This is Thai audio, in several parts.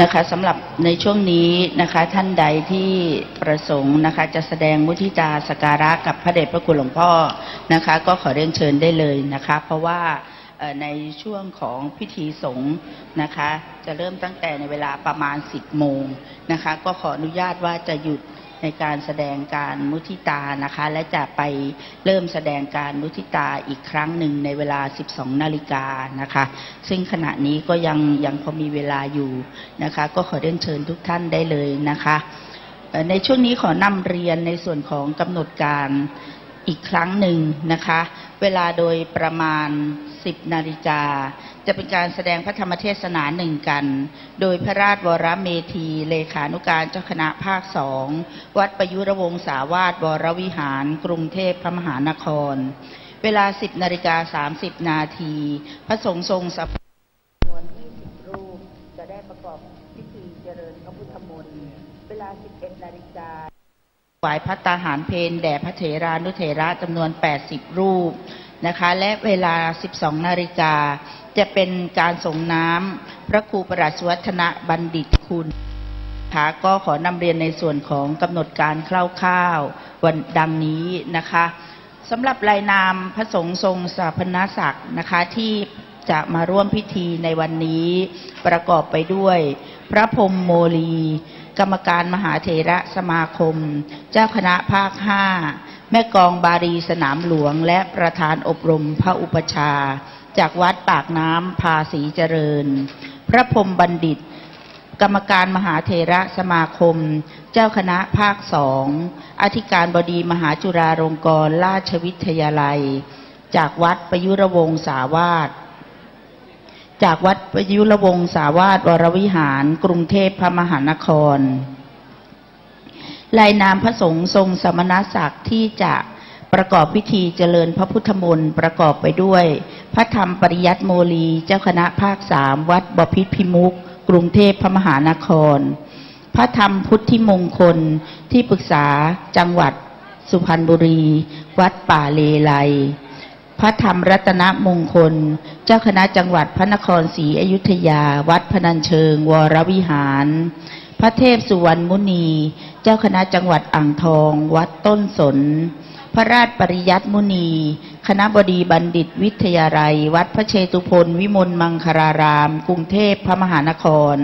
นะคะสำหรับในช่วงนี้นะคะท่านใดที่ประสงค์นะคะจะแสดงมุทิตาสักการะกับพระเดชพระคุณหลวงพ่อนะคะก็ขอเรียนเชิญได้เลยนะคะเพราะว่าในช่วงของพิธีสงฆ์นะคะจะเริ่มตั้งแต่ในเวลาประมาณ10 โมงนะคะก็ขออนุญาตว่าจะหยุดในการแสดงการมุทิตานะคะและจะไปเริ่มแสดงการมุทิตาอีกครั้งหนึ่งในเวลา 12 นาฬิกานะคะซึ่งขณะนี้ก็ยังพอมีเวลาอยู่นะคะก็ขอเรียนเชิญทุกท่านได้เลยนะคะในช่วงนี้ขอนำเรียนในส่วนของกำหนดการอีกครั้งหนึ่งนะคะเวลาโดยประมาณ10 นาฬิกาจะเป็นการแสดงพระธรรมเทศนาหนึ่งกันโดยพระราชวรเมธีเลขานุการเจ้าคณะภาค2วัดประยุรวงศาวาสวรวิหารกรุงเทพพระมหานครเวลา10:30 นาทีพระสงฆ์ทรงสภาจำนวน20 รูปจะได้ประกอบพิธีเจริญพระพุทธมนต์เวลา11 นาฬิกาถวายภัตตาหารเพลแด่พระเถรานุเถระจำนวน80 รูปนะคะและเวลา12 นาฬิกาจะเป็นการส่งน้ำพระครูประหลัดสุวัฒนบัณฑิตคุณค่ะก็ขอนำเรียนในส่วนของกำหนดการคร่าวๆวันดังนี้นะคะสำหรับรายนามพระสงฆ์ทรงสถาปนศักดิ์นะคะที่จะมาร่วมพิธีในวันนี้ประกอบไปด้วยพระพรหมโมลีกรรมการมหาเถระสมาคมเจ้าคณะภาค5แม่กองบารีสนามหลวงและประธานอบรมพระอุปชาจากวัดปากน้ำภาษีเจริญพระพรหมบัณฑิตกรรมการมหาเถระสมาคมเจ้าคณะภาค2อธิการบดีมหาจุฬาลงกรณราชวิทยาลัยจากวัดประยุรวงศาวาสวรวิหารกรุงเทพพระมหานครรายนามพระสงฆ์ทรงสมณศักดิ์ที่จะประกอบพิธีเจริญพระพุทธมนต์ประกอบไปด้วยพระธรรมปริยัติโมลีเจ้าคณะภาค3วัดบพิตรพิมุขกรุงเทพพระมหานครพระธรรมพุทธิมงคลที่ปรึกษาจังหวัดสุพรรณบุรีวัดป่าเลไลพระธรรมรัตนมงคลเจ้าคณะจังหวัดพระนครศรีอยุธยาวัดพนัญเชิงวรวิหารพระเทพสุวรรณมุนีเจ้าคณะจังหวัดอ่างทองวัดต้นสนพระราชปริยัติมุนีคณบดีบัณฑิตวิทยาลัยวัดพระเชตุพนวิมลมังคลารามกรุงเทพพระมหานคร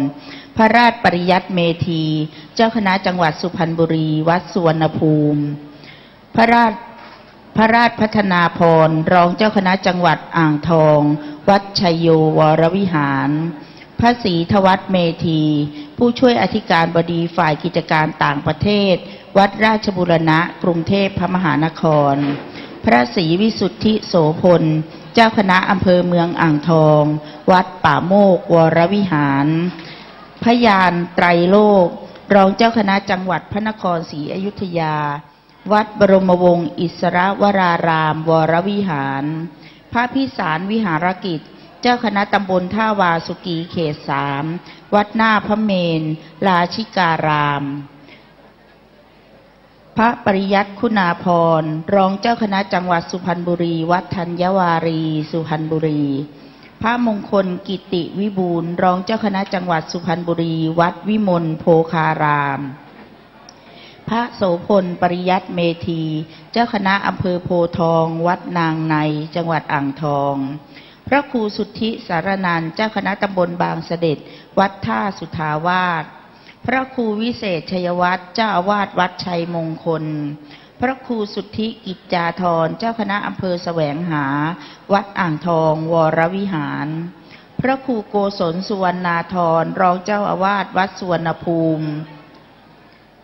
พระราชปริยัติเมธีเจ้าคณะจังหวัดสุพรรณบุรีวัดสุวรรณภูมิพระราชพัฒนาพรรองเจ้าคณะจังหวัดอ่างทองวัดชัยโยวรวิหารพระศรีทวัฒน์เมธีผู้ช่วยอธิการบดีฝ่ายกิจการต่างประเทศวัดราชบูรณะกรุงเทพพระมหานครพระศรีวิสุทธิโสพลเจ้าคณะอำเภอเมืองอ่างทองวัดป่าโมกวรวิหารพระยานไตรโลกรองเจ้าคณะจังหวัดพระนครศรีอยุธยาวัดบรมวงศ์อิสรวรารามวรวิหารพระพิสารวิหารกิจเจ้าคณะตำบลท่าวาสุกีเขต3วัดหน้าพระเมรุราชิการามพระปริยัติคุณาภรณ์รองเจ้าคณะจังหวัดสุพรรณบุรีวัดธัญวารีสุพรรณบุรีพระมงคลกิติวิบูลย์รองเจ้าคณะจังหวัดสุพรรณบุรีวัดวิมลโภคารามพระโสพลปริยัติเมธีเจ้าคณะอำเภอโพธิ์ทองวัดนางในจังหวัดอ่างทองพระครูสุทธิสารนันท์เจ้าคณะตำบลบางเสด็จวัดท่าสุทาวาสพระครูวิเศษชัยวัฒน์เจ้าอาวาสวัดชัยมงคลพระครูสุทธิกิจจาธรเจ้าคณะอำเภอแสวงหาวัดอ่างทองวรวิหารพระครูโกศลสุวรรณาธรรองเจ้าอาวาสวัดสุวรรณภูมิ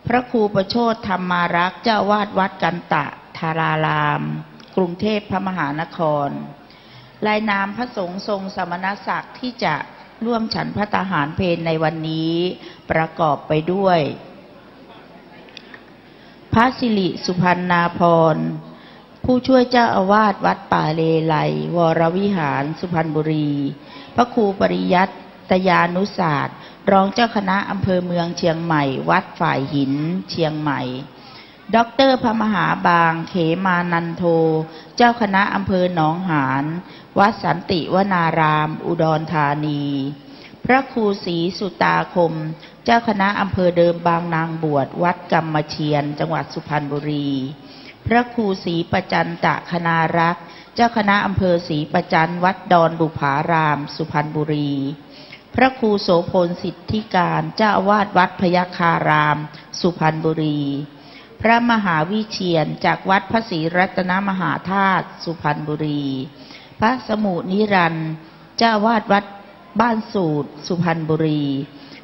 พระครูประโชติธรรมารักษ์เจ้าอาวาสวัดกันตะธารารามกรุงเทพพระมหานครรายนามพระสงฆ์ทรงสมณศักดิ์ที่จะร่วมฉันภัตตาหารเพลในวันนี้ประกอบไปด้วยพระสิริสุพรรณาภรณ์ผู้ช่วยเจ้าอาวาสวัดป่าเลไลวรวิหารสุพรรณบุรีพระครูปริยัตยานุศาสตร์รองเจ้าคณะอำเภอเมืองเชียงใหม่วัดฝ่ายหินเชียงใหม่ด็อกเตอร์พระมหาบางเขมานันโทเจ้าคณะอำเภอหนองหานวัดสันติวนารามอุดรธานี พระครูศรีสุตาคมเจ้าคณะอำเภอเดิมบางนางบวชวัดกรรมเชียนจังหวัดสุพรรณบุรีพระครูศรีประจันตคณารักษ์เจ้าคณะอำเภอศรีประจันวัดดอนบุภารามสุพรรณบุรีพระครูโสพลสิทธิการเจ้าอาวาสวัดพยัคฆารามสุพรรณบุรีพระมหาวิเชียรจากวัดพระศรีรัตนมหาธาตุสุพรรณบุรีพระสมุนิรันดร์เจ้าอาวาสวัดบ้านสูตรสุพรรณบุรี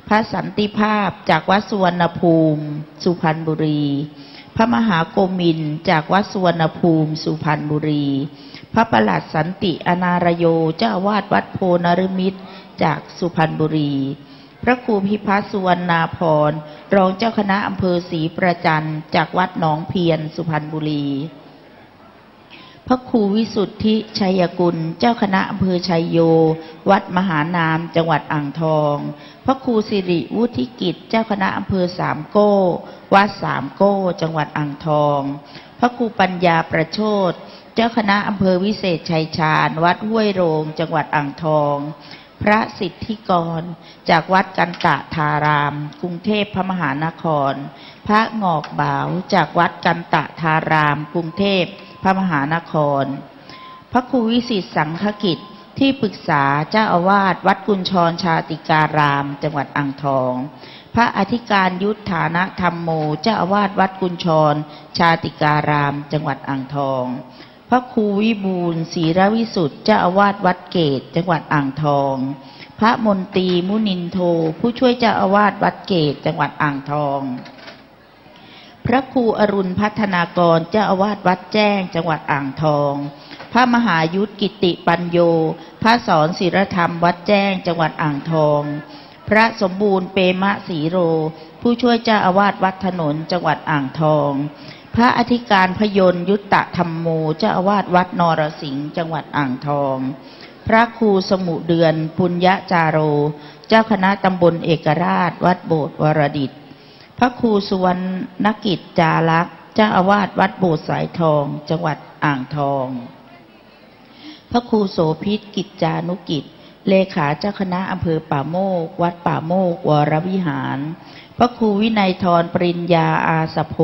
พระสันติภาพจากวัดสุวรรณภูมิสุพรรณบุรีพระมหาโกมินทร์จากวัดสุวรรณภูมิสุพรรณบุรีพระประหลัดสันติอนารโยเจ้าอาวาสวัดโพนรมิตรจากสุพรรณบุรีพระครูพิพัฒน์สุวรรณาภรณ์รองเจ้าคณะอำเภอศรีประจันจากวัดหนองเพียนสุพรรณบุรีพระครูวิสุทธิชัยกุลเจ้าคณะอำเภอชัยโยวัดมหานามจังหวัดอ่างทองพระครูสิริวุฒิกิจเจ้าคณะอำเภอสามโก้วัดสามโก้จังหวัดอ่างทองพระครูปัญญาประโชติเจ้าคณะอำเภอวิเศษชัยชาญวัดห้วยโรงจังหวัดอ่างทองพระสิทธิกรจากวัดกันตะธารามกรุงเทพพระมหานครพระงอกบ่าวจากวัดกันตะธารามกรุงเทพพระมหานครพระครูวิสิตสังฆกิจที่ปรึกษาเจ้าอาวาสวัดกุญชรชาติการามจังหวัดอ่างทองพระอธิการยุทธานะธรรมโมเจ้าอาวาสวัดกุญชรชาติการามจังหวัดอ่างทองพระครูวิบูลย์ศรีรวิสุทธิ์เจ้าอาวาสวัดเกตจังหวัดอ่างทองพระมนตรีมุนินโทผู้ช่วยเจ้าอาวาสวัดเกตจังหวัดอ่างทองพระครูอรุณพัฒนากรเจ้าอาวาสวัดแจ้งจังหวัดอ่างทองพระมหายุทธกิติปัญโยพระสอนศีลธรรมวัดแจ้งจังหวัดอ่างทองพระสมบูรณ์เปมะสีโรผู้ช่วยเจ้าอาวาสวัดถนนจังหวัดอ่างทองพระอธิการพยนต์ยุตตธรรมโมเจ้าอาวาสวัดนรสิงห์จังหวัดอ่างทองพระครูสมุเดือนปุญญจาโรเจ้าคณะตำบลเอกราชวัดโบสถ์วรดิตพระครูสุวรรณกิจจารักษ์เจ้าอาวาสวัดโบสถ์สายทองจังหวัดอ่างทองพระครูโสภิตกิจจานุกิจเลขาเจ้าคณะอำเภอป่าโมกวัดป่าโมกวรวิหารพระครูวินัยธรปริญญาอาสโพ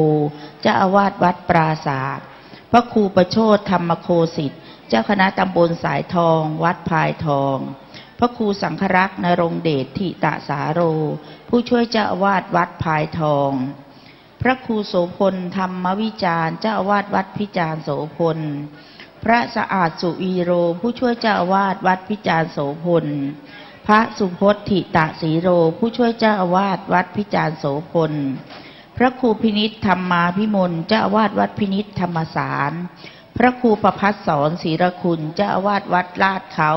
เจ้าอาวาสวัดปราศาสตร์พระครูประโชติธรรมโคสิทธิ์เจ้าคณะตำบลสายทองวัดพายทองพระครูสังฆรักษ์นรงเดชทิตะสาโรผู้ช่วยเจ้าอาวาสวัดพายทองพระครูโสพลธรรมวิจารณ์เจ้าอาวาสวัดพิจารณ์โสพลพระสะอาดสุวีโรผู้ช่วยเจ้าอาวาสวัดพิจารณ์โสพลพระสุพจน์ถิตะสีโรผู้ช่วยเจ้าอาวาสวัดพิจารณ์โสพลพระครูพินิจธรรมาภิมลเจ้าอาวาสวัดพินิจธรรมสารพระครูประภัสสรศรีรคุณเจ้าอาวาสวัดลาดเขา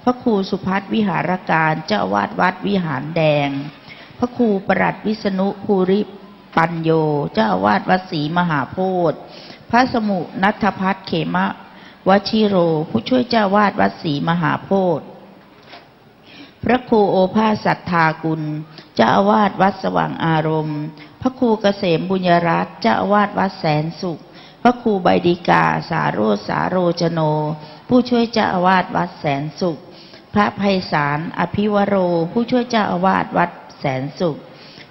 พระครูสุพัฒน์วิหารการเจ้าอาวาสวัดวิหารแดงพระครูประหลัดวิษณุภูริปัญโยเจ้าอาวาสวัดศรีมหาโพธิ์พระสมุนัทพัฒน์เขมวชิโรผู้ช่วยเจ้าอาวาสวัดศรีมหาโพธิ์พระครูโอภาสสัทธากุลเจ้าอาวาสวัดสว่างอารมณ์พระครูเกษมบุญยรัตน์เจ้าอาวาสวัดแสนสุขพระครูใบดิกาสาโรสาโรจโนผู้ช่วยเจ้าอาวาสวัดแสนสุขพระไพศาลอภิวโรผู้ช่วยเจ้าอาวาสวัดแสนสุข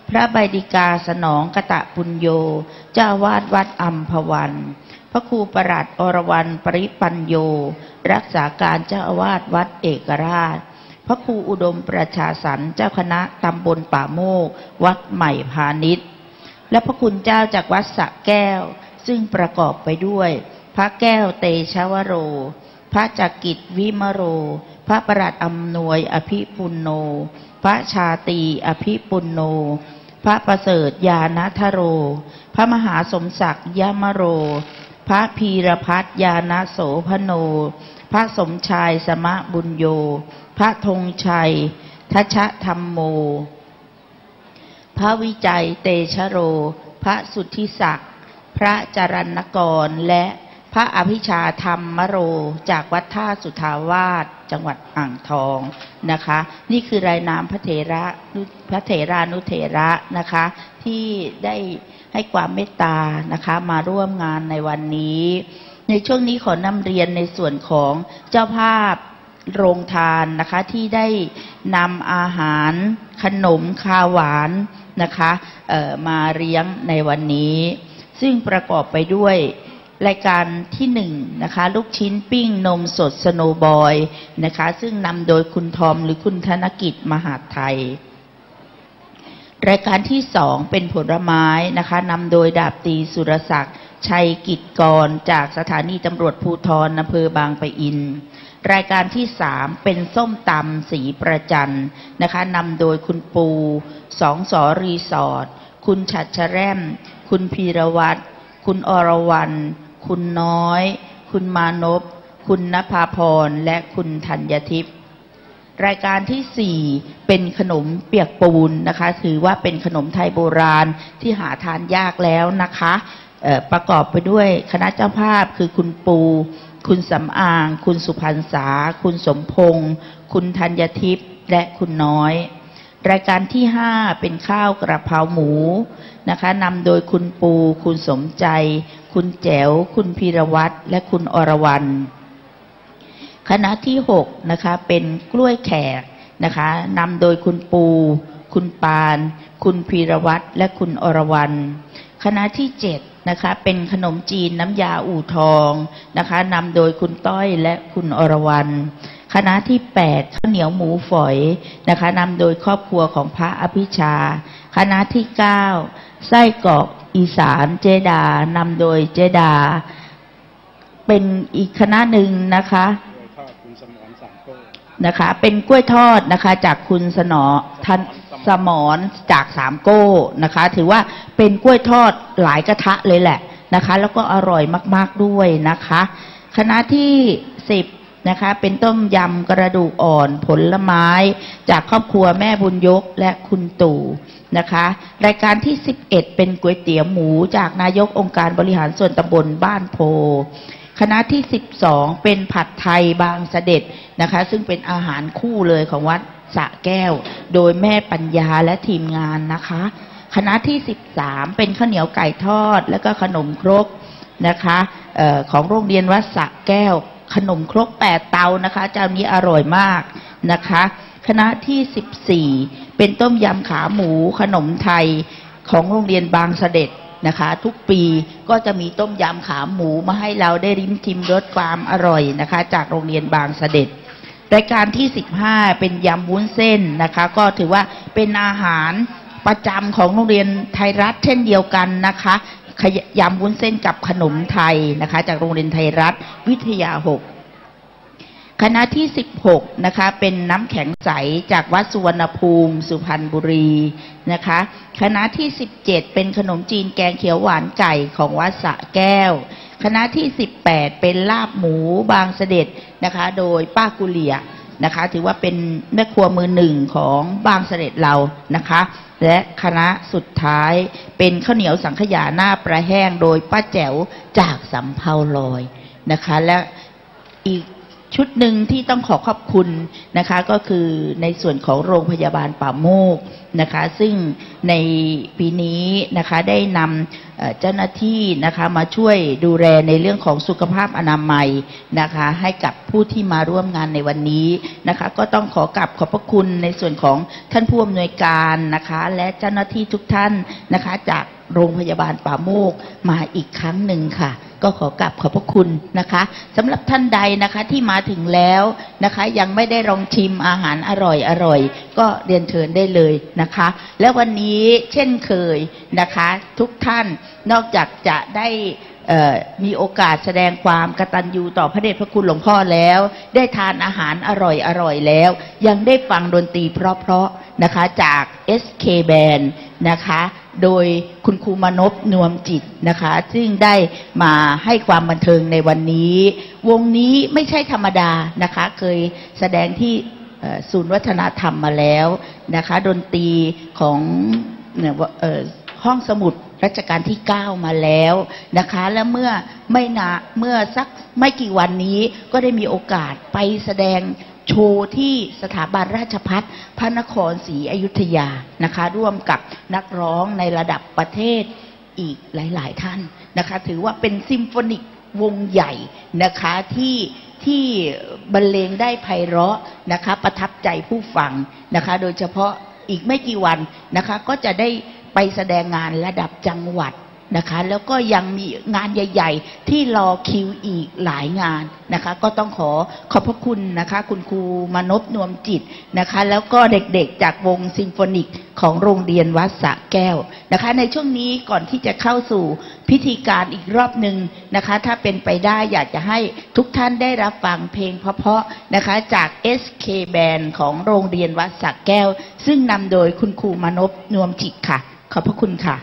พระใบดิกาสนองกตะปุญโยเจ้าอาวาสวัดอัมพวันพระครูประหลัดอรวรรณปริปัญโยรักษาการเจ้าอาวาสวัดเอกราชพระครูอุดมประชาสรรค์เจ้าคณะตำบลป่าโมกวัดใหม่พาณิชย์และพระคุณเจ้าจากวัดสระแก้วซึ่งประกอบไปด้วยพระแก้วเตชวโรพระจักกิจวิมโรพระประหลัดอำนวยอภิปุณโนพระชาตรีอภิปุณโนพระประเสริฐญาณทโรพระมหาสมศักดิ์ยมโรพระพีรพัฒน์ญาณโสพโนพระสมชายสมะบุญโยพระธงชัยทัชธรรมโมพระวิจัยเตชโรพระสุทธิศักดิ์พระจรัญกรและพระอภิชาธรรมโรจากวัดท่าสุทาวาสจังหวัดอ่างทองนะคะนี่คือรายนามพระเถรานุเถระนะคะที่ได้ให้ความเมตตานะคะมาร่วมงานในวันนี้ในช่วงนี้ขอนำเรียนในส่วนของเจ้าภาพโรงทานนะคะที่ได้ นำอาหารขนมคาวหวานนะคะมาเลี้ยงในวันนี้ซึ่งประกอบไปด้วยรายการที่หนึ่งนะคะลูกชิ้นปิ้งนมสดสโนว์บอยนะคะซึ่งนำโดยคุณทอมหรือคุณธนกิจมหาดไทยรายการที่สองเป็นผลไม้นะคะนำโดยดาบตีสุรศักดิ์ชัยกิจกรจากสถานีตำรวจภูธรอำเภอบางปะอินรายการที่สามเป็นส้มตำสีประจันนะคะนำโดยคุณปูสองสอรีสอร์ทคุณฉัตรแร่มคุณพีรวัตรคุณอรวรรณคุณน้อยคุณมานพคุณณภาพรและคุณธัญทิพย์รายการที่สี่เป็นขนมเปียกปูนนะคะถือว่าเป็นขนมไทยโบราณที่หาทานยากแล้วนะคะประกอบไปด้วยคณะเจ้าภาพคือคุณปูคุณสำอางคุณสุพรรณษาคุณสมพงษ์คุณธัญทิพย์และคุณน้อยรายการที่ห้าเป็นข้าวกระเพราหมูนะคะนำโดยคุณปูคุณสมใจคุณแจ๋วคุณพีรวัตรและคุณอรวรรณคณะที่หกนะคะเป็นกล้วยแขกนะคะนำโดยคุณปูคุณปานคุณพีรวัตรและคุณอรวรรณคณะที่เจ็ดนะคะเป็นขนมจีนน้ำยาอู่ทองนะคะนำโดยคุณต้อยและคุณอรวรรณคณะที่แปดข้าวเหนียวหมูฝอยนะคะนำโดยครอบครัวของพระอภิชาคณะที่เก้าไส้กรอกอีสานเจดานำโดยเจดาเป็นอีกคณะหนึ่งนะคะเป็นกล้วยทอดนะคะจากคุณสมรจากสามโก้นะคะถือว่าเป็นกล้วยทอดหลายกระทะเลยแหละนะคะแล้วก็อร่อยมากๆด้วยนะคะคณะที่สิบนะคะเป็นต้มยำกระดูกอ่อนผลไม้จากครอบครัวแม่บุญยกและคุณตู่นะคะรายการที่11เป็นก๋วยเตี๋ยวหมูจากนายกองค์การบริหารส่วนตำบลบ้านโพคณะที่12เป็นผัดไทยบางเสด็จนะคะซึ่งเป็นอาหารคู่เลยของวัดสระแก้วโดยแม่ปัญญาและทีมงานนะคะคณะที่13เป็นข้าวเหนียวไก่ทอดและก็ขนมครกนะคะของโรงเรียนวัดสระแก้วขนมครก8เตานะคะเจ้านี้อร่อยมากนะคะคณะที่14เป็นต้มยำขาหมูขนมไทยของโรงเรียนบางเสด็จนะคะทุกปีก็จะมีต้มยำขาหมูมาให้เราได้ริมชิมรสความอร่อยนะคะจากโรงเรียนบางเสด็จรายการที่15เป็นยำวุ้นเส้นนะคะก็ถือว่าเป็นอาหารประจำของโรงเรียนไทยรัฐเช่นเดียวกันนะคะยำวุ้นเส้นกับขนมไทยนะคะจากโรงเรียนไทยรัฐวิทยา6คณะที่16นะคะเป็นน้ำแข็งใสจากวัดสุวรรณภูมิสุพรรณบุรีนะคะคณะที่17เป็นขนมจีนแกงเขียวหวานไก่ของวัดสระแก้วคณะที่18เป็นลาบหมูบางเสด็จนะคะโดยป้ากุเลียนะคะถือว่าเป็นแม่ครัวมือหนึ่งของบางเสด็จเรานะคะและคณะสุดท้ายเป็นข้าวเหนียวสังขยาหน้าปลาแห้งโดยป้าแจ๋วจากสำเภาลอยนะคะและอีกชุดหนึ่งที่ต้องขอขอบคุณนะคะก็คือในส่วนของโรงพยาบาลป่าโมกนะคะซึ่งในปีนี้นะคะได้นำเจ้าหน้าที่นะคะมาช่วยดูแลในเรื่องของสุขภาพอนามัยนะคะให้กับผู้ที่มาร่วมงานในวันนี้นะคะก็ต้องขอกราบขอบพระคุณในส่วนของท่านผู้อำนวยการนะคะและเจ้าหน้าที่ทุกท่านนะคะจากโรงพยาบาลป่าโมกมาอีกครั้งหนึ่งค่ะก็ขอกราบขอบพระคุณนะคะสำหรับท่านใดนะคะที่มาถึงแล้วนะคะยังไม่ได้ลองชิมอาหารอร่อยก็เรียนเชิญได้เลยนะคะและวันนี้เช่นเคยนะคะทุกท่านนอกจากจะได้มีโอกาสแสดงความกตัญญูต่อพระเดชพระคุณหลวงพ่อแล้วได้ทานอาหารอร่อยแล้วยังได้ฟังดนตรีเพราะๆนะคะจาก SK Band นะคะโดยคุณครูมนพนวมจิตนะคะซึ่งได้มาให้ความบันเทิงในวันนี้วงนี้ไม่ใช่ธรรมดานะคะเคยแสดงที่ศูนย์วัฒนธรรมมาแล้วนะคะดนตรีของห้องสมุดรัชกาลที่9มาแล้วนะคะและเมื่อสักไม่กี่วันนี้ก็ได้มีโอกาสไปแสดงโชว์ที่สถาบันราชภัฏพระนครศรีอยุธยานะคะร่วมกับนักร้องในระดับประเทศอีกหลายๆท่านนะคะถือว่าเป็นซิมโฟนิกวงใหญ่นะคะที่ ที่บรรเลงได้ไพเราะนะคะประทับใจผู้ฟังนะคะโดยเฉพาะอีกไม่กี่วันนะคะก็จะได้ไปแสดงงานระดับจังหวัดนะคะแล้วก็ยังมีงานใหญ่ๆที่รอคิวอีกหลายงานนะคะก็ต้องขอบพระคุณนะคะคุณครูมนพนวมจิตนะคะแล้วก็เด็กๆจากวงซิมโฟนิกของโรงเรียนวัดสระแก้วนะคะในช่วงนี้ก่อนที่จะเข้าสู่พิธีการอีกรอบหนึ่งนะคะถ้าเป็นไปได้อยากจะให้ทุกท่านได้รับฟังเพลงเพราะๆนะคะจาก SK Band ของโรงเรียนวัดสระแก้วซึ่งนำโดยคุณครูมนพนวมจิตค่ะขอบพระคุณค่ะ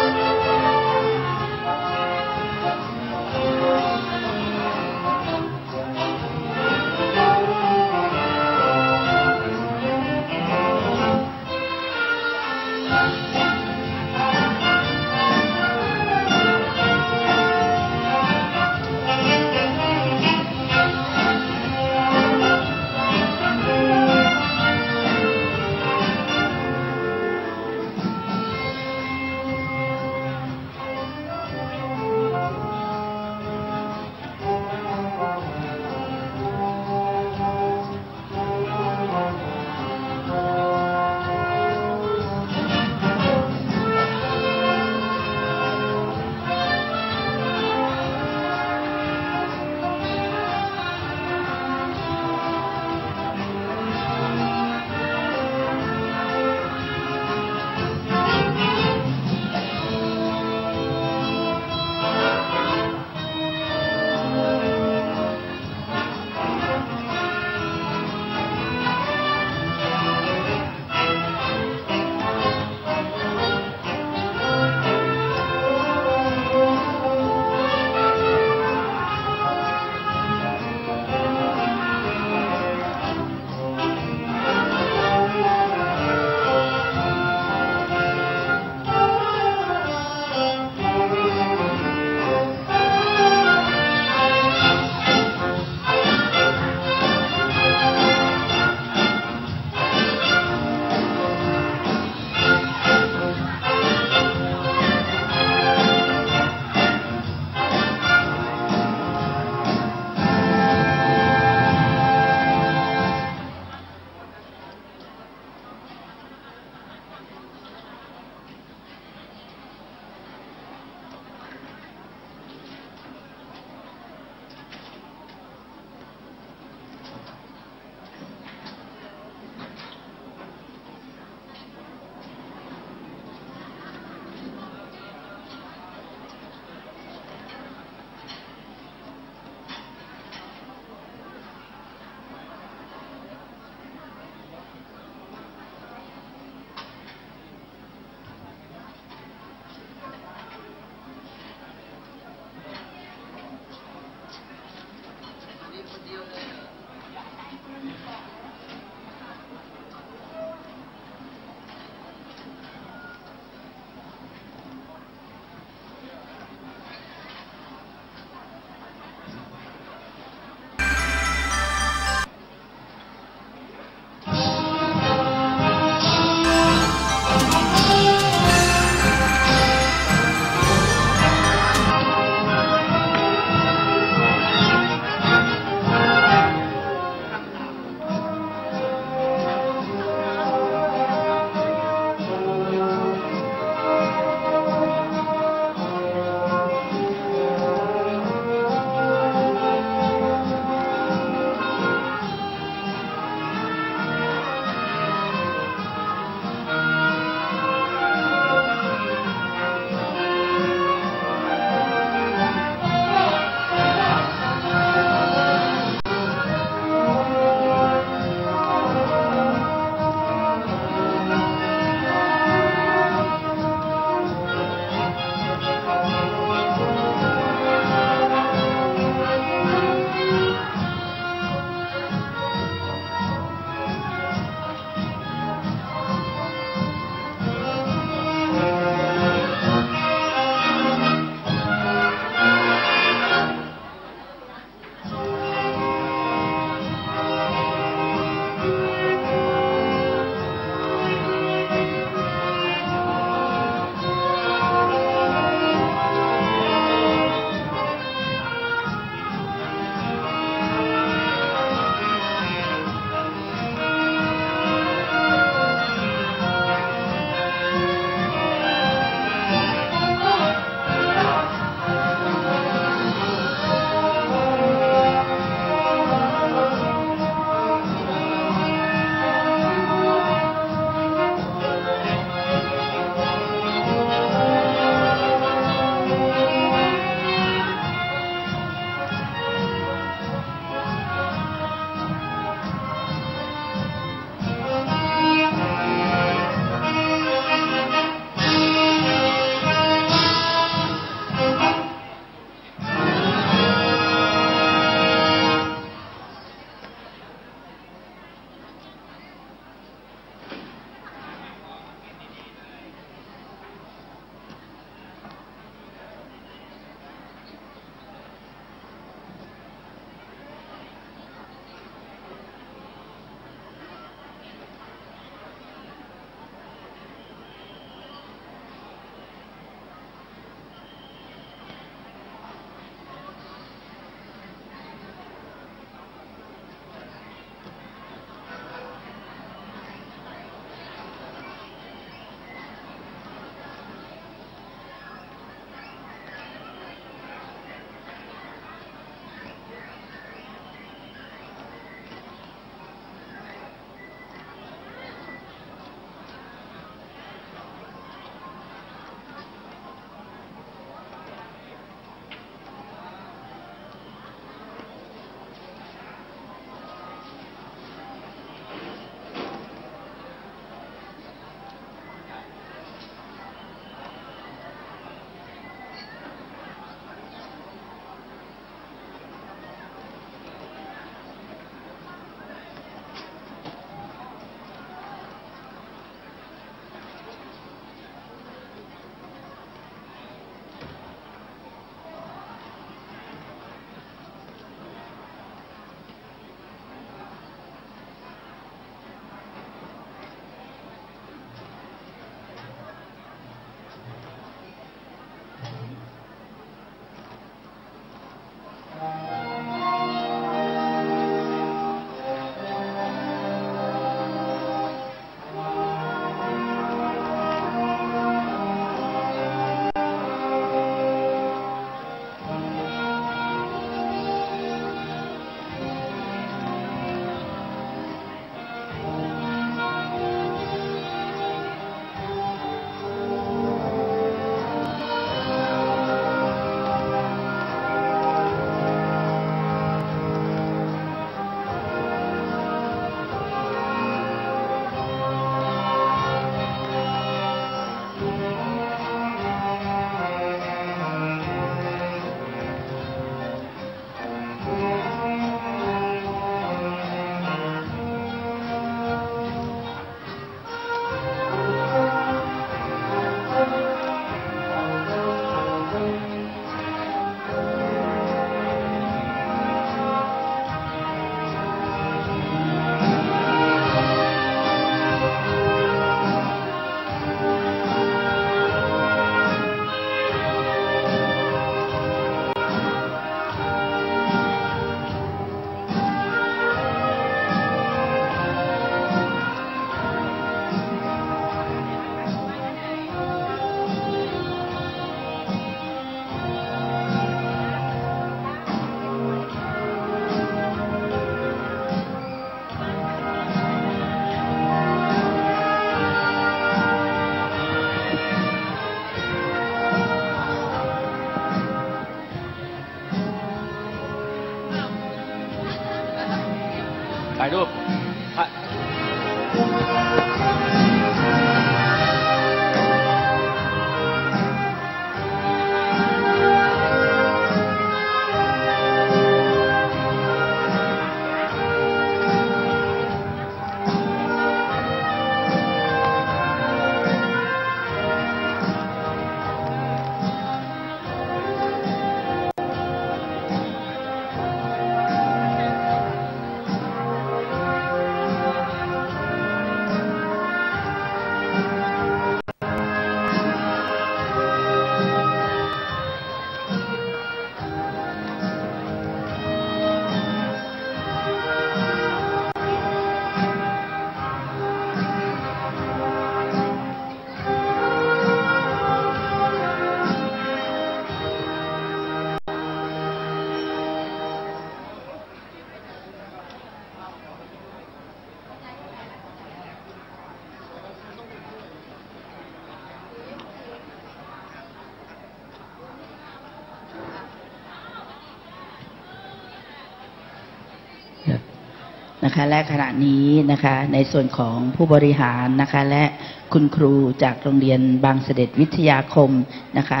นะคะและขณะนี้นะคะในส่วนของผู้บริหารนะคะและคุณครูจากโรงเรียนบางเสด็จวิทยาคมนะคะ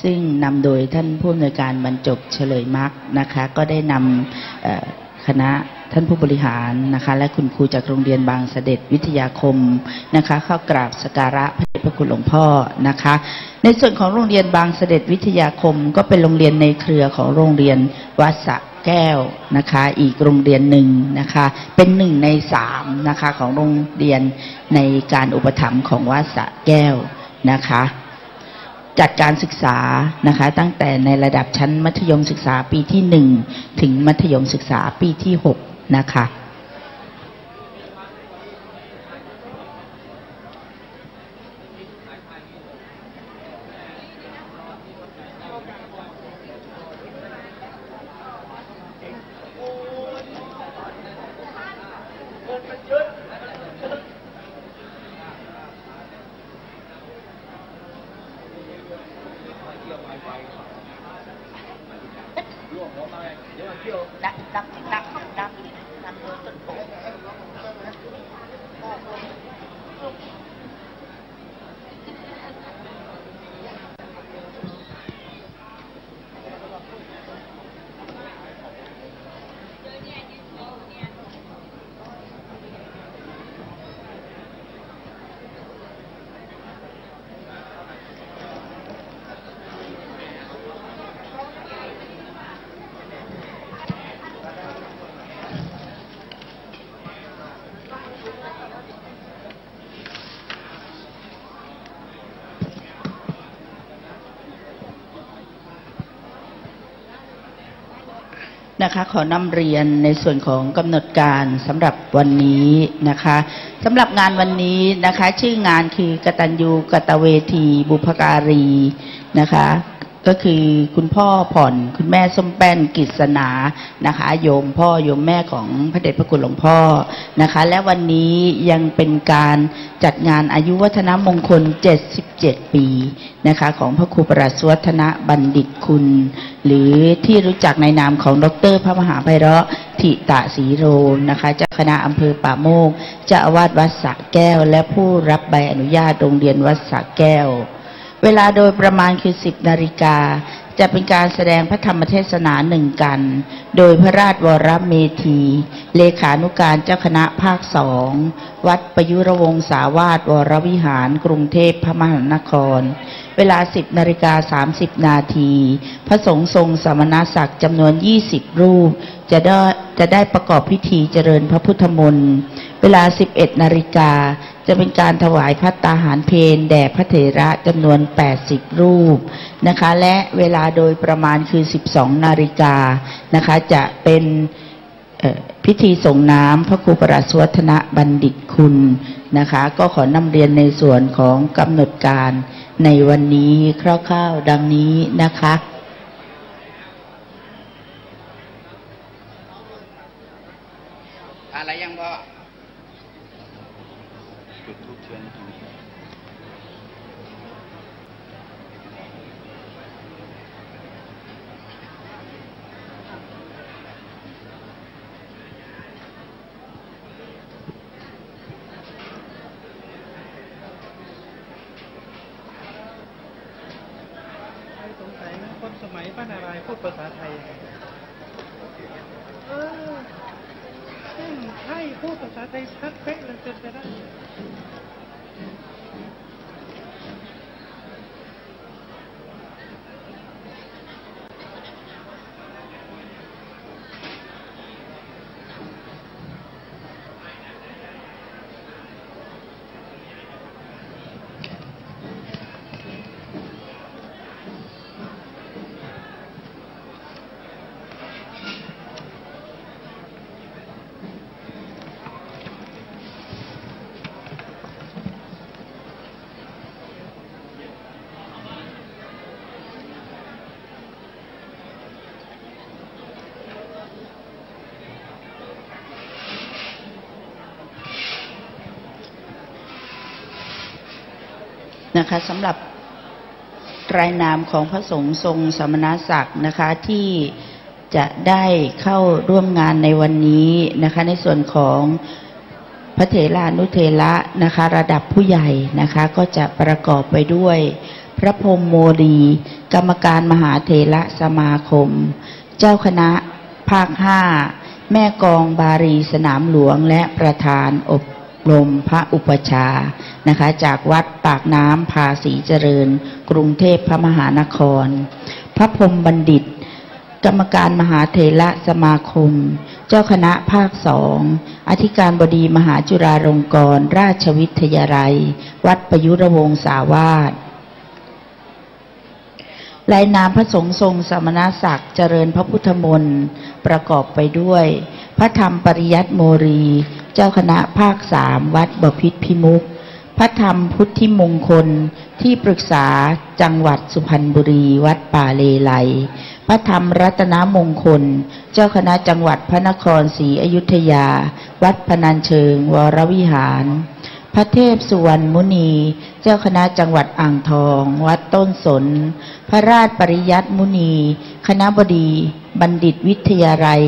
ซึ่งนำโดยท่านผู้อำนวยการบรรจบเฉลยมรรคนะคะก็ได้นำคณะท่านผู้บริหารนะคะและคุณครูจากโรงเรียนบางเสด็จวิทยาคมนะคะเข้ากราบสักการะพระเดชพระคุณหลวงพ่อนะคะในส่วนของโรงเรียนบางเสด็จวิทยาคมก็เป็นโรงเรียนในเครือของโรงเรียนวัดสระแก้วนะคะอีกโรงเรียนหนึ่งนะคะเป็น1 ใน 3นะคะของโรงเรียนในการอุปถัมภ์ของวัดสระแก้วนะคะจัดการศึกษานะคะตั้งแต่ในระดับชั้นมัธยมศึกษาปีที่1ถึงมัธยมศึกษาปีที่6นะคะนะคะขอนำเรียนในส่วนของกำหนดการสำหรับวันนี้นะคะสำหรับงานวันนี้นะคะชื่องานคือกตัญญูกตเวทีบุพการีนะคะก็คือคุณพ่อผ่อนคุณแม่ส้มแป้นกฤษณานะคะโยมพ่อโยมแม่ของพระเดชพระคุณหลวงพ่อนะคะและวันนี้ยังเป็นการจัดงานอายุวัฒนมงคล77 ปีนะคะของพระครูประหลัดสุวัฒนบัณฑิตคุณหรือที่รู้จักในนามของดร.พระมหาไพเราะถิตศรีโรนะคะเจ้าคณะอำเภอป่าโมกเจ้าอาวาสวัดสระแก้วและผู้รับใบอนุญาตโรงเรียนวัดสระแก้วเวลาโดยประมาณคือ10 นาฬิกาจะเป็นการแสดงพระธรรมเทศนา1 กันโดยพระราชวรเมธีเลขานุการเจ้าคณะภาค2วัดประยุรวงศาวาสวรวิหารกรุงเทพพระมหานครเวลา10 นาฬิกา30 นาทีพระสงฆ์ทรงสมณศักดิ์จำนวน20 รูปจะได้ประกอบพิธีเจริญพระพุทธมนต์เวลา11 นาฬิกาจะเป็นการถวายภัตตาหารเพลแด่พระเถระจำนวน80 รูปนะคะและเวลาโดยประมาณคือ12 นาฬิกานะคะจะเป็นพิธีส่งน้ำพระครูประหลัดสุวัฒนบัณฑิตคุณนะคะก็ขอนำเรียนในส่วนของกำหนดการในวันนี้คร่าวๆดังนี้นะคะอะไรยังพ่อจุดทูปเทียนสงสัยนะคนสมัยพระนารายณ์พูดภาษาไทยใช่พูดภาษาไทยชัดเป๊ะเลยเป็นไปได้นะคะสำหรับรายนามของพระสงฆ์ทรงสมณศักดิ์นะคะที่ จะได้เข้าร่วมงานในวันนี้นะคะในส่วนของพระเถรานุเถระนะคะระดับผู้ใหญ่นะคะก็จะประกอบไปด้วยพระพรหมโมลีกรรมการมหาเถระสมาคมเจ้าคณะภาค5แม่กองบารีสนามหลวงและประธานอบรมพระอุปชานะคะจากวัดปากน้ำภาษีเจริญกรุงเทพพระมหานครพระพรหมบัณฑิตกรรมการมหาเถระสมาคมเจ้าคณะภาค2อธิการบดีมหาจุฬาลงกรณราชวิทยาลัยวัดประยุรวงศาวาสรายนามพระสงฆ์ทรงสมณศักดิ์เจริญพระพุทธมนต์ประกอบไปด้วยพระธรรมปริยัติโมรีเจ้าคณะภาค3วัดบพิตรพิมุขพระธรรมพุทธิมงคลที่ปรึกษาจังหวัดสุพรรณบุรีวัดป่าเลไลพระธรรมรัตนมงคลเจ้าคณะจังหวัดพระนครศรีอยุธยาวัดพนัญเชิงวรวิหารพระเทพสุวรรณมุนีเจ้าคณะจังหวัดอ่างทองวัดต้นสนพระราชปริยัติมุนีคณบดีบัณฑิตวิทยาลัย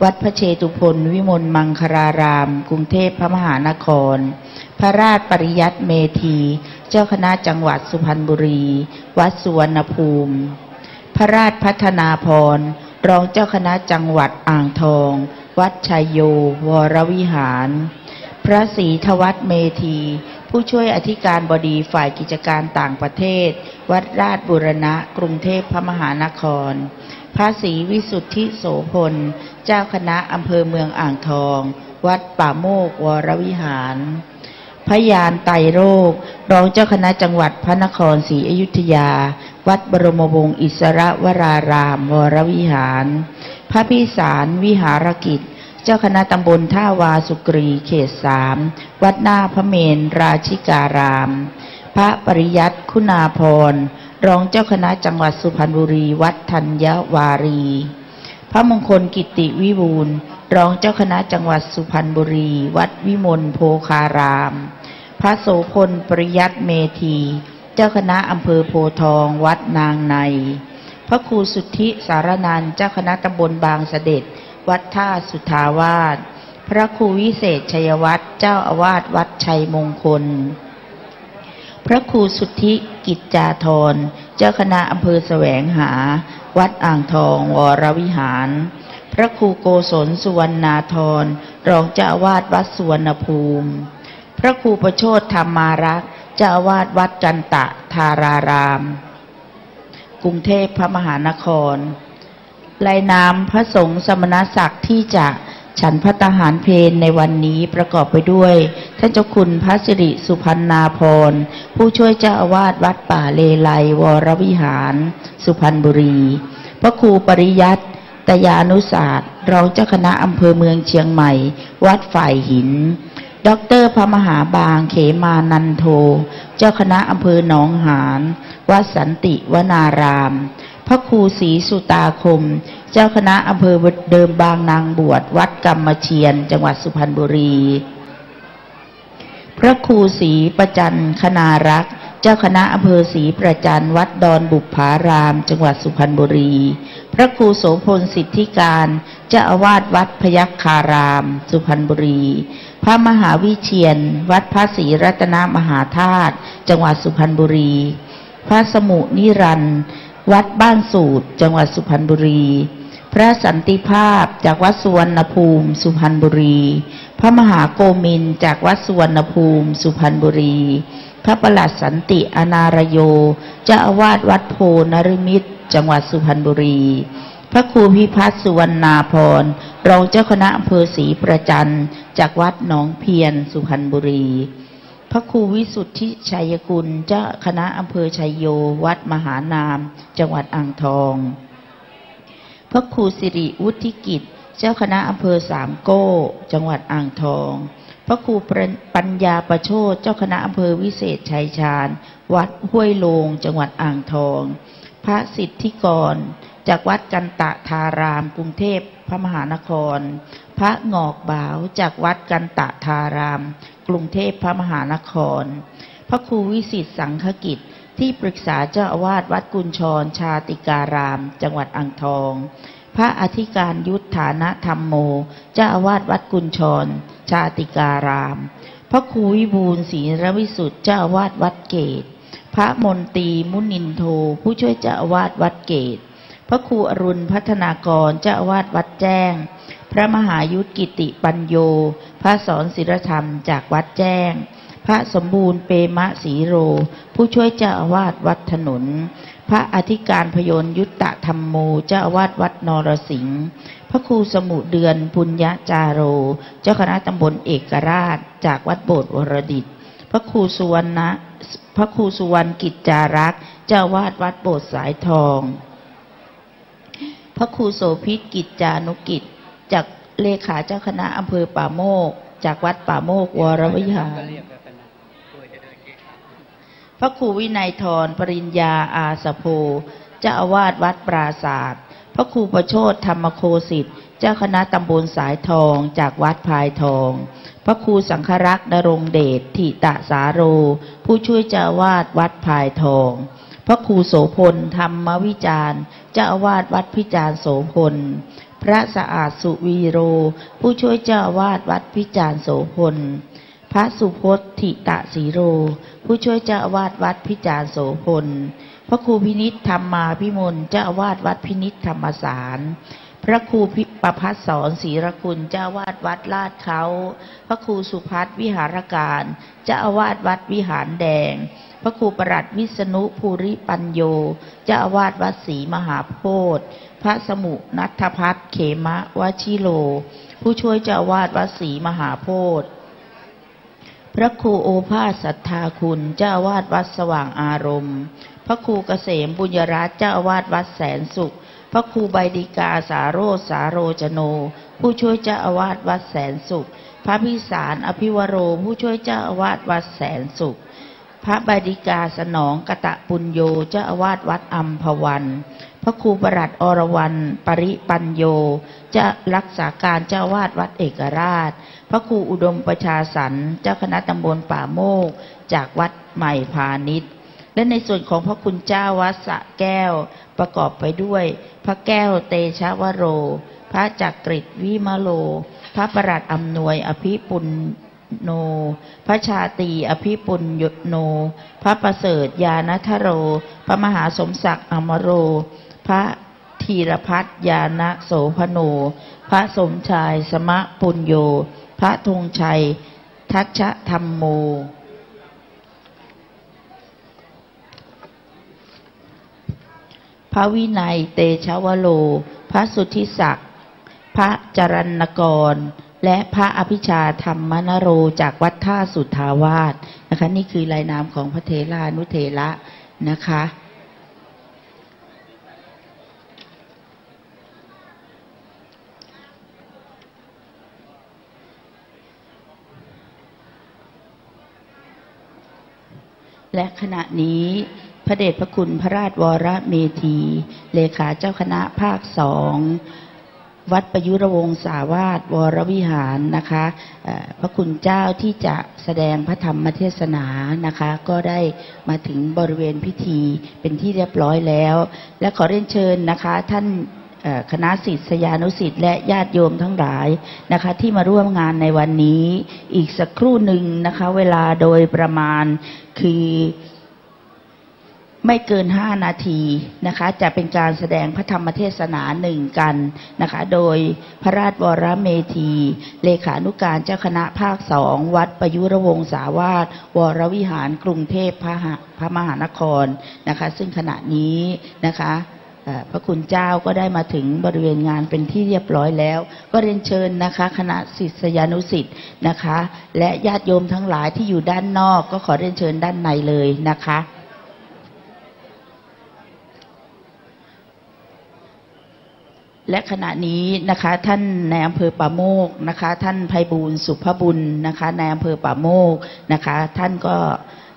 วัดพระเชตุพนวิมลมังคลารามกรุงเทพพระมหานครพระราชปริยัติเมธีเจ้าคณะจังหวัดสุพรรณบุรีวัดสุวรรณภูมิพระราชพัฒนาพรรองเจ้าคณะจังหวัดอ่างทองวัดชัยโยวรวิหารพระศรีทวัฒน์เมธีผู้ช่วยอธิการบดีฝ่ายกิจการต่างประเทศวัดราชบูรณะกรุงเทพพระมหานครพระศรีวิสุทธิโสพลเจ้าคณะอำเภอเมืองอ่างทองวัดป่าโมกวรวิหารพระยานไตรโลกรองเจ้าคณะจังหวัดพระนครศรีอยุธยาวัดบรมวงศ์อิสระวรารามวรวิหารพระพิสารวิหารกิจเจ้าคณะตำบลท่าวาสุกรีเขต3วัดหน้าพระเมรุราชิการามพระปริยัติคุณาภรณ์รองเจ้าคณะจังหวัดสุพรรณบุรีวัดธัญวารีพระมงคลกิติวิบูลย์รองเจ้าคณะจังหวัดสุพรรณบุรีวัดวิมลโภคารามพระโสพลปริยัติเมธีเจ้าคณะอำเภอโพธิ์ทองวัดนางในพระครูสุทธิสารนันท์เจ้าคณะตำบลบางเสด็จวัดท่าสุทาวาสพระครูวิเศษชัยวัฒน์เจ้าอาวาสวัดชัยมงคลพระครูสุทธิกิจจาธรเจ้าคณะอำเภอแสวงหาวัดอ่างทองวรวิหารพระครูโกศลสุวรรณาธรรองเจ้าอาวาสวัดสุวรรณภูมิพระครูประโชติธรรมารักษ์เจ้าอาวาสวัดกันตะธารารามกรุงเทพพระมหานครรายนามพระสงฆ์สมณศักดิ์ที่จะฉันภัตตาหารเพลในวันนี้ประกอบไปด้วยท่านเจ้าคุณพระสิริสุพรรณาภรณ์ผู้ช่วยเจ้าอาวาสวัดป่าเลไลวรวิหารสุพรรณบุรีพระครูปริยัติตยานุศาสตร์รองเจ้าคณะอำเภอเมืองเชียงใหม่วัดฝ่ายหินดร.พระมหาบางเขมานันโทเจ้าคณะอำเภอหนองหานวัดสันติวนารามพระครูศรีสุตาคมเจ้าคณะอำเภอเดิมบางนางบวชวัดกรรมเชียนจังหวัดสุพรรณบุรีพระครูศรีประจันคณารักษ์เจ้าคณะอำเภอศรีประจันวัดดอนบุพารามจังหวัดสุพรรณบุรีพระครูโสพลสิทธิการเจ้าอาวาสวัดพยัคฆารามสุพรรณบุรีพระมหาวิเชียรวัดพระศรีรัตนมหาธาตุจังหวัดสุพรรณบุรีพระสมุนิรันดร์วัดบ้านสูตรจังหวัดสุพรรณบุรีพระสันติภาพจากวัดสุวรรณภูมิสุพรรณบุรีพระมหาโกมินทร์จากวัดสุวรรณภูมิสุพรรณบุรีพระประหลัดสันติอนารโยเจ้าอาวาสวัดโพนฤมิตรจังหวัดสุพรรณบุรีพระครูพิพัฒน์สุวรรณาภรณ์รองเจ้าคณะอำเภอศรีประจันจากวัดหนองเพียนสุพรรณบุรีพระครูวิสุทธิชัยกุลเจ้าคณะอำเภอชัยโยวัดมหานามจังหวัดอ่างทองพระครูสิริวุฒิกิจเจ้าคณะอำเภอสามโก้จังหวัดอ่างทองพระครูปัญญาประโชติเจ้าคณะอำเภอวิเศษชัยชาญวัดห้วยโลงจังหวัดอ่างทองพระสิทธิกรจากวัดกันตะธารามกรุงเทพพระมหานครพระงอกบ่าวจากวัดกันตะธารามกรุงเทพพระมหานครพระครูวิสิตสังฆกิจที่ปรึกษาเจ้าอาวาสวัดกุญชรชาติการามจังหวัดอ่างทองพ พระอธิการยุทธานะธรรมโมเจ้าอาวาสวัดกุญชรชาติการาม พระครูวิบูลย์ศรีรวิสุทธิ์เจ้าอาวาสวัดเกตพระมนตรีมุนินโทผู้ช่วยเจ้าอาวาสวัดเกตพระครูอรุณพัฒนากรเจ้าอาวาสวัดแจ้งพระมหายุทธกิติปัญโยพระสอนศีลธรรมจากวัดแจ้งพระสมบูรณ์เปมะสีโรผู้ช่วยเจ้าอาวาสวัดถนนพระอธิการพยนต์ยุตตะธรรมโมเจ้าอาวาสวัดนรสิงห์พระครูสมุเดือนปุญญจาโรเจ้าคณะตำบลเอกราชจากวัดโบสถ์วรดิตพระครูสุวรรณกิจจารักษ์เจ้าอาวาสวัดโบสถ์สายทองพระครูโสภิตกิจจานุกิจจากเลขาเจ้าคณะอำเภอป่าโมกจากวัดป่าโมกวรวิหารพระครูวินัยธรปริญญาอาสโพเจ้าอาวาสวัดปราศาสตร์พระครูประโชติธรรมโคสิทธิ์เจ้าคณะตำบลสายทองจากวัดพายทองพระครูสังฆรักษ์นรงเดชถิตสาโรผู้ช่วยเจ้าอาวาสวัดพายทองพระครูโสพลธรรมวิจารณ์เจ้าอาวาสวัดพิจารณ์โสพลพระสะอาดสุวีโรผู้ช่วยเจ้าอาวาสวัดพิจารณ์โสพลพระสุพจน์ถิตสีโรผู้ช่วยเจ้าอาวาสวัดพิจารณ์โสพลพระครูพินิจธรรมาพิมลเจ้าอาวาสวัดพินิจธรรมสารพระครูประภัสสรศรีรคุณเจ้าอาวาสวัดลาดเขาพระครูสุพัฒน์วิหารการเจ้าอาวาสวัดวิหารแดงพระครูประหลัดวิษณุภูริปัญโยเจ้าอาวาสวัดศรีมหาโพธิ์พระสมุนัทพัฒน์เขมะวชิโลผู้ช่วยเจ้าอาวาสวัดศรีมหาโพธิ์พระครูโอภาสสัทธาคุณเจ้าอาวาสวัดสว่างอารมณ์พระครูเกษมบุญยรัตน์เจ้าอาวาสวัดแสนสุขพระครูใบดิกาสาโรจน์สาโรจโนผู้ช่วยเจ้าอาวาสวัดแสนสุขพระพิสารอภิวโรผู้ช่วยเจ้าอาวาสวัดแสนสุขพระใบดิกาสนองกตปุญโญเจ้าอาวาสวัดอัมพวันพระครูประหลัดอรวรรณปริปัญโยจะรักษาการเจ้าอาวาสวัดเอกราชพระครูอุดมประชาสรรค์เจ้าคณะตำบลป่าโมกจากวัดใหม่พาณิชย์และในส่วนของพระคุณเจ้าวัดสระแก้วประกอบไปด้วยพระแก้วเตชะวโรพระจักริดวิมโลพระประหลัดอำนวยอภิปุณโนพระชาตรีอภิปุญโนพระประเสริฐญาณทโรพระมหาสมศักดิ์อมโรพระธีรพัฒน์ญาณโสพโนพระสมชายสมะปุญโยพระธงชัยทัชธรรมโมพระวินัยเตชะวโรพระสุทธิศักดิ์พระจรัญกรและพระอภิชาธรรมนโรจากวัดท่าสุทธาวาสนะคะนี่คือรายนามของพระเถรานุเถระนะคะและขณะนี้พระเดชพระคุณพระราชวรเมธีเลขาเจ้าคณะภาคสองวัดประยุรวงศาวาสวรวิหารนะคะพระคุณเจ้าที่จะแสดงพระธรรมเทศนานะคะก็ได้มาถึงบริเวณพิธีเป็นที่เรียบร้อยแล้วและขอเรียนเชิญนะคะท่านคณะศิษยานุศิษย์และญาติโยมทั้งหลายนะคะที่มาร่วมงานในวันนี้อีกสักครู่หนึ่งนะคะเวลาโดยประมาณคือไม่เกิน5 นาทีนะคะจะเป็นการแสดงพระธรรมเทศนาหนึ่งกันนะคะโดยพระราชวรเมธีเลขานุการเจ้าคณะภาค2วัดประยุรวงศาวาสวรวิหารกรุงเทพพระมหานครนะคะซึ่งขณะนี้นะคะพระคุณเจ้าก็ได้มาถึงบริเวณงานเป็นที่เรียบร้อยแล้วก็เรียนเชิญนะคะคณะศิษยานุศิษย์นะคะและญาติโยมทั้งหลายที่อยู่ด้านนอกก็ขอเรียนเชิญด้านในเลยนะคะและขณะนี้นะคะท่านในอำเภอป่าโมกนะคะท่านไพบูลย์สุภบุญนะคะในอำเภอป่าโมกนะคะท่านก็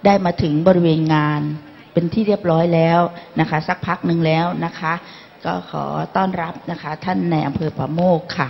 ได้มาถึงบริเวณงานเป็นที่เรียบร้อยแล้วนะคะสักพักหนึ่งแล้วนะคะก็ขอต้อนรับนะคะท่านในอำเภอป่าโมกค่ะ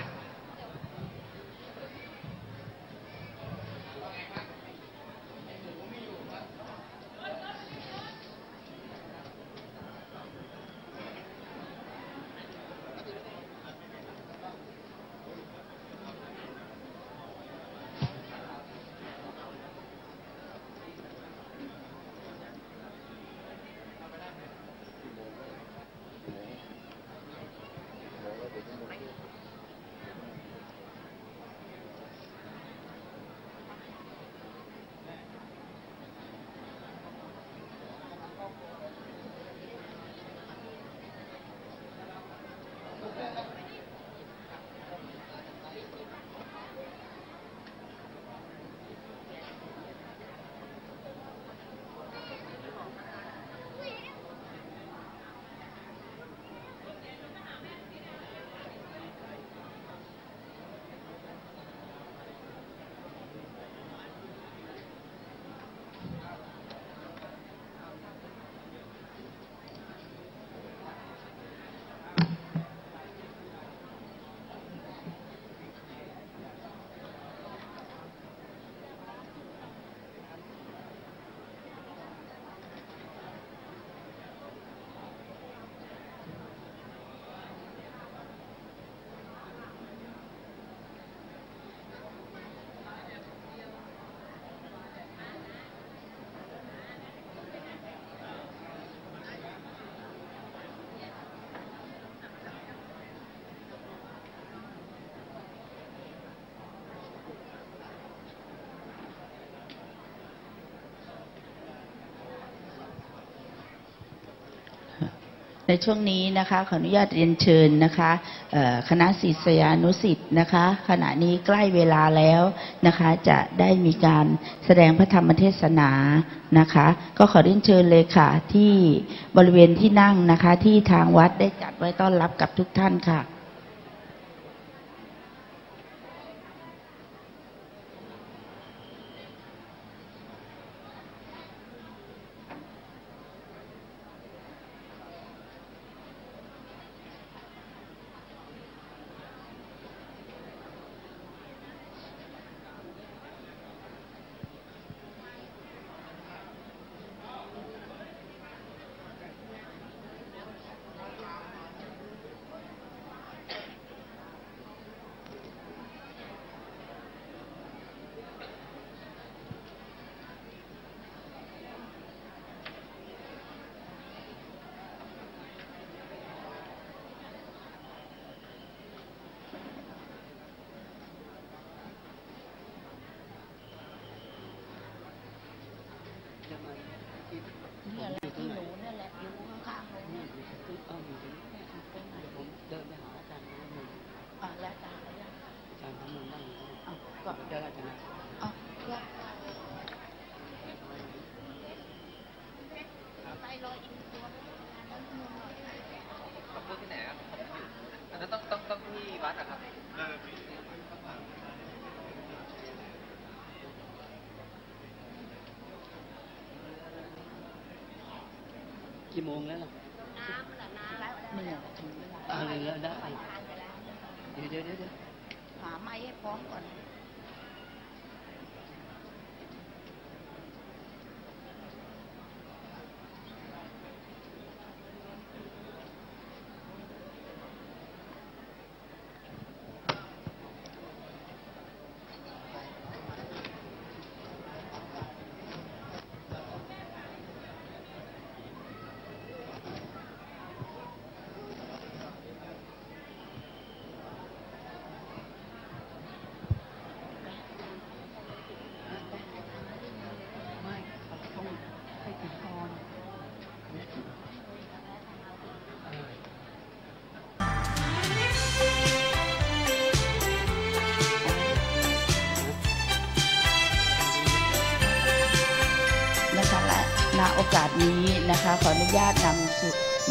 ในช่วงนี้นะคะขออนุญาตเรียนเชิญนะคะคณะศิษยานุศิษย์นะคะขณะนี้ใกล้เวลาแล้วนะคะจะได้มีการแสดงพระธรรมเทศนานะคะก็ขอเรียนเชิญเลยค่ะที่บริเวณที่นั่งนะคะที่ทางวัดได้จัดไว้ต้อนรับกับทุกท่านค่ะนี่อะไรที่หนูเนี่ยแหละอยู่ข้างๆเลยเนี่ยอยู่ตรงนี้ผมเดินไปหาอาจารย์น้ำมันแล้วอาจารย์อะไรอาจารย์น้ำมันนั่งอยู่ก็เดี๋ยวอาจารย์ไปรออีกตัวต้องพูดที่ไหนครับอันนั้นต้องที่วัดอะครับกี่โมงแล้วล่ะน้ำแล้วเนี่ยถึงเวลาแล้วได้เดี๋ยวหาไม้ให้พร้อมก่อนณโอกาสนี้นะคะขออนุญาต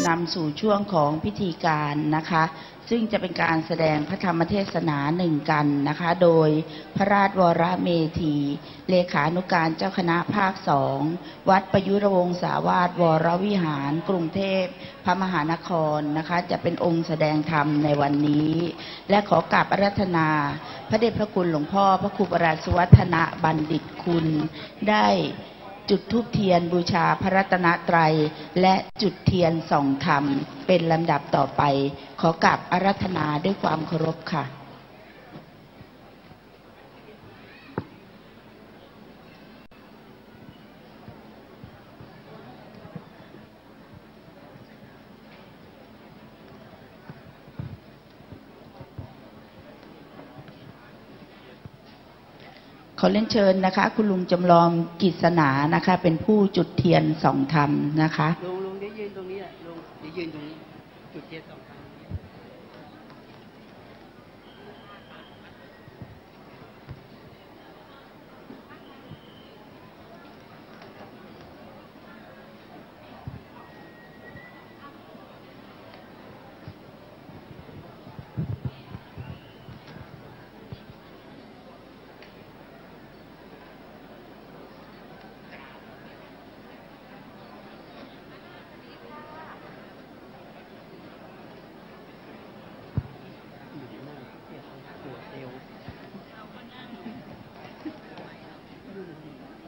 นำสู่ช่วงของพิธีการนะคะซึ่งจะเป็นการแสดงพระธรรมเทศนาหนึ่งกันนะคะโดยพระราชวรเมธีเลขานุการเจ้าคณะภาค2วัดประยุรวงศาวาสวรวิหารกรุงเทพพระมหานครนะคะจะเป็นองค์แสดงธรรมในวันนี้และขอกราบอาราธนาพระเดชพระคุณหลวงพ่อพระครูประหลัดสุวัฒนบัณฑิตคุณได้จุดธูปเทียนบูชาพระรัตนตรัยและจุดเทียนส่องธรรมเป็นลำดับต่อไปขอกราบอาราธนาด้วยความเคารพค่ะขอเรียนเชิญนะคะคุณลุงจำลองกิษณานะคะเป็นผู้จุดเทียนส่องธรรมนะคะลุงได้ยืนตรงนี้แหละลุงได้ยืนตรงนี้จุดเทียนส่องธรรม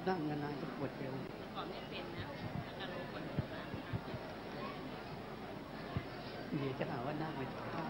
นั่งนานๆจะปวดเอวก่อนไม่เป็นนะอาการปวดเดี๋ยวจะหาว่านั่งไปท่า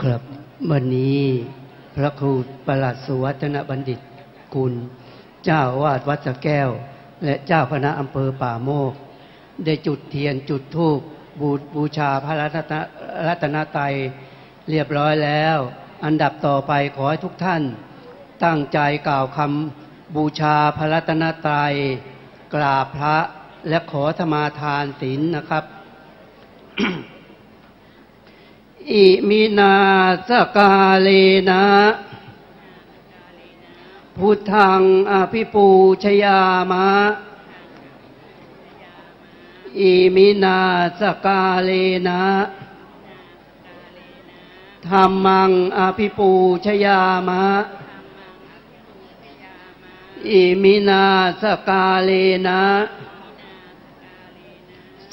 ครับวันนี้พระครูประหลัดสุวัฒนบัณฑิตกุลเจ้าอาวาสวัดสะแก้วและเจ้าคณะอำเภอป่าโมกได้จุดเทียนจุดธูปบูชาพระรัตนตรัยเรียบร้อยแล้วอันดับต่อไปขอให้ทุกท่านตั้งใจกล่าวคำบูชาพระรัตนตรัยกราบพระและขอสมาทานศีลนะครับ อิมินาสกาเลนะพุทธังอภิปูชยามะอิมินาสกาเลนะธัมมังอภิปูชยามะอิมินาสกาเลนะ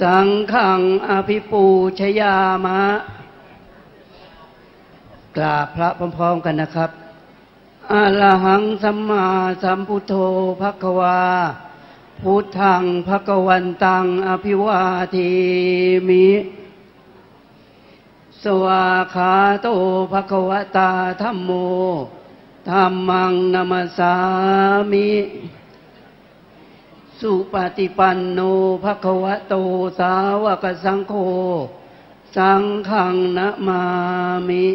สังฆังอภิปูชยามะกราบพระพร้อมๆกันนะครับอะระหังสัมมาสัมพุทโธภควาพุทธังภควันตังอภิวาเทมิสวากขาโตภควตาธัมโมธัมมังนัมสสามิสุปฏิปันโนภควโตสาวกสังโฆสังฆังนะมามิ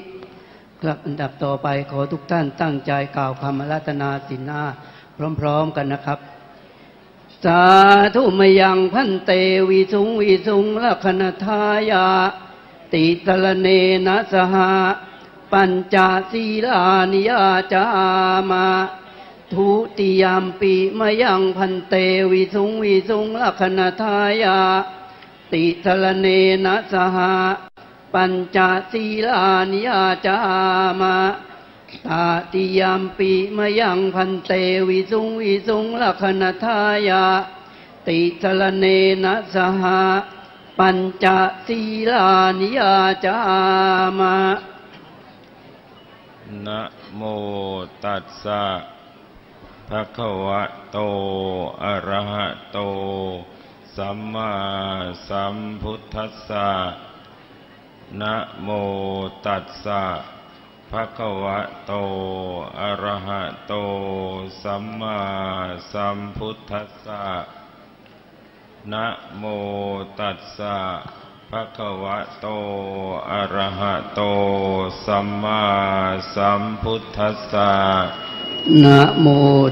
ครับอันดับต่อไปขอทุกท่านตั้งใจกล่าวคำอาราธนาศีลห้าพร้อมๆกันนะครับสาธุมยังพันเตวิสุงวิสุงลักขณทายาติสรเนนะสหะปัญจศีลานิยาจามาทุติยามปิมยังพันเตวิสุงวิสุงลักขณทายาติสรเนนะสหะปัญจศีลานิยาจามาตาติยามปิมยังพันเตวิสุงวิสุงลักขณทายาติสรเนนะสหะปัญจศีลานิยาจามานะโมตัสสะภะคะวะโตอะระหะโตสัมมาสัมพุทธัสสะนะโมตัสสะภะคะวะโตอะระหะโตสัมมาสัมพุทธัสสะนะโมตัสสะภะคะวะโตอะระหะโตสัมมาสัมพุทธัสสะนะโม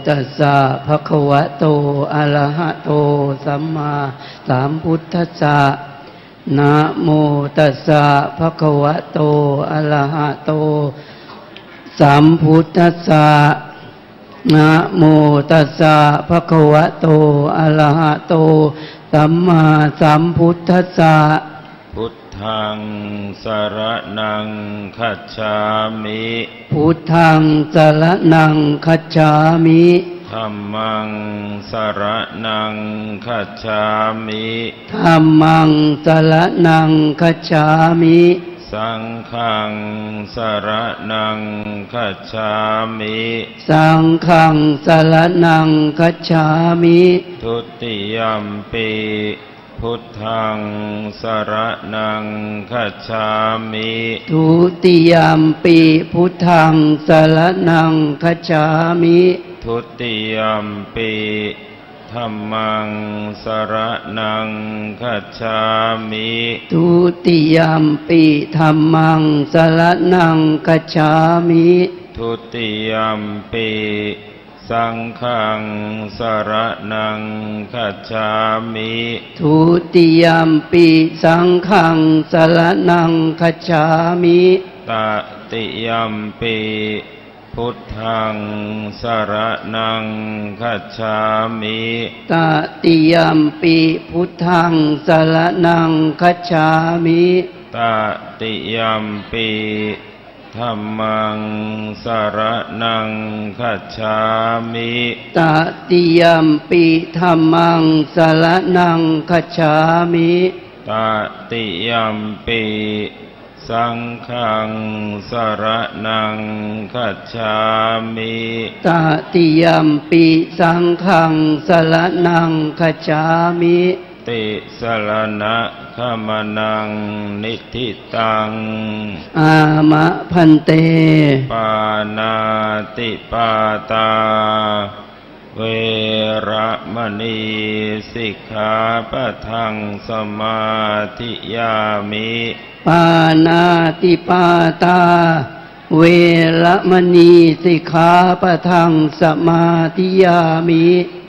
ตัสสะภะคะวะโตอะระหะโตสัมมาสัมพุทธัสสะนะโมตัสสะภะคะวะโตอะระหะโตสัมพุทธัสสะนะโมตัสสะภะคะวะโตอะระหะโตสัมมาสัมพุทธัสสะพุทธังสรณังคัจฉามิพุทธังสรณังคัจฉามิธัมมังสรณังคัจฉามิธัมมังสรณังคัจฉามิสังฆังสรณังคัจฉามิสังฆังสรณังคัจฉามิทุติยัมปิพุทธังสรณังคัจฉามิทุติยัมปิพุทธังสรณังคัจฉามิทุติยัมปิธัมมังสรณังคัจฉามิทุติยัมปิธัมมังสรณังคัจฉามิทุติยัมปิสังฆังสรณังคัจฉามิทุติยัมปิสังฆังสรณังคัจฉามิตติยัมปิพุทธังสรณังคัจฉามิตติยัมปิพุทธังสรณังคัจฉามิตติยัมปิธัมมังสรณังคัจฉามิตติยัมปิธัมมังสรณังคัจฉามิตติยัมปิสังฆังสรณังคัจฉามิตติยัมปิสังฆังสรณังคัจฉามิ ติสรณะขมนังนิธิตังอามะพันเตปานาติปาตาเวระมณีสิกขาปะทังสมาธิยามิปานาติปาตาเวระมณีสิกขาปะทังสมาธิยามิ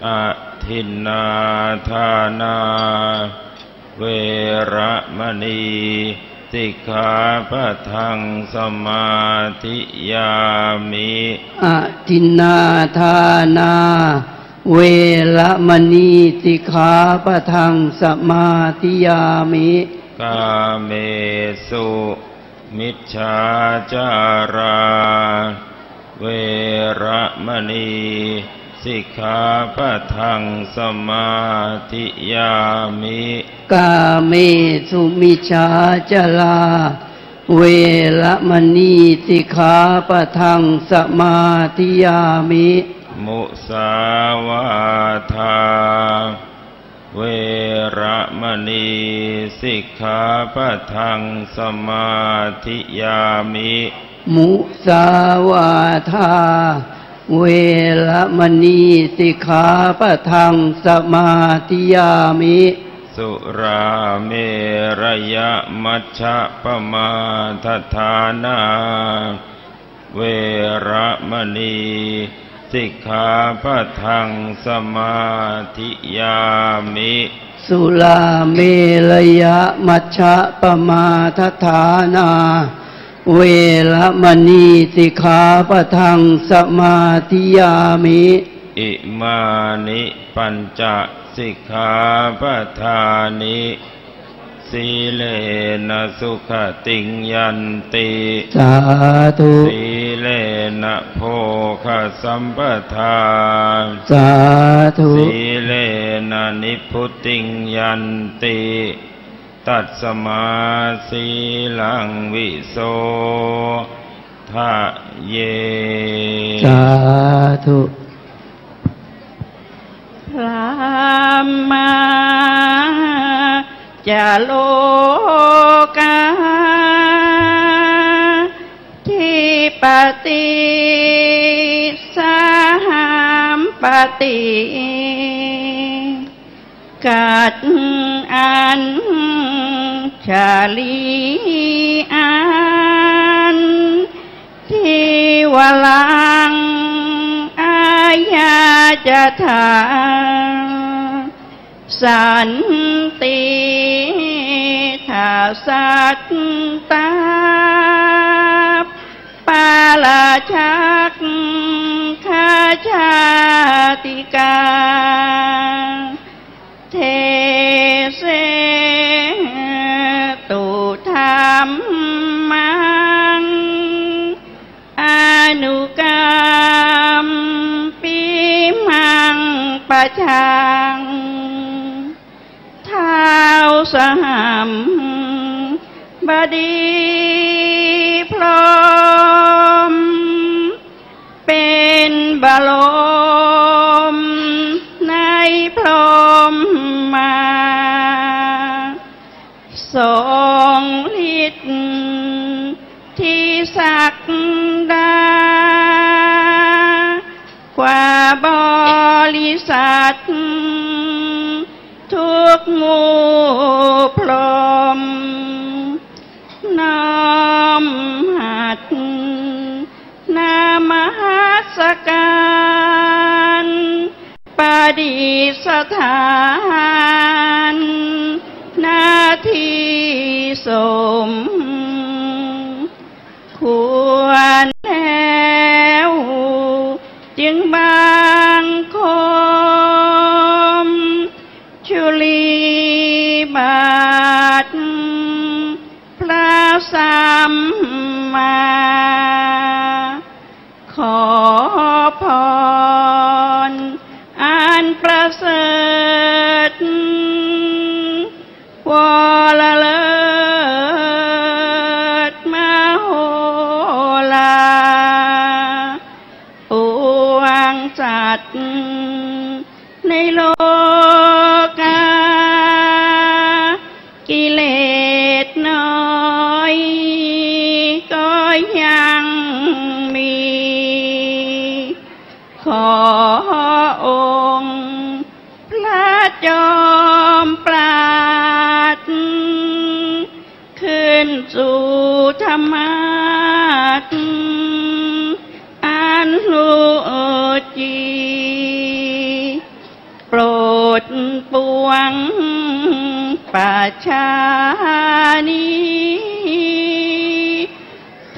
อะทินนาทานาเวระมณีสิกขาปะทังสมาธิยามิอะทินนาทานาเวระมณีสิกขาปะทังสมาธิยามิกาเมสุมิจฉาจาราเวระมณีสิกขาปะทังสมาธิยามิกาเมสุมิจฉาจาราเวระมณีสิกขาปะทังสมาธิยามิมุสาวาทาเวระมณีสิกขาปะทังสมาธิยามิมุสาวาทาเวระมณีสิกขาปะทังสมาธิยามิสุราเมรยมัชฌะปมาทฐานาเวระมณีสิกขาปะทังสมาธิยามิสุราเมรยมัชฌะปมาทฐานาเวระมณีสิกขาปะทังสมาธิยามิอิมานิปัญจสิกขาปทานิสีเลนะสุขติงยันติสาธุสีเลนะโภคสัมปทาสาธุสีเลนะนิพุติงยันติตัสมาสีลังวิโสทะเยสาธุพระมาจะโลกาทิปติสามปฏิกัดอัญชลีอันทิวลังอายาจะถาสันติทาสัตตาปาลาชักขาชาติกาเทเสตุธรรมังอนุกรรมปิมังปะชังท้าวสหัมบดีพร้อมเป็นบรมในพรหมมาทรงฤทธิ์ที่ศักดากว่าบริษัททุกหมู่พรหมน้อมหัดนามหัสการปฏิสถานหน้าที่สมควรแล้วจึงบังคมชุลีบาทพระสัมมาขอพรอันประเสริฐวรเลิศมโหฬารปวง สัตว์ในโลกา ธรรมะอันรู้จีโปรดปวงประชานี้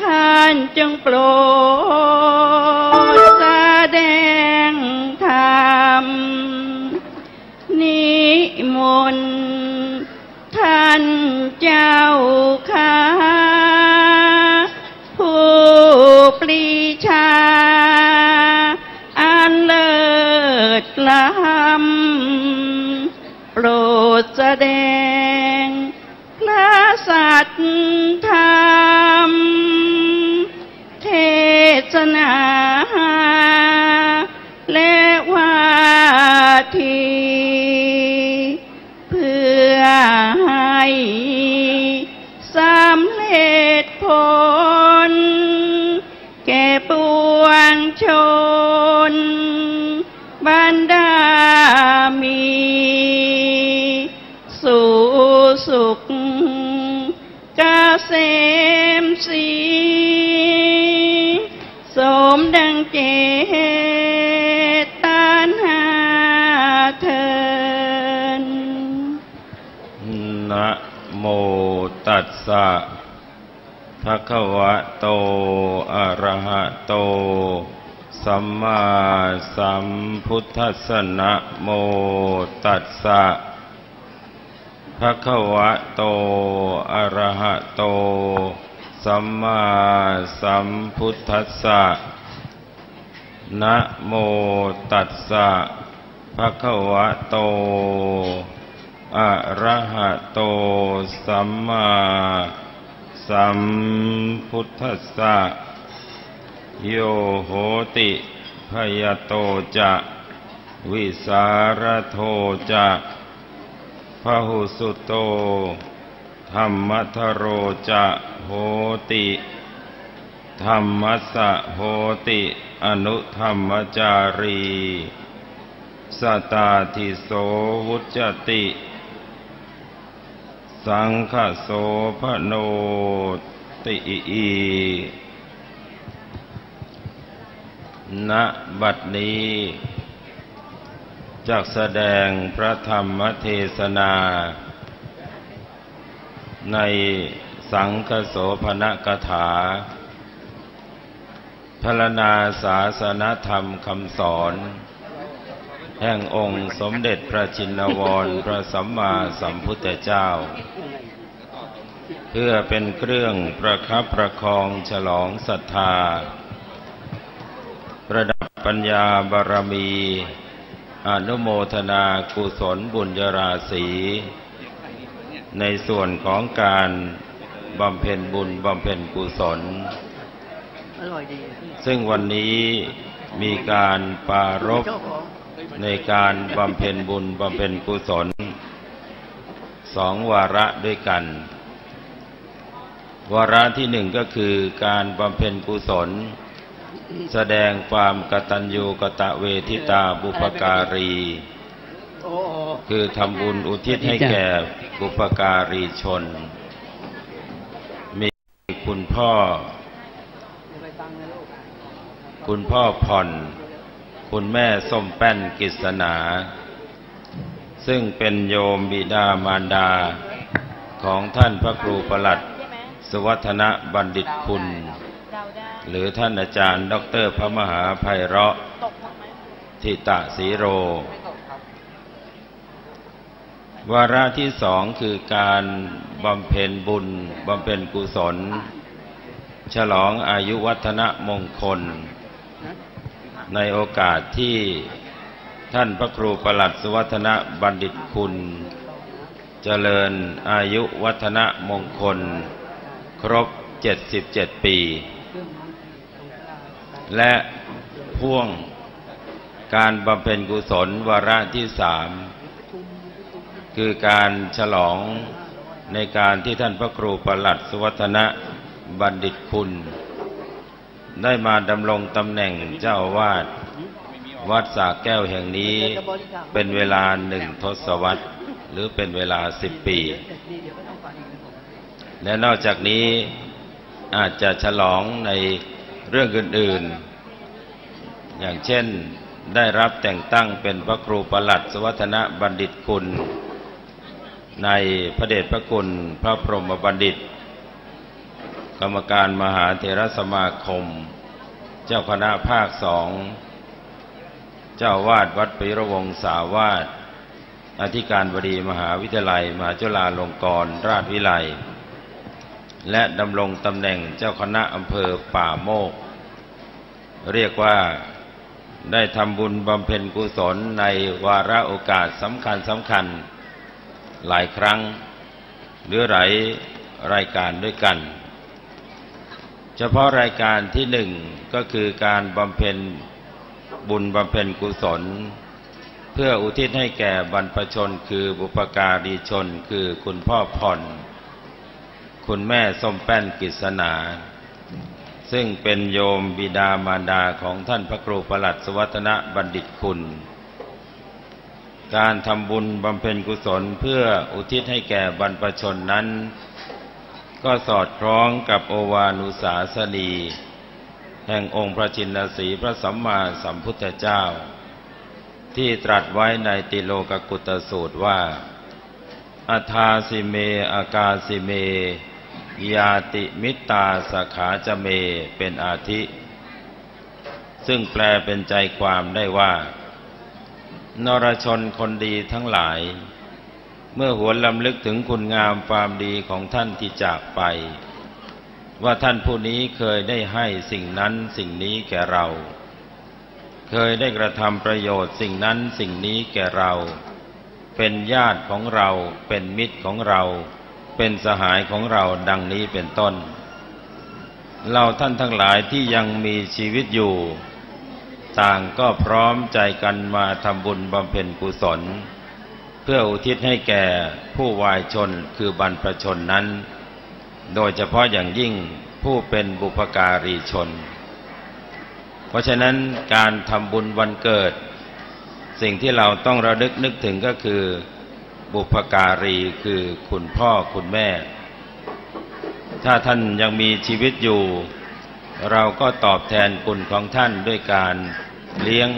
ท่านจงโปรดแสดงธรรมนิมนต์ท่านเจ้าข้าผู้ปรีชาอันเลิศล้ำโปรดแสดงพระสัทธรรมเทศนาและว่าทีเพื่อให้สำเร็จผลแก่ปวงชนบรรดามีสู่สุขเกษมศรีสมดังเจตนาเถิดนะโมตัสสะภะคะวะโตอะระหะโตสัมมาสัมพุทธัสสะนะโมตัสสะภะคะวะโตอะระหะโตสัมมาสัมพุทธัสสะนะโมตัสสะภะคะวะโตอะระหะโตสัมมาสัมพุทธัสสะโยโหติภยโตจะวิสารโทจะพหุสุโตธัมมัทโรจะโหติธัมมัสสะโหติอนุธัมมจารีสตาทิโสวุจจติสังฆโสภโนติอีณบัดนี้จักแสดงพระธรรมเทศนาในสังฆโสภณกถาพรรณนาศาสนธรรมคำสอนแห่งองค์สมเด็จพระชินวรพระสัมมาสัมพุทธเจ้าเพื่อเป็นเครื่องประคับประคองฉลองศรัทธาประดับปัญญาบารมีอนุโมทนากุศลบุญญาราศีในส่วนของการบำเพ็ญบุญบำเพ็ญกุศลซึ่งวันนี้มีการปรารภในการบำเพ็ญบุญบำเพ็ญกุศล2 วาระด้วยกันวาระที่1ก็คือการบำเพ็ญกุศลแสดงความกตัญญูกตเวทิตาบุพการีคือทำบุญอุทิศให้แก่บุพการีชนมีคุณพ่อผ่อนคุณแม่ส้มแป้นกฤษณาซึ่งเป็นโยมบิดามารดาของท่านพระครูประหลัดสุวัฒนบัณฑิตคุณหรือท่านอาจารย์ดร.พระมหาไพเราะทิตะสีโรวาระที่2คือการบำเพ็ญบุญบำเพ็ญกุศลฉลองอายุวัฒนมงคลในโอกาสที่ท่านพระครูประหลัดสุวัฒนบัณฑิตคุณเจริญอายุวัฒนมงคลครบ77 ปีและพ่วงการบำเพ็ญกุศลวาระที่3คือการฉลองในการที่ท่านพระครูประหลัดสุวัฒนบัณฑิตคุณได้มาดำรงตำแหน่งเจ้าอาวาสวัดสระแก้วแห่งนี้เป็นเวลา1 ทศวรรษหรือเป็นเวลา10 ปีและนอกจากนี้ อาจจะฉลองในเรื่องอื่นๆอย่างเช่นได้รับแต่งตั้งเป็นพระครูประหลัดสวัฒนบัณฑิตคุณในพระเดชพระคุณพระพรหมบัณฑิตกรรมการมหาเถรสมาคมเจ้าคณะภาค2เจ้าวาดวัดปิรวงศาวาสอธิการบดีมหาวิทยาลัยมหาจุฬาลงกรณราชวิไลและดำรงตำแหน่งเจ้าคณะอำเภอป่าโมกเรียกว่าได้ทำบุญบำเพ็ญกุศลในวาระโอกาสสำคัญหลายครั้งหรือหลายรายการด้วยกันเฉพาะรายการที่หนึ่งก็คือการบำเพ็ญบุญบำเพ็ญกุศลเพื่ออุทิศให้แก่บรรพชนคือบุพการีชนคือคุณพ่อผ่อนคุณแม่ส้มแป้นกฤษณาซึ่งเป็นโยมบิดามารดาของท่านพระครูประหลัดสวัฒนบัณฑิตคุณการทำบุญบำเพ็ญกุศลเพื่ออุทิศให้แก่บรรพชนนั้นก็สอดคล้องกับโอวานุสาสนีแห่งองค์พระชินสีห์พระสัมมาสัมพุทธเจ้าที่ตรัสไว้ในติโลกกุตสูตรว่าอัฏฐาสิเมอากาสิเมยาติมิตตาสขาจเมเป็นอาทิซึ่งแปลเป็นใจความได้ว่านรชนคนดีทั้งหลายเมื่อหวนรำลึกถึงคุณงามความดีของท่านที่จากไปว่าท่านผู้นี้เคยได้ให้สิ่งนั้นสิ่งนี้แก่เราเคยได้กระทำประโยชน์สิ่งนั้นสิ่งนี้แก่เราเป็นญาติของเราเป็นมิตรของเราเป็นสหายของเราดังนี้เป็นต้นเราท่านทั้งหลายที่ยังมีชีวิตอยู่ต่างก็พร้อมใจกันมาทำบุญบำเพ็ญกุศลเพื่ออุทิศให้แก่ผู้วายชนคือบรรพชนนั้นโดยเฉพาะอย่างยิ่งผู้เป็นบุพการีชนเพราะฉะนั้นการทำบุญวันเกิดสิ่งที่เราต้องระลึกนึกถึงก็คือบุพการีคือคุณพ่อคุณแม่ถ้าท่านยังมีชีวิตอยู่เราก็ตอบแทนคุณของท่านด้วยการเลี้ยง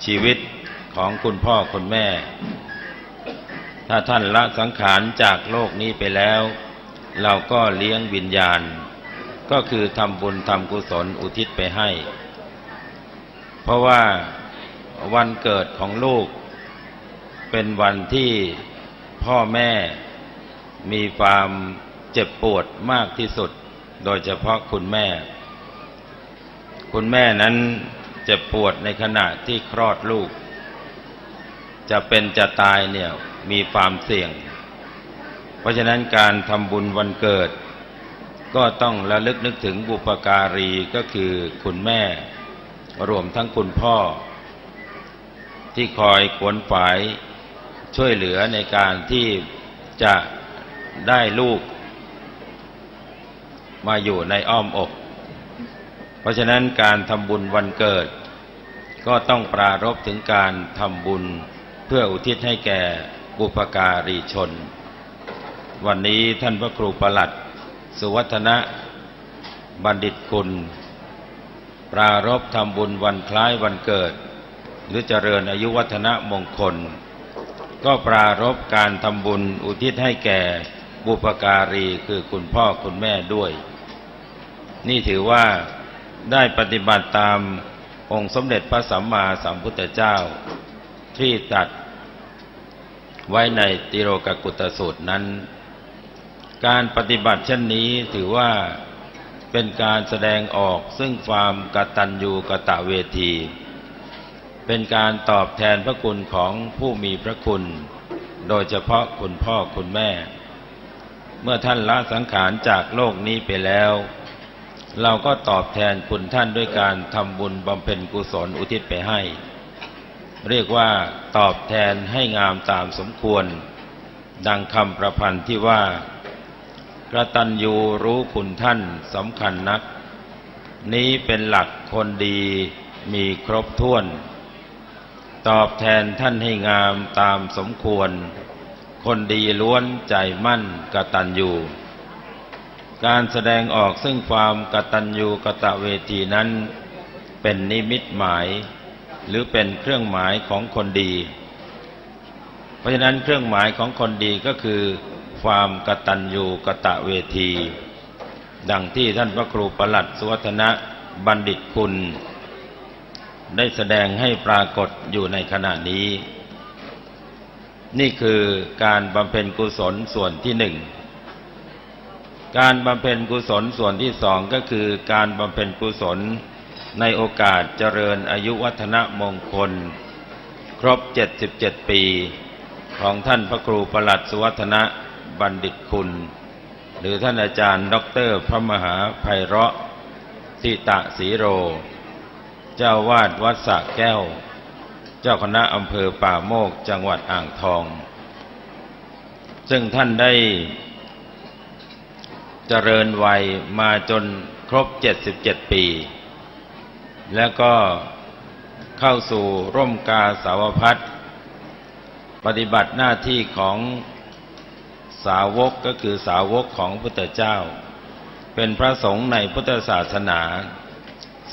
ชีวิตของคุณพ่อคุณแม่ถ้าท่านละสังขารจากโลกนี้ไปแล้วเราก็เลี้ยงวิญญาณก็คือทำบุญทำกุศลอุทิศไปให้เพราะว่าวันเกิดของลูกเป็นวันที่พ่อแม่มีความเจ็บปวดมากที่สุดโดยเฉพาะคุณแม่นั้นเจ็บปวดในขณะที่คลอดลูกจะเป็นจะตายเนี่ยมีความเสี่ยงเพราะฉะนั้นการทำบุญวันเกิดก็ต้องระลึกนึกถึงบุพการีก็คือคุณแม่รวมทั้งคุณพ่อที่คอยขวนขวายช่วยเหลือในการที่จะได้ลูกมาอยู่ในอ้อมอกเพราะฉะนั้นการทำบุญวันเกิดก็ต้องปรารภถึงการทำบุญเพื่ออุทิศให้แก่บุพการีชนวันนี้ท่านพระครูประหลัดสุวัฒนบัณฑิตคุณปรารภทำบุญวันคล้ายวันเกิดหรือเจริญอายุวัฒนะมงคลก็ปรารภการทำบุญอุทิศให้แก่บุพการีคือคุณพ่อคุณแม่ด้วยนี่ถือว่าได้ปฏิบัติตามองค์สมเด็จพระสัมมาสัมพุทธเจ้าที่ตรัสไว้ในติโลกกุตสูตรนั้นการปฏิบัติเช่นนี้ถือว่าเป็นการแสดงออกซึ่งความกตัญญูกตเวทีเป็นการตอบแทนพระคุณของผู้มีพระคุณโดยเฉพาะคุณพ่อคุณแม่เมื่อท่านละสังขารจากโลกนี้ไปแล้วเราก็ตอบแทนคุณท่านด้วยการทำบุญบำเพ็ญกุศลอุทิศไปให้เรียกว่าตอบแทนให้งามตามสมควรดังคำประพันธ์ที่ว่ากตัญญูรู้คุณท่านสำคัญนักนี้เป็นหลักคนดีมีครบถ้วนตอบแทนท่านให้งามตามสมควรคนดีล้วนใจมั่นกตัญญู การแสดงออกซึ่งความกตัญญูกตเวทีนั้นเป็นนิมิตหมายหรือเป็นเครื่องหมายของคนดีเพราะฉะนั้นเครื่องหมายของคนดีก็คือความกตัญญูกตเวทีดังที่ท่านพระครูประหลัดสุวัฒนะบัณฑิตคุณได้แสดงให้ปรากฏอยู่ในขณะนี้นี่คือการบำเพ็ญกุศลส่วนที่หนึ่งการบำเพ็ญกุศลส่วนที่สองก็คือการบำเพ็ญกุศลในโอกาสเจริญอายุวัฒนมงคลครบ77 ปีของท่านพระครูประหลัดสุวัฒนะบัณฑิตคุณหรือท่านอาจารย์ดร.พระมหาไพเราะสิตะสีโรเจ้าวาดวัดสระแก้วเจ้าคณะอำเภอป่าโมกจังหวัดอ่างทองซึ่งท่านได้เจริญวัยมาจนครบ77 ปีแล้วก็เข้าสู่ร่มกาสาวพัสปฏิบัติหน้าที่ของสาวกก็คือสาวกของพุทธเจ้าเป็นพระสงฆ์ในพุทธศาสนา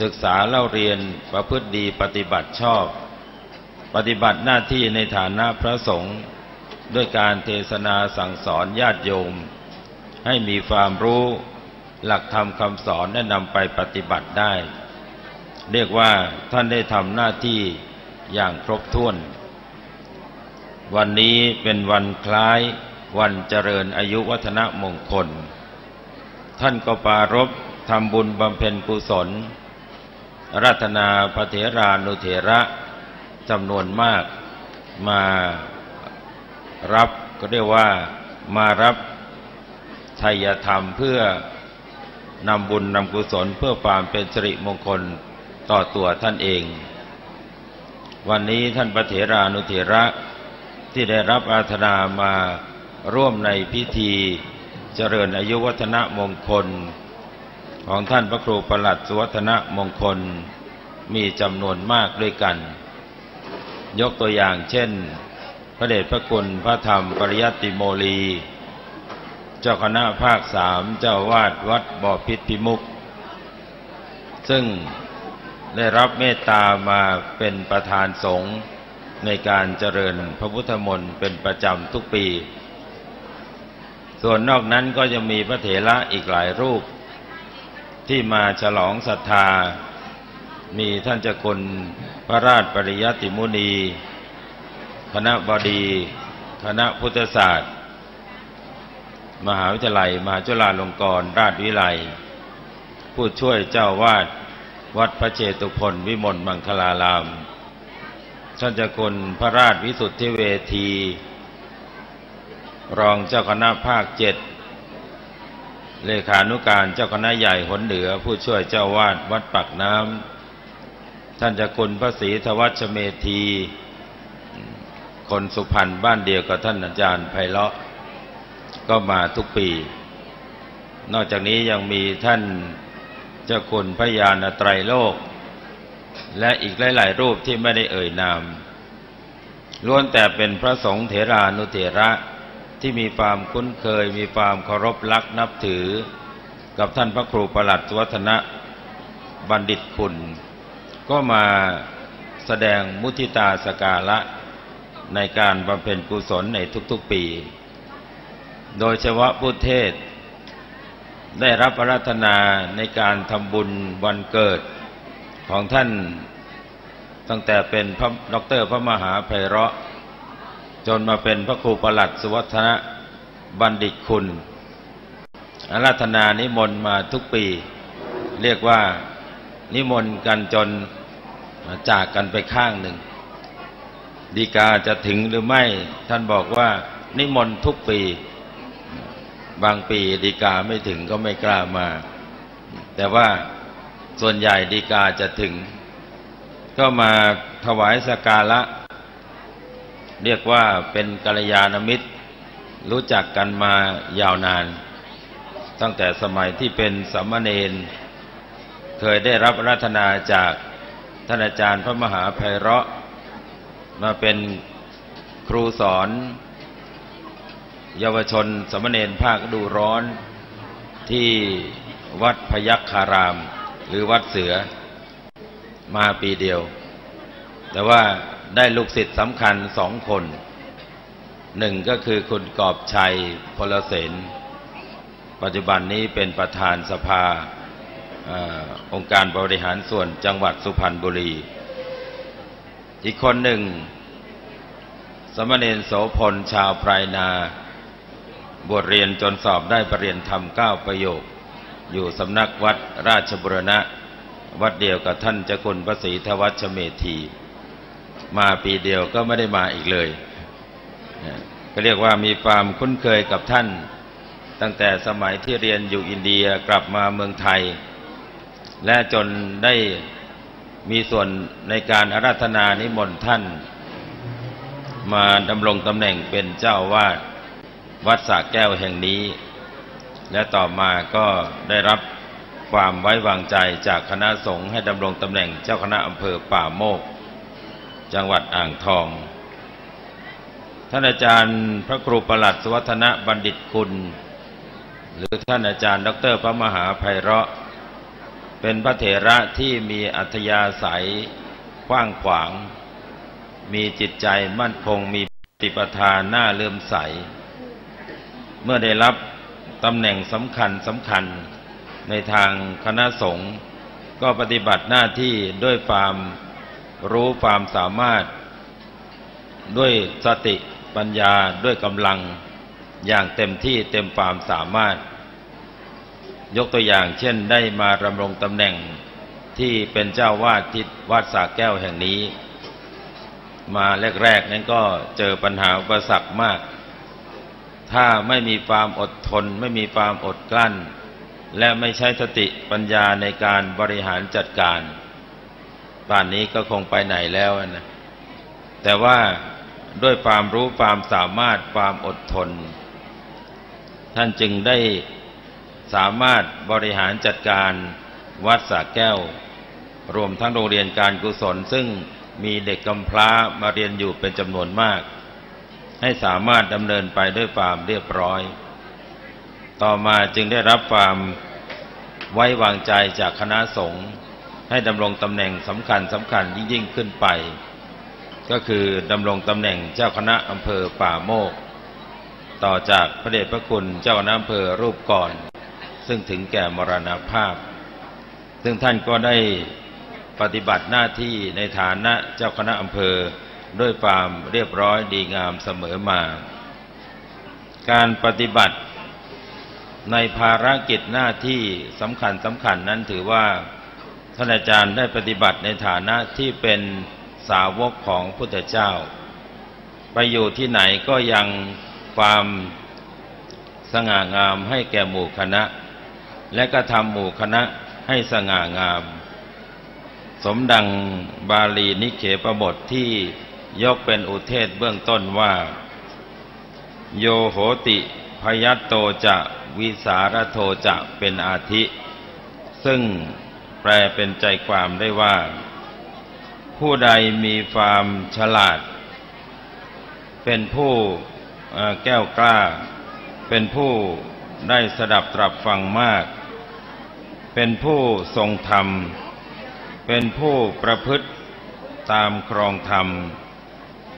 ศึกษาเล่าเรียนประพฤติดีปฏิบัติชอบปฏิบัติหน้าที่ในฐานะพระสงฆ์ด้วยการเทศนาสั่งสอนญาติโยมให้มีความรู้หลักธรรมคำสอนและนำไปปฏิบัติได้เรียกว่าท่านได้ทำหน้าที่อย่างครบถ้วนวันนี้เป็นวันคล้ายวันเจริญอายุวัฒนมงคลท่านก็ปรารภทำบุญบำเพ็ญกุศลอาราธนาพระเถรานุเถระจำนวนมากมารับก็เรียกว่ามารับชัยธรรมเพื่อนำบุญนำกุศลเพื่อความเป็นสิริมงคลต่อตัวท่านเองวันนี้ท่านพระเถรานุเถระที่ได้รับอาราธนามาร่วมในพิธีเจริญอายุวัฒนมงคลของท่านพระครูประหลัดสุวัฒนมงคลมีจำนวนมากด้วยกันยกตัวอย่างเช่นพระเดชพระคุณพระธรรมปริยัติโมลีเจ้าคณะภาค3เจ้าวาดวัดบ่อพิษพิมุขซึ่งได้รับเมตตามาเป็นประธานสงฆ์ในการเจริญพระพุทธมนต์เป็นประจำทุกปีส่วนนอกนั้นก็จะมีพระเถระอีกหลายรูปที่มาฉลองศรัทธามีท่านเจ้าคุณพระราชปริยัติมุนีคณบดีคณะพุทธศาสตร์มหาวิทยาลัยมหาจุฬาลงกรณราชวิไลผู้ช่วยเจ้าวาดวัดพระเชตุพนวิมลมังคลารามท่านเจ้าคุณพระราชวิสุทธิเวทีรองเจ้าคณะภาค7เลขานุการเจ้าคณะใหญ่หนเหนือผู้ช่วยเจ้าวาดวัดปากน้ำท่านเจ้าคุณพระศรีทวัชเมธีคนสุพรรณบ้านเดียวกับท่านอาจารย์ไพเราะก็มาทุกปีนอกจากนี้ยังมีท่านเจ้าคุณพระญาณไตรโลกและอีกหลายๆรูปที่ไม่ได้เอ่ยนามล้วนแต่เป็นพระสงฆ์เถรานุเถระที่มีความคุ้นเคยมีความเคารพรักนับถือกับท่านพระครูประหลัดสุวัฒนะบัณฑิตคุณก็มาแสดงมุทิตาสการะในการบำเพ็ญกุศลในทุกๆปีโดยเฉพาะผู้เทศได้รับอาราธนาในการทำบุญวันเกิดของท่านตั้งแต่เป็นพระดร.พระมหาไพเราะจนมาเป็นพระครูประหลัดสุวัฒนะบัณฑิตคุณอาราธนานิมนต์มาทุกปีเรียกว่านิมนต์กันจนจากกันไปข้างหนึ่งฎีกาจะถึงหรือไม่ท่านบอกว่านิมนต์ทุกปีบางปีฎีกาไม่ถึงก็ไม่กล้ามาแต่ว่าส่วนใหญ่ฎีกาจะถึงก็มาถวายสักการะเรียกว่าเป็นกัลยาณมิตรรู้จักกันมายาวนานตั้งแต่สมัยที่เป็นสามเณรเคยได้รับอาราธนาจากท่านอาจารย์พระมหาไพเราะมาเป็นครูสอนเยาวชนสามเณรภาคฤดูร้อน ที่วัดพยัคฆารามหรือวัดเสือมาปีเดียวแต่ว่าได้ลูกศิษย์สำคัญ2 คนหนึ่งก็คือคุณกอบชัยพลเสนปัจจุบันนี้เป็นประธานสภาองค์การบริหารส่วนจังหวัดสุพรรณบุรีอีกคนหนึ่งสมณเณรโสพลชาวไพรนาบวชเรียนจนสอบได้ปรริญญาธรรม9 ประโยคอยู่สำนักวัดราชบุรณะวัดเดียวกับท่านเจ้าคุณพระศรีธวัชเมธีมาปีเดียวก็ไม่ได้มาอีกเลยก็เรียกว่ามีความคุ้นเคยกับท่านตั้งแต่สมัยที่เรียนอยู่อินเดียกลับมาเมืองไทยและจนได้มีส่วนในการอาราธนานิมนต์ท่านมาดำรงตำแหน่งเป็นเจ้าวาดวัดสระแก้วแห่งนี้และต่อมาก็ได้รับความไว้วางใจจากคณะสงฆ์ให้ดำรงตำแหน่งเจ้าคณะอำเภอป่าโมกจังหวัดอ่างทองท่านอาจารย์พระครูประหลัดสุวัฒนบัณฑิตคุณหรือท่านอาจารย์ดร.พระมหาไพเราะห์เป็นพระเถระที่มีอัธยาศัยกว้างขวางมีจิตใจมั่นคงมีปฏิปทาน่าเลื่อมใสเมื่อได้รับตำแหน่งสำคัญในทางคณะสงฆ์ก็ปฏิบัติหน้าที่ด้วยความรู้ความสามารถด้วยสติปัญญาด้วยกำลังอย่างเต็มที่เต็มความสามารถยกตัวอย่างเช่นได้มาดำรงตำแหน่งที่เป็นเจ้าวาดที่วัดสระแก้วแห่งนี้มาแรกๆนั้นก็เจอปัญหาอุปสรรคมากถ้าไม่มีความอดทนไม่มีความอดกลั้นและไม่ใช้สติปัญญาในการบริหารจัดการป่านนี้ก็คงไปไหนแล้วนะแต่ว่าด้วยความรู้ความสามารถความอดทนท่านจึงได้สามารถบริหารจัดการวัดสระแก้วรวมทั้งโรงเรียนการกุศลซึ่งมีเด็กกำพร้ามาเรียนอยู่เป็นจำนวนมากให้สามารถดำเนินไปด้วยความเรียบร้อยต่อมาจึงได้รับความไว้วางใจจากคณะสงฆ์ให้ดำรงตำแหน่งสำคัญยิ่งขึ้นไปก็คือดำรงตำแหน่งเจ้าคณะอำเภอป่าโมกต่อจากพระเดชพระคุณเจ้าคณะอำเภอรูปก่อนซึ่งถึงแก่มรณภาพซึ่งท่านก็ได้ปฏิบัติหน้าที่ในฐานะเจ้าคณะอำเภอด้วยความเรียบร้อยดีงามเสมอมาการปฏิบัติในภารกิจหน้าที่สำคัญนั้นถือว่าท่านอาจารย์ได้ปฏิบัติในฐานะที่เป็นสาวกของพุทธเจ้าไปอยู่ที่ไหนก็ยังความสง่างามให้แก่หมู่คณะและก็ทำหมู่คณะให้สง่างามสมดังบาลีนิเขปบทที่ยกเป็นอุเทศเบื้องต้นว่าโยโหติพยัตโตจะวิสารโทจะเป็นอาทิซึ่งแปลเป็นใจความได้ว่าผู้ใดมีความฉลาดเป็นผู้แก้วกล้าเป็นผู้ได้สดับตรับฟังมากเป็นผู้ทรงธรรมเป็นผู้ประพฤติตามครองธรรม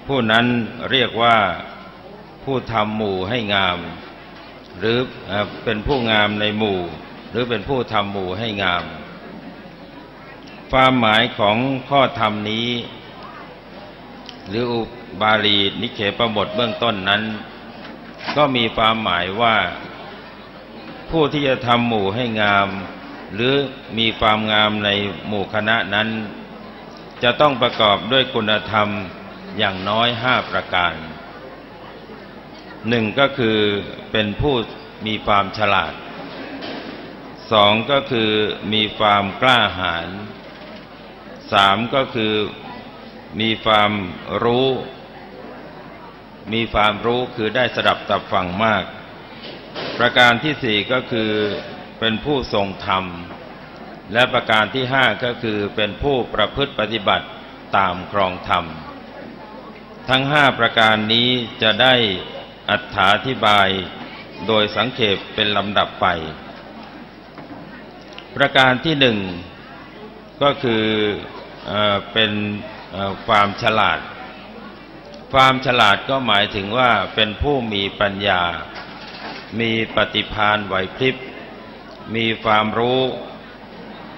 ผู้นั้นเรียกว่าผู้ทำหมู่ให้งามหรือเป็นผู้งามในหมู่หรือเป็นผู้ทำหมู่ให้งามความหมายของข้อธรรมนี้หรือบาลีนิเขปบทเบื้องต้นนั้นก็มีความหมายว่าผู้ที่จะทำหมู่ให้งามหรือมีความงามในหมู่คณะนั้นจะต้องประกอบด้วยคุณธรรมอย่างน้อย5ประการ1ก็คือเป็นผู้มีความฉลาด2ก็คือมีความกล้าหาญ3ก็คือมีความรู้คือได้สดับตับฟังมากประการที่4ก็คือเป็นผู้ทรงธรรมและประการที่5ก็คือเป็นผู้ประพฤติปฏิบัติตามครองธรรมทั้ง5ประการนี้จะได้อธิบายโดยสังเขปเป็นลำดับไป ประการที่หนึ่งก็คือเป็นความฉลาดความฉลาดก็หมายถึงว่าเป็นผู้มีปัญญามีปฏิภาณไหวพริบมีความรู้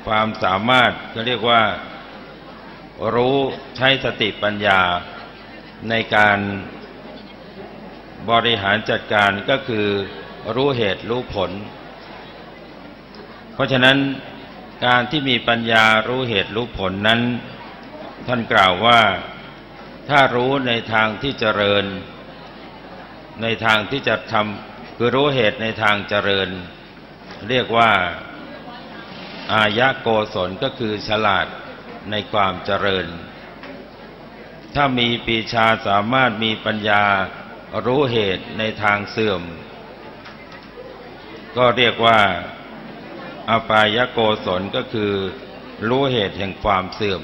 ความสามารถก็เรียกว่ารู้ใช้สติปัญญาในการบริหารจัดการก็คือรู้เหตุรู้ผลเพราะฉะนั้นการที่มีปัญญารู้เหตุรู้ผลนั้นท่านกล่าวว่าถ้ารู้ในทางที่เจริญในทางที่จะทำคือรู้เหตุในทางเจริญเรียกว่าอายะโกศลก็คือฉลาดในความเจริญถ้ามีปีชาสามารถมีปัญญารู้เหตุในทางเสื่อมก็เรียกว่าอปายโกศลก็คือรู้เหตุแห่งความเสื่อม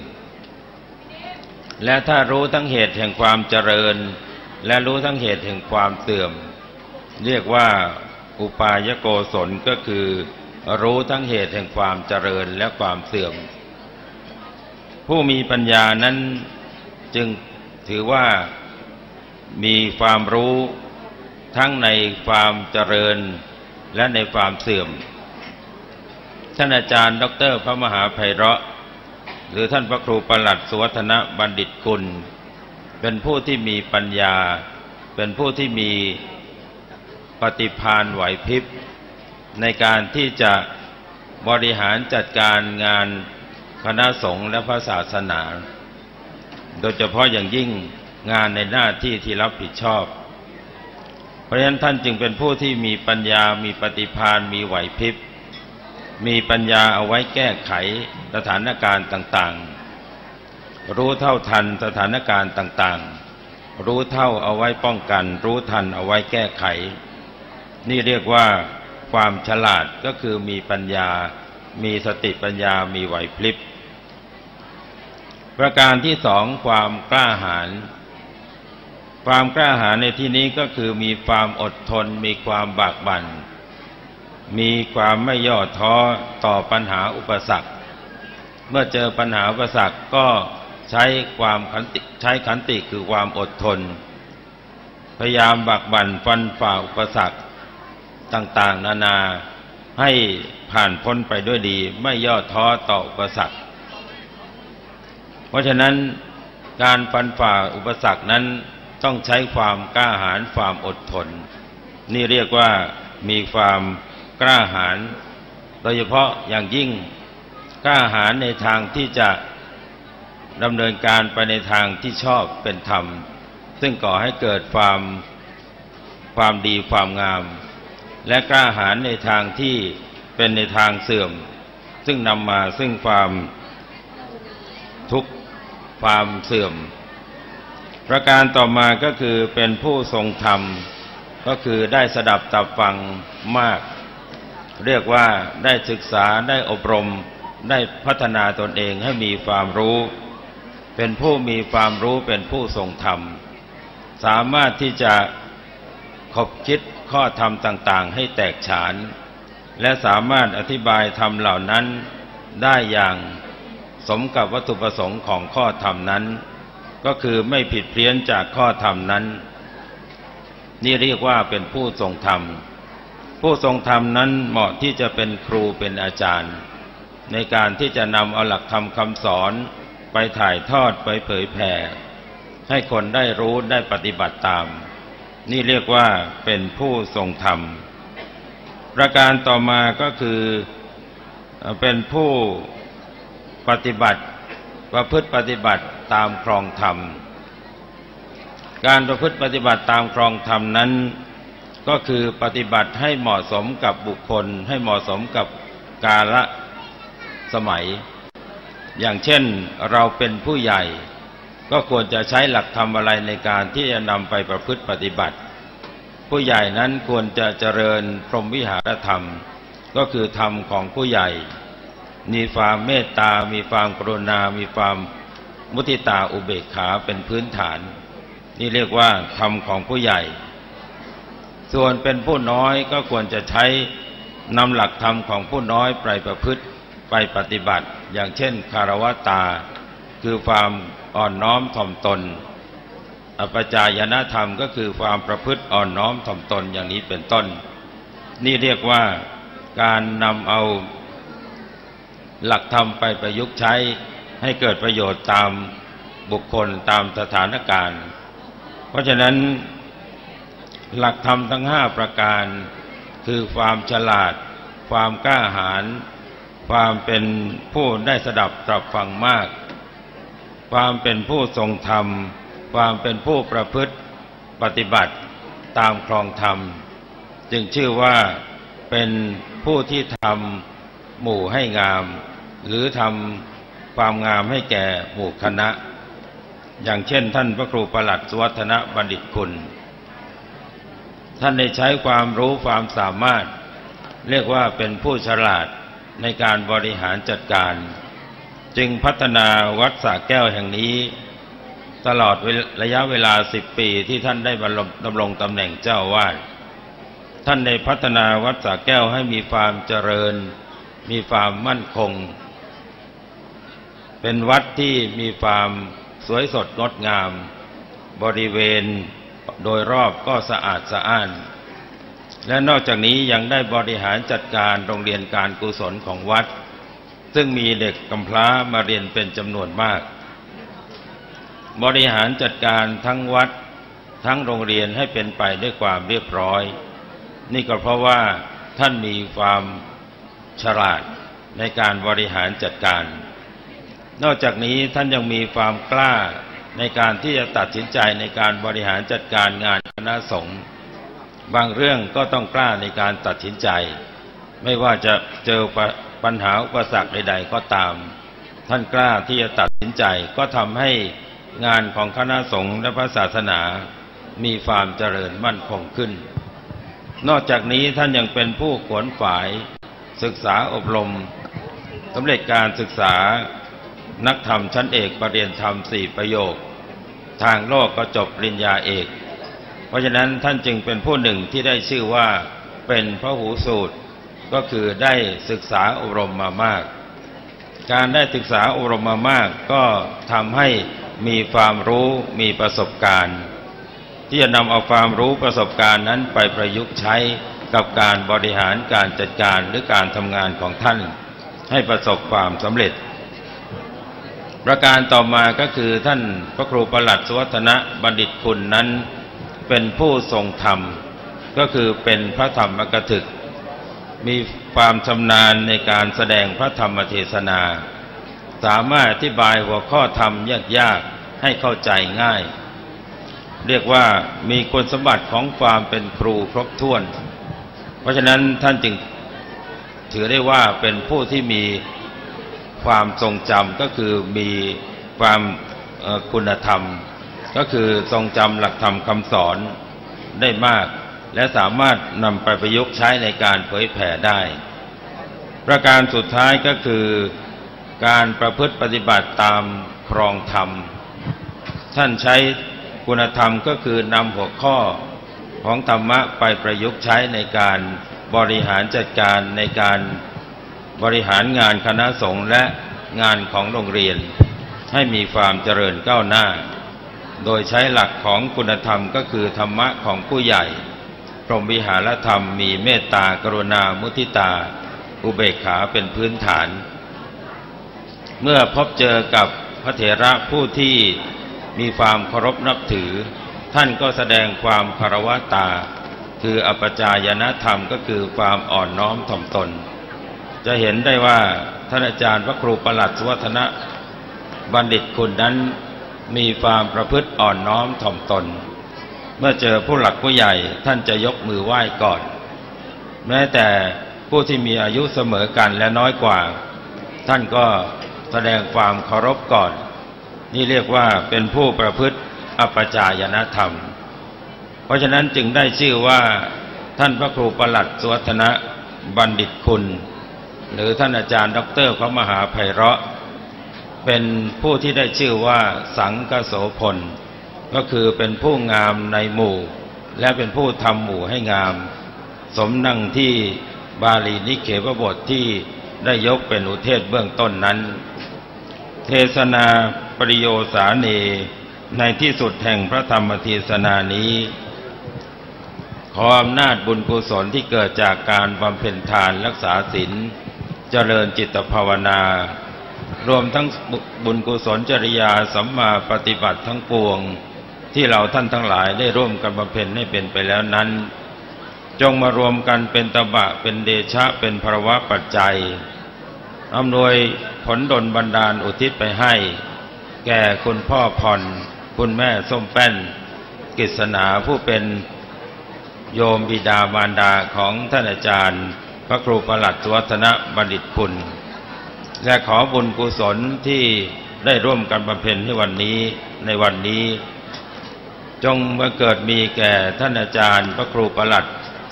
และถ้ารู้ทั้งเหตุแห่งความเจริญและรู้ทั้งเหตุแห่งความเสื่อมเรียกว่าอุปายโกศลก็คือรู้ทั้งเหตุแห่งความเจริญและความเสื่อมผู้มีปัญญานั้นจึงถือว่ามีความรู้ทั้งในความเจริญและในความเสื่อมท่านอาจารย์ดร.พระมหาไพเราะห์หรือท่านพระครูประหลัดสุวัฒนบัณฑิตกุลเป็นผู้ที่มีปัญญาเป็นผู้ที่มีปฏิภาณไหวพริบในการที่จะบริหารจัดการงานคณะสงฆ์และพระศาสนาโดยเฉพาะอย่างยิ่งงานในหน้าที่ที่รับผิดชอบเพราะฉะนั้นท่านจึงเป็นผู้ที่มีปัญญามีปฏิภาณมีไหวพริบมีปัญญาเอาไว้แก้ไขสถานการณ์ต่างๆรู้เท่าทันสถานการณ์ต่างๆรู้เท่าเอาไว้ป้องกันรู้ทันเอาไว้แก้ไขนี่เรียกว่าความฉลาดก็คือมีปัญญามีสติปัญญามีไหวพริบประการที่สองความกล้าหาญความกล้าหาญในที่นี้ก็คือมีความอดทนมีความบากบั่นมีความไม่ย่อท้อต่อปัญหาอุปสรรคเมื่อเจอปัญหาอุปสรรคก็ใช้ขันติคือความอดทนพยายามบากบั่นฟันฝ่าอุปสรรคต่างๆนานาให้ผ่านพ้นไปด้วยดีไม่ย่อท้อต่ออุปสรรคเพราะฉะนั้นการฟันฝ่าอุปสรรคนั้นต้องใช้ความกล้าหาญความอดทนนี่เรียกว่ามีความกล้าหาญโดยเฉพาะอย่างยิ่งกล้าหาญในทางที่จะดำเนินการไปในทางที่ชอบเป็นธรรมซึ่งก่อให้เกิดความดีความงามและกล้าหาญในทางที่เป็นในทางเสื่อมซึ่งนำมาซึ่งความทุกข์ความเสื่อมประการต่อมาก็คือเป็นผู้ทรงธรรมก็คือได้สดับตับฟังมากเรียกว่าได้ศึกษาได้อบรมได้พัฒนาตนเองให้มีความรู้เป็นผู้มีความรู้เป็นผู้ทรงธรรมสามารถที่จะคบคิดข้อธรรมต่างๆให้แตกฉานและสามารถอธิบายธรรมเหล่านั้นได้อย่างสมกับวัตถุประสงค์ของข้อธรรมนั้นก็คือไม่ผิดเพี้ยนจากข้อธรรมนั้นนี่เรียกว่าเป็นผู้ทรงธรรมผู้ทรงธรรมนั้นเหมาะที่จะเป็นครูเป็นอาจารย์ในการที่จะนำเอาหลักธรรมคำสอนไปถ่ายทอดไปเผยแผ่ให้คนได้รู้ได้ปฏิบัติตามนี่เรียกว่าเป็นผู้ทรงธรรมประการต่อมาก็คือเป็นผู้ประพฤติปฏิบัติตามครองธรรมการประพฤติปฏิบัติตามครองธรรมนั้นก็คือปฏิบัติให้เหมาะสมกับบุคคลให้เหมาะสมกับกาลสมัยอย่างเช่นเราเป็นผู้ใหญ่ก็ควรจะใช้หลักธรรมอะไรในการที่จะนำไปประพฤติปฏิบัติผู้ใหญ่นั้นควรจะเจริญพรหมวิหารธรรมก็คือธรรมของผู้ใหญ่มีความเมตตามีความกรุณามีความมุทิตาอุเบกขาเป็นพื้นฐานนี่เรียกว่าธรรมของผู้ใหญ่ส่วนเป็นผู้น้อยก็ควรจะใช้นำหลักธรรมของผู้น้อยไปประพฤติ ไปปฏิบัติอย่างเช่นคารวตาคือความอ่อนน้อมถ่อมตนอัปปจายนธรรมก็คือความประพฤติอ่อนน้อมถ่อมตนอย่างนี้เป็นต้นนี่เรียกว่าการนำเอาหลักธรรมไปประยุกต์ใช้ให้เกิดประโยชน์ตามบุคคลตามสถานการณ์เพราะฉะนั้นหลักธรรมทั้ง5ประการคือความฉลาดความกล้าหาญความเป็นผู้ได้สดับตรับฟังมากความเป็นผู้ทรงธรรมความเป็นผู้ประพฤติปฏิบัติตามครองธรรมจึงชื่อว่าเป็นผู้ที่ทำหมู่ให้งามหรือทำความงามให้แก่หมู่คณะอย่างเช่นท่านพระครูประหลัดสุวัฒนบัณฑิตคุณท่านได้ใช้ความรู้ความสามารถเรียกว่าเป็นผู้ฉลาดในการบริหารจัดการจึงพัฒนาวัดสระแก้วแห่งนี้ตลอดระยะเวลา10 ปีที่ท่านได้ดำรงตำแหน่งเจ้าอาวาสท่านได้พัฒนาวัดสระแก้วให้มีความเจริญมีความมั่นคงเป็นวัดที่มีความสวยสดงดงามบริเวณโดยรอบก็สะอาดสะอ้านและนอกจากนี้ยังได้บริหารจัดการโรงเรียนการกุศลของวัดซึ่งมีเด็กกำพร้ามาเรียนเป็นจำนวนมากบริหารจัดการทั้งวัดทั้งโรงเรียนให้เป็นไปด้วยความเรียบร้อยนี่ก็เพราะว่าท่านมีความฉลาดในการบริหารจัดการนอกจากนี้ท่านยังมีความกล้าในการที่จะตัดสินใจในการบริหารจัดการงานคณะสงฆ์บางเรื่องก็ต้องกล้าในการตัดสินใจไม่ว่าจะเจอปัญหาอุปสรรคใดๆก็ตามท่านกล้าที่จะตัดสินใจก็ทำให้งานของคณะสงฆ์และพระศาสนามีความเจริญมั่นคงขึ้นนอกจากนี้ท่านยังเป็นผู้ขวนขวายศึกษาอบรมสำเร็จการศึกษานักธรรมชั้นเอกปรริญญาธรรม4 ประโยคทางโลกก็จบปริญญาเอกเพราะฉะนั้นท่านจึงเป็นผู้หนึ่งที่ได้ชื่อว่าเป็นพหูสูตรก็คือได้ศึกษาอบรมมามากการได้ศึกษาอบรมมามากก็ทำให้มีความรู้มีประสบการณ์ที่จะนำเอาความรู้ประสบการณ์นั้นไปประยุกต์ใช้กับการบริหารการจัดการหรือการทำงานของท่านให้ประสบความสำเร็จประการต่อมาก็คือท่านพระครูประหลัดสุวัฒนบัณฑิตคุณนั้นเป็นผู้ทรงธรรมก็คือเป็นพระธรรมกถึกมีความชำนาญในการแสดงพระธรรมเทศนาสามารถอธิบายหัวข้อธรรมยากๆให้เข้าใจง่ายเรียกว่ามีคุณสมบัติของความเป็นครูครบถ้วนเพราะฉะนั้นท่านจึงถือได้ว่าเป็นผู้ที่มีความทรงจำก็คือมีความคุณธรรมก็คือทรงจำหลักธรรมคำสอนได้มากและสามารถนำไปประยุกต์ใช้ในการเผยแผ่ได้ประการสุดท้ายก็คือการประพฤติปฏิบัติตามครองธรรมท่านใช้คุณธรรมก็คือนำหัวข้อของธรรมะไปประยุกต์ใช้ในการบริหารจัดการในการบริหารงานคณะสงฆ์และงานของโรงเรียนให้มีความเจริญก้าวหน้าโดยใช้หลักของคุณธรรมก็คือธรรมะของผู้ใหญ่พรหมวิหารธรรมมีเมตตากรุณามุทิตาอุเบกขาเป็นพื้นฐานเมื่อพบเจอกับพระเถระผู้ที่มีความเคารพนับถือท่านก็แสดงความคารวะตาคืออัปปจายนธรรมก็คือความอ่อนน้อมถ่อมตนจะเห็นได้ว่าท่านอาจารย์พระครูประหลัดสุวัฒนบัณฑิตคุณนั้นมีความประพฤติอ่อนน้อมถ่อมตนเมื่อเจอผู้หลักผู้ใหญ่ท่านจะยกมือไหว้ก่อนแม้แต่ผู้ที่มีอายุเสมอกันและน้อยกว่าท่านก็แสดงความเคารพก่อนนี่เรียกว่าเป็นผู้ประพฤติอัปปจายนธรรมเพราะฉะนั้นจึงได้ชื่อว่าท่านพระครูประหลัดสุวัฒนบัณฑิตคุณหรือท่านอาจารย์ดร.พระมหาไพเราะห์เป็นผู้ที่ได้ชื่อว่าสังฆโสพลก็คือเป็นผู้งามในหมู่และเป็นผู้ทำหมู่ให้งามสมดังที่บาลีนิเขปบทที่ ได้ยกเป็นอุเทศเบื้องต้นนั้นเทศนาปริโยสาเนในที่สุดแห่งพระธรรมเทศนานี้ขออำนาจบุญกุศลที่เกิดจากการบำเพ็ญทานรักษาศีลเจริญจิตภาวนารวมทั้งบุญกุศลจริยาสัมมาปฏิบัติทั้งปวงที่เราท่านทั้งหลายได้ร่วมกันบำเพ็ญให้เป็นไปแล้วนั้นจงมารวมกันเป็นตบะเป็นเดชะเป็นภวะปัจจัยอำนวยผลดลบันดาลอุทิศไปให้แก่คุณพ่อผ่อนคุณแม่ส้มแป้นกฤษณาผู้เป็นโยมบิดามารดาของท่านอาจารย์พระครูประหลัดสุวัฒนบัณฑิตคุณและขอบุญกุศลที่ได้ร่วมกันบำเพ็ญในวันนี้จงมาเกิดมีแก่ท่านอาจารย์พระครูประหลัด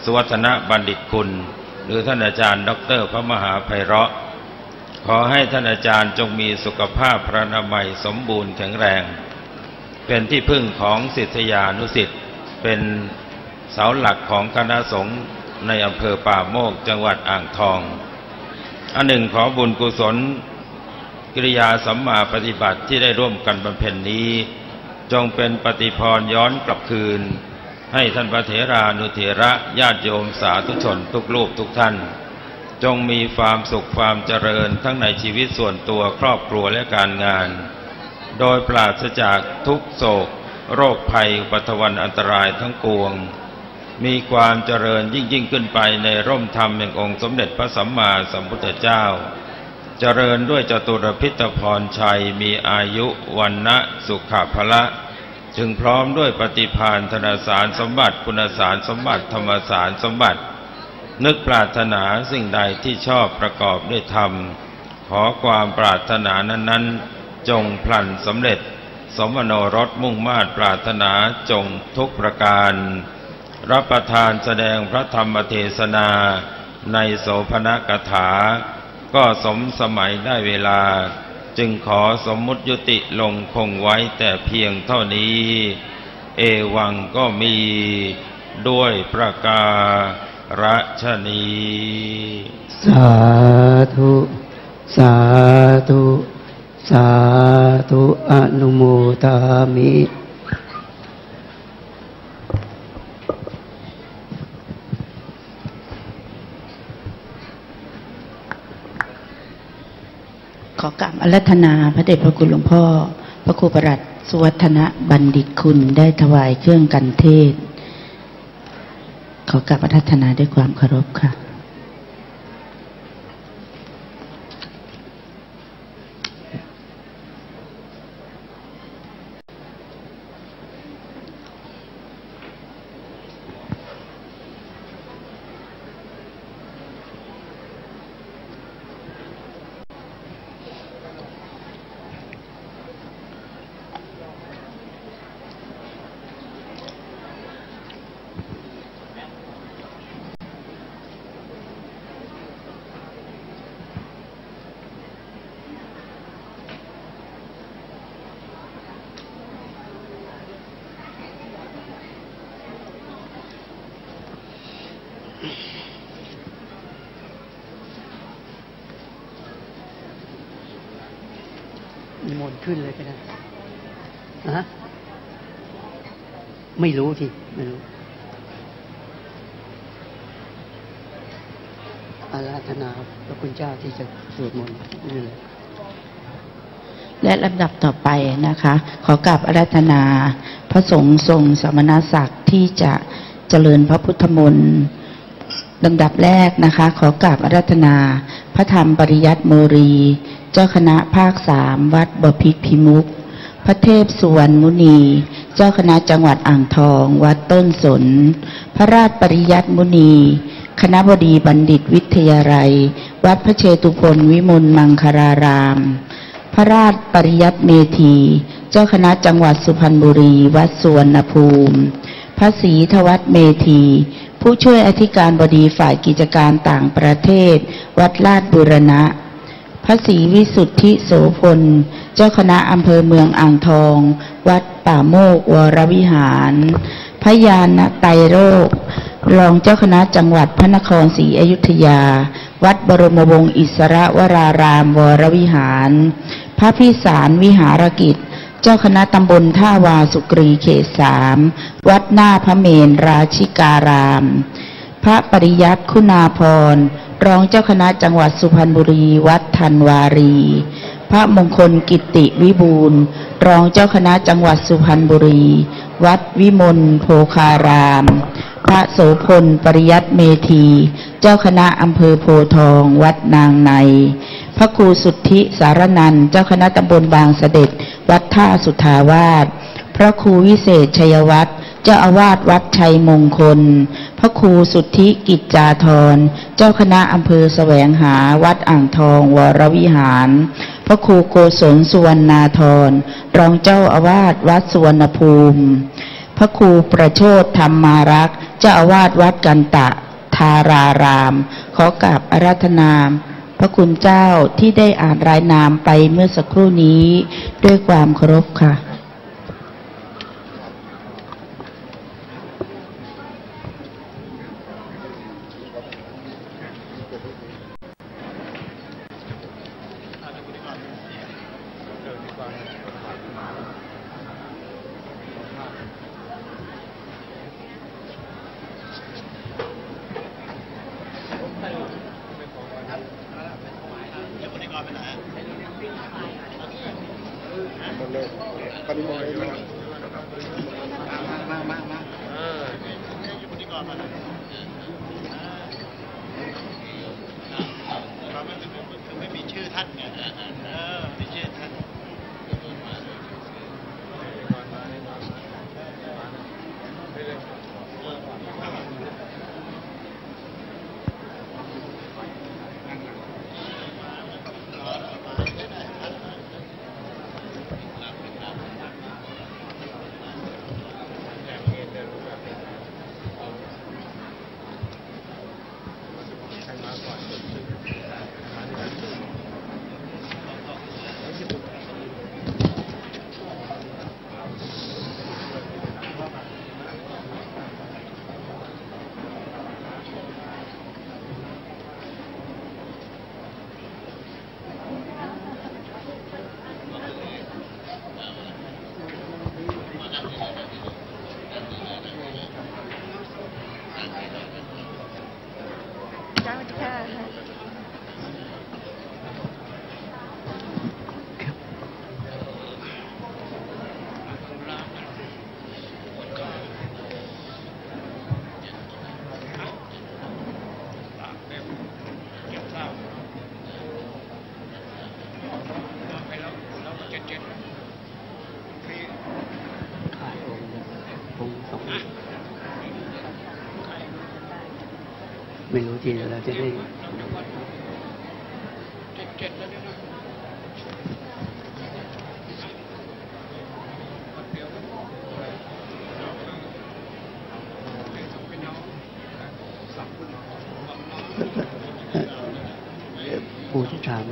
สุวัฒนบัณฑิตคุณหรือท่านอาจารย์ดร.พระมหาไพเราะห์ขอให้ท่านอาจารย์จงมีสุขภาพพรรณนามัยสมบูรณ์แข็งแรงเป็นที่พึ่งของศิษยานุศิษย์เป็นเสาหลักของคณะสงฆ์ในอำเภอป่าโมกจังหวัดอ่างทองอันหนึ่งขอบุญกุศลกิริยาสัมมาปฏิบัติที่ได้ร่วมกันบำเพ็ญนี้จงเป็นปฏิพรย้อนกลับคืนให้ท่านพระเถรานุเถระญาติโยมสาธุชนทุกรูปทุกท่านจงมีความสุขความเจริญทั้งในชีวิตส่วนตัวครอบครัวและการงานโดยปราศจากทุกโศกโรคภัยอุปัฏฐวันอันตรายทั้งปวงมีความเจริญยิ่งขึ้นไปในร่มธรรมแห่งองค์สมเด็จพระสัมมาสัมพุทธเจ้าเจริญด้วยจตุรพิธพรชัยมีอายุวันนะสุขภละจึงพร้อมด้วยปฏิภาณธนสารสมบัติคุณสารสมบัติธรรมสารสมบัตินึกปรารถนาสิ่งใดที่ชอบประกอบด้วยธรรมขอความปรารถนานั้นจงพลันสำเร็จสมโนรสมุ่งมา่ปรารถนาจงทุกประการรับประทานแสดงพระธรรมเทศนาในโสภณกถาก็สมสมัยได้เวลาจึงขอสมมุติยุติลงคงไว้แต่เพียงเท่านี้เอวังก็มีด้วยประการฉนี้สาธุสาธุสาธุอนุโมทามิขอกราบอาราธนาพระเดชพระคุณหลวงพ่อพระครูประหลัดสุวัฒนบัณฑิตคุณได้ถวายเครื่องกันเทศขอกราบอาราธนาด้วยความเคารพค่ะนิมนต์ขึ้นเลยก็ได้นะไม่รู้สิไม่รู้อาราธนาพระคุณเจ้าที่จะสวดมนต์นี่เลยและลำดับต่อไปนะคะขอกราบอาราธนาพระสงฆ์ทรงสมณศักดิ์ที่จะเจริญพระพุทธมนต์ลำดับแรกนะคะขอกราบอาราธนาพระธรรมปริยัติโมรีเจ้าคณะภาค3วัดบพิตรพิมุขพระเทพสุวรรณมุนีเจ้าคณะจังหวัดอ่างทองวัดต้นสนพระราชปริยัติมุนีคณบดีบัณฑิตวิทยาลัยวัดพระเชตุพนวิมลมังคารารามพระราชปริยัติเมธีเจ้าคณะจังหวัดสุพรรณบุรีวัดสุวรรณภูมิพระศรีทวัฒน์เมธีผู้ช่วยอธิการบดีฝ่ายกิจการต่างประเทศวัดลาดบูรณะพระศรีวิสุทธิโสพลเจ้าคณะอำเภอเมืองอ่างทองวัดป่าโมกวรวิหารพระญาณไตรโรค รองเจ้าคณะจังหวัดพระนครศรีอยุธยาวัดบรมวงศ์อิสระวรารามวรวิหารพระพิสารวิหารกิจเจ้าคณะตำบลท่าวาสุกรีเขต3วัดหน้าพระเมรุราชิการามพระปริยัติคุณาภรณ์รองเจ้าคณะจังหวัดสุพรรณบุรีวัดธันวารีพระมงคลกิตติวิบูลย์รองเจ้าคณะจังหวัดสุพรรณบุรีวัดวิมลโภคารามพระโสพลปริยัติเมธีเจ้าคณะอำเภอโพธิ์ทองวัดนางในพระครูสุทธิสารนันท์เจ้าคณะตำบลบางเสด็จวัดท่าสุทธาวาสพระครูวิเศษชัยวัฒน์เจ้าอาวาสวัดชัยมงคลพระครูสุทธิกิจจาธรเจ้าคณะอำเภอแสวงหาวัดอ่างทองวรวิหารพระครูโกศลสุวรรณาธรรองเจ้าอาวาสวัดสุวรรณภูมิพระครูประโชติธรรมารักษ์เจ้าอาวาสวัดกันตะธารารามขอกราบอาราธนาพระคุณเจ้าที่ได้อ่านรายนามไปเมื่อสักครู่นี้ด้วยความเคารพค่ะไม่มีชื่อท่านไงมีชื่อท่าน ไม่รู้ทีเราจะได้ผู้ที่ถาม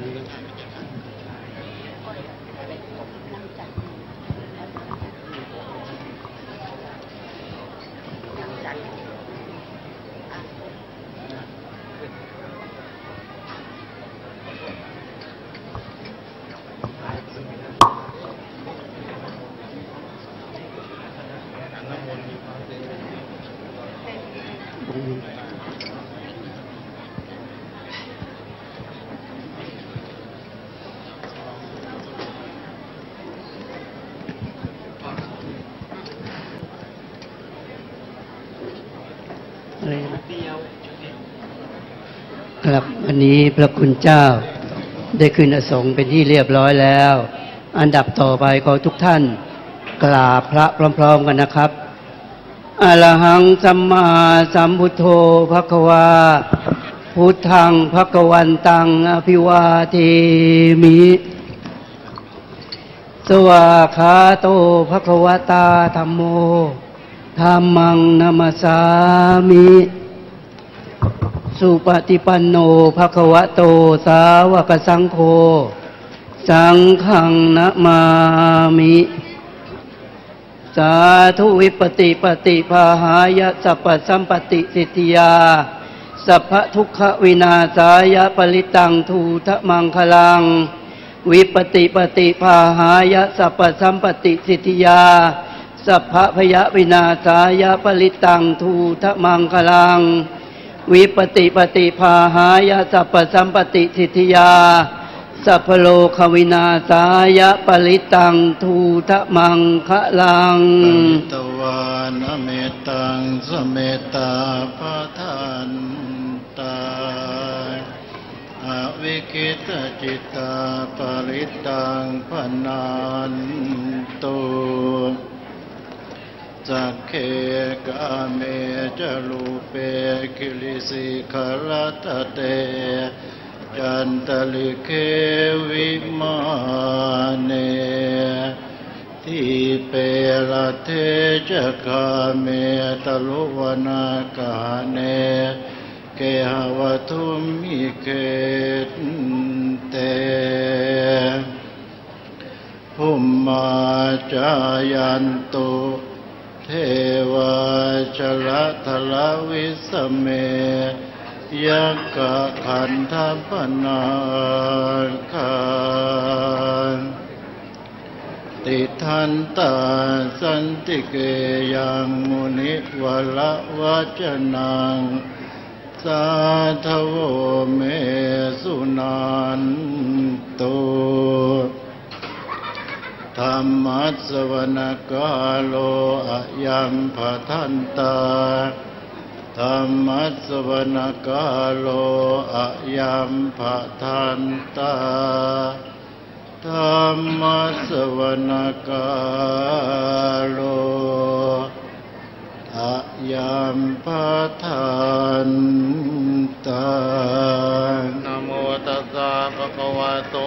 ครับวันนี้พระคุณเจ้าได้ขึ้นอสงฆ์เป็นที่เรียบร้อยแล้วอันดับต่อไปขอทุกท่านกราบพระพร้อมๆกันนะครับอะระหังสัมมาสัมพุทโธภควาพุทธังภควันตังอภิวาเทมิสวากขาโตภควตาธัมโมธัมมังนัมสสามิสุปฏิปันโนภควโตสาวกสังโฆสังฆังนะมามิส สาธุวิปติปฏิภาหายะสัพพสัมปติสิทธิยาสัพพทุกขวินาศายะปริตังทูทมังคลังวิปติปฏิภาหายะสัพพสัมปติสิทธิยาสัพพพยวินาศายะปริตังทูทมังคลังวิปติปฏิภาหายะสัพพสัมปติสิทธิยาสัพพโลกวินาศายะปริตังทูทมังคลังตวานเมตังสเมตาปะทันตาอวิคิตจิตตาปริตังพนันตุจักเขกาเมจลูเปกิลิสิขรตเตจันตลิเควิมาเนทิเปรเทจคาเมตลุวนาคาเนเกหวทุมิเกเตภุมมาจายันตุเทวาชละทละวิสเมยักขะขันธปนาคาติทันตาสันติเกยังมุนิวละวัจนังสาธโวเมสุนันตุธรรมัสสวนกาโลอะยัมภทันตาธรรมัสสวนกาโลอะยัมภทันตาธรรมัสสวนกาโลอะยัมภทันตานะโมตัสสะภะคะวะโต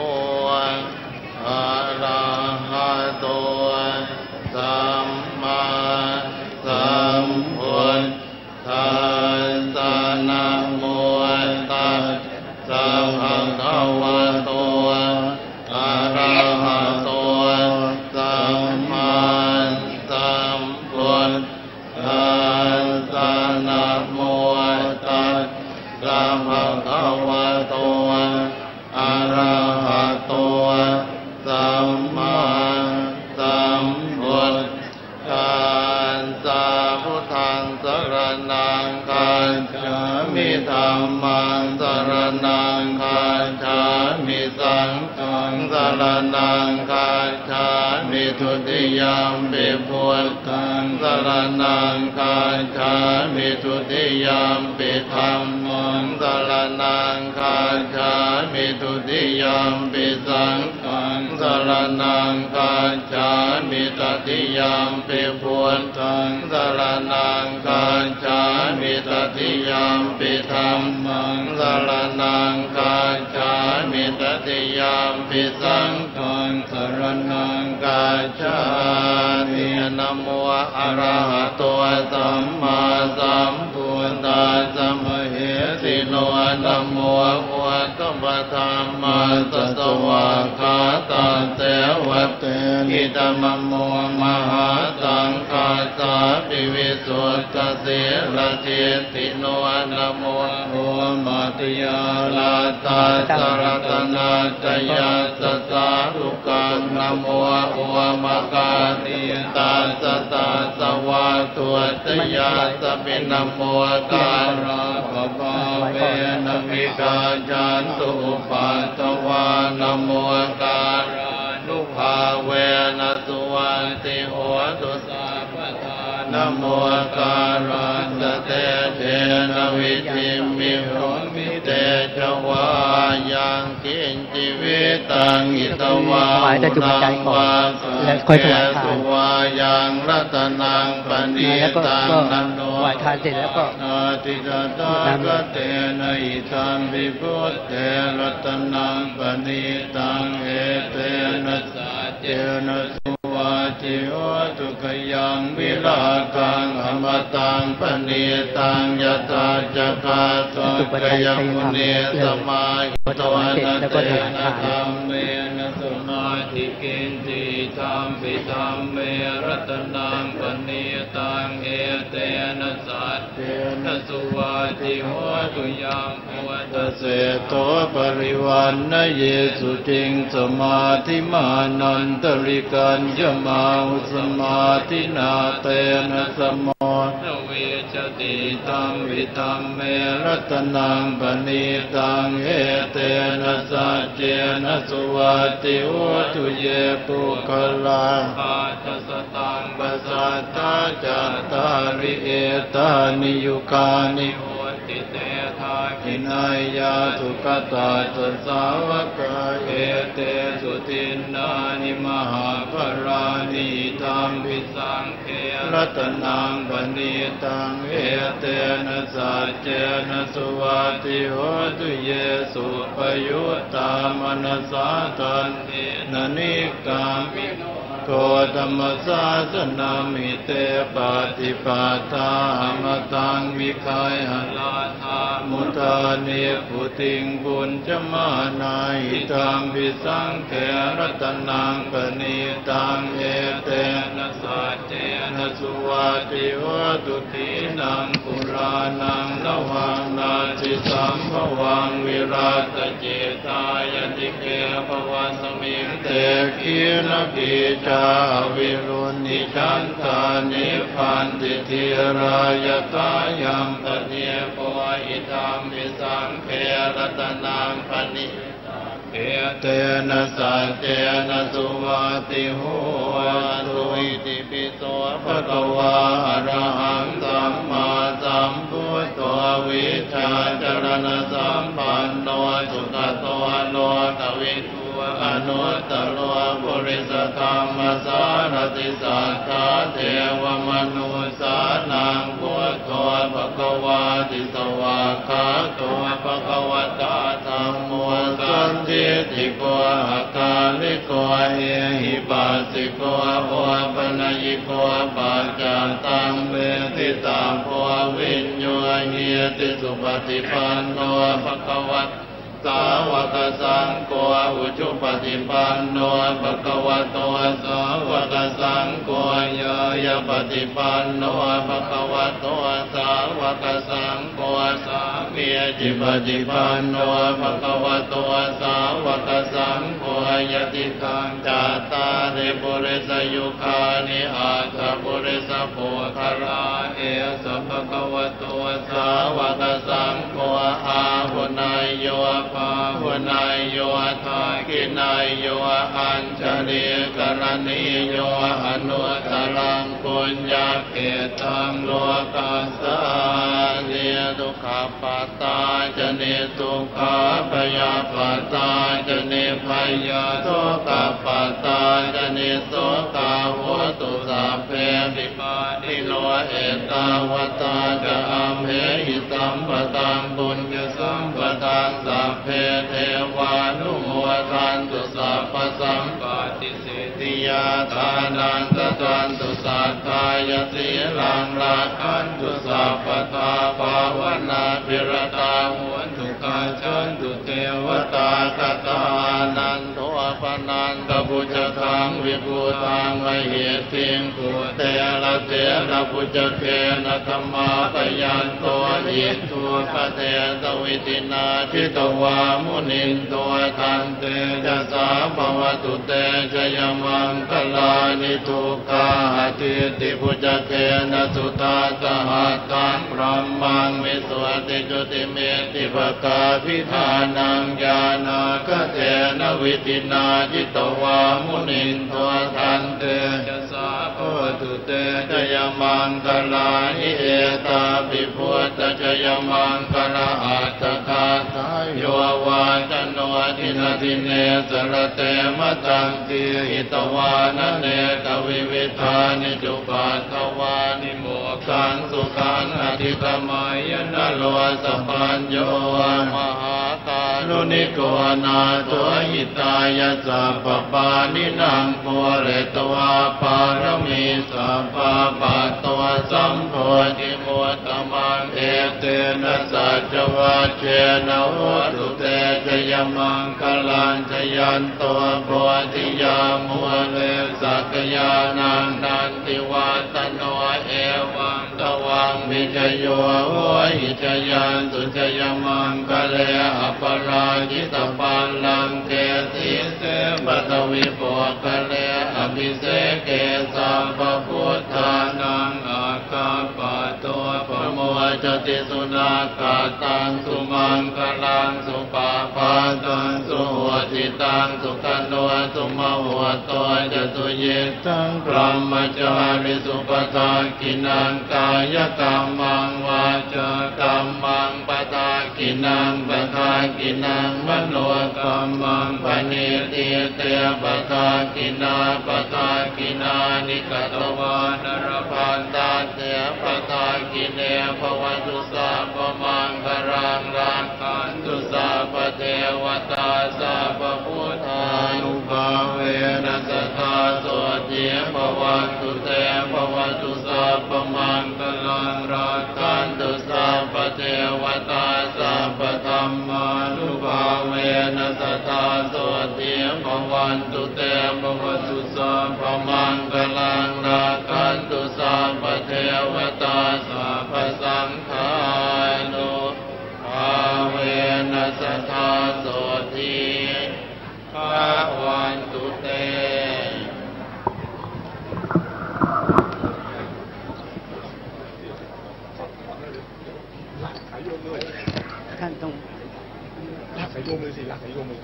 อะระหะโตสัมมาสัมพุทธัสสะนะโมตัสสะภะคะวะโตอะระหะโตสัมมาสัมพุทธัสสะนะโมตัสสะภะคะวะโตอะระหะโตสัมมาสัมพุทธัสสะพุทธังสรณังคัจฉามิธัมมังสรณังคัจฉามิสังฆังสรณังคัจฉามิทุติยัมปิพุทธังสรณังคัจฉามิทุติยัมปิธัมมังสรณังคัจฉามิทุติยัมปิสังฆังสรณังคัจฉามิตติยัมปิพุทธังสรณังคัจฉามิตติยัมปิธัมมังสรณังคัจฉามิตติยัมปิสังฆังสรณังคัจฉามินะโมอะระหะโตสัมมาสัมพุทธัสสะมะเหสิโนนะโมพุทธปธรรมสัสวะคาตาเตวะเตหิตมะโมมหาสังฆาสาปิวิสุทธเสรเทติโนนะโมโอมาติยาลาตาสรตนาจยาสสารุกังนะโมโอมกาติตาสตาสวะตุตยาสปินะโมการะภะภาเวนะมิกาจันตุปัสสวะนะโมการะนุภาเวนะสุวันติโหตุสัพพทานะโมการะสะเตเทนะวิธิมิโหมิเตจวายังกินจิวิตังอิตวาอุนังวาสุเตสุวายังรัตนังปณิตังนันโนอาติจตากเตนะอิตัมภิพุทเตรัตนังปณิตังเอเตนะสัจเจนะสุว าติโหตุขยังวิราคังอมตังปณิตังยตาจักขาตังกยังมุนีสมาหิตวันเตนะธรรมเมนะสมาธิกินติธรรมปิธรรมเมรัตนังปณิตังเอเตนะสัจเจนะสุวาติโหตุยังโหตเสโตปริวันนะเยสุจิงสมาธิมานันตริกันยมาอุสมาธินาเตนะสมโนเวชติตัมวิตัมเมรัตนังปณิตังเอเตนะสัจเจนะสุวัติโหตุเยปุคลังอาทัสตังปัสสัตตาจัตตาริเอตานิยุคานิโหติเตทาคินายาทุกตาตสาวกาเอเตสุตินนานิมหาภรานิธัมปิสังเขรัตนังปณิตังเอเตนะสัจเจนะสุวัติโหตุเยสุปยุตตามนัสสาตันเตนะนิกามิโกธรรมศาสนามิเตปาติปาทามตังวิคายหลาธามุตาเนปุติงบุญจมานาหิตังวิสังเขรัตนังปณิตังเอเตนะสัจเจนะสุวัติโหตุทีนังปุรานังละวังนาจิสัมภวังวิราตเจตายติเกภวสมิงเตขีนกิจาวิรุณิจันตานิพันติทิรายตายัมปเนโพหิตัมปิสังเขรัตนังปณิเอเตนะสัจเจนะสุวัติโหตุอิติปิโสภะคะวะอะระหังสัมมาสัมพุทโธวิชชาจรณะสัมปันโนสุขโตโลกวิทูอนุตตโรปุริสธรรมสารติสัทธาเทวมนุสานังพุทโธภควาติสวากขาโตภควตาธัมโมสันทิติโกอาคาลิโกเอหิปัสสิโกโอปนัยโกปัจจตังเวทิตาโพวิญโยเหียติสุปฏิปันโนภควตสาวกสังโฆอุชุปฏิปันโนภะคะวะโตสาวกสังโฆยะปฏิปันโนภะคะวะโตสาวกสังโฆสามีจิปฏิปันโนภะคะวะโตสาวกสังโฆยติคังจัตตาริปุริสยุคานิอาสะปุริสโภคาราเอสะภะคะวะโตสาวกสังโฆอาหุนายโยภาหุนายโยทากินายโยอัญชลีกรณีโยอนุตตรังปุญญาเกตังโลกัสสาเนทุกขปัตตาจะเนทุกขาพยาปัตตาจะเนพยาทุกขปัตตาจะเนทุกขาวุตุสัพเพปิปานิโลเอตาวตาจะอัมเหหิสัมปตังบุญญสัมปตังสัพเพเทวานุโมทันตุสัพพสัมปติสิทธิยาทานังกัจจันตุสัทธายสีลังราคันตุสัพพทาภาวนาภิรตาหวนทุกขาชันตุเทวตากตานันโทปนันตปุจทังวิภูทังวเหติงกุเตระเตระปุจเกนะธรรมาปยันโตอิทุปเตตวิตินาทิตวามุนินโตทันเตจะสาภวตุเตชยมังคลานิทุกขาทิติปุจเกนะสุตาสหัสสังพรหมังวิสวติจุติเมติภกาภิธานังญาณคเตนะวิตินาจิตวามุนินโททันเตจะสาภวตุเตชยมังคลานิเอตาปิพุทธชยมังคลาอัตถคาทายโยวาจโนทินาทิเนสรเตมตังติหิตวานเนกวิวิธานิจุปัฏฐวานิโมกขังสุขังอธิกมายนะโลสปัญโยมหา กาลุนิโกนาตัวหิตายะสัพพปานินังปุเรตวาปารมีสัพพะปัตตวสัมโพธิมุตตมังเอเตนะสัจวัชเชนะโหตุเตชยมังคลังชยันตัวโพธิยามุเลสักยานังนันติวัตโนเอวังตวังมิจโยโหหิจยันตุชยมังคะเลอปราจิตปัลลังเกติเสปัตวิโภคะเลอภิเสเกสัมปพุทธานังอาคาปะตัวปโมจติสุนาคาตังสุมังคลังสุปาปาตังสุหัวติตังสุขันโนสุมาหัวตัวจตุเยตังพรหมจาริสุปทากินังกายกรรมังวาจากรรมังปทากินังปทากินังมโนกรรมังปณิติเตปทากินาปทากินานิกตวานรพันตาเตปทากิเนภวตุสัพพมังครังรักขันตุสัพพเทวตาสัพพพุทธานุภาเวนัสตาโสติภวันตุเตภวตุสัพพมังคลังรักขันตุสัพพเทวตาสัพพธัมมานุภาเวนัสตาโสติภวันตุเตภวตุสัพพมังคลังรักขันตุสัพพเทวตาสัพพสังฆานุภาเวนัสตาโสติภวันตุเตท่านต้องลากสายโยมเลยสิลากสายโยมเลย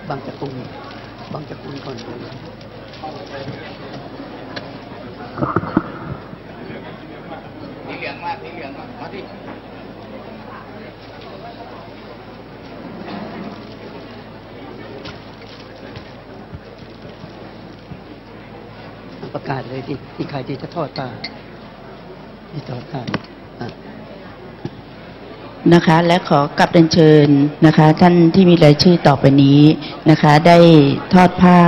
บางจากุลก่อนประกาศเลยที่ใครที่จะทอดผ้าที่ทอดผ้านะคะและขอกลับเรียนเชิญนะคะท่านที่มีรายชื่อต่อไปนี้นะคะได้ทอดผ้า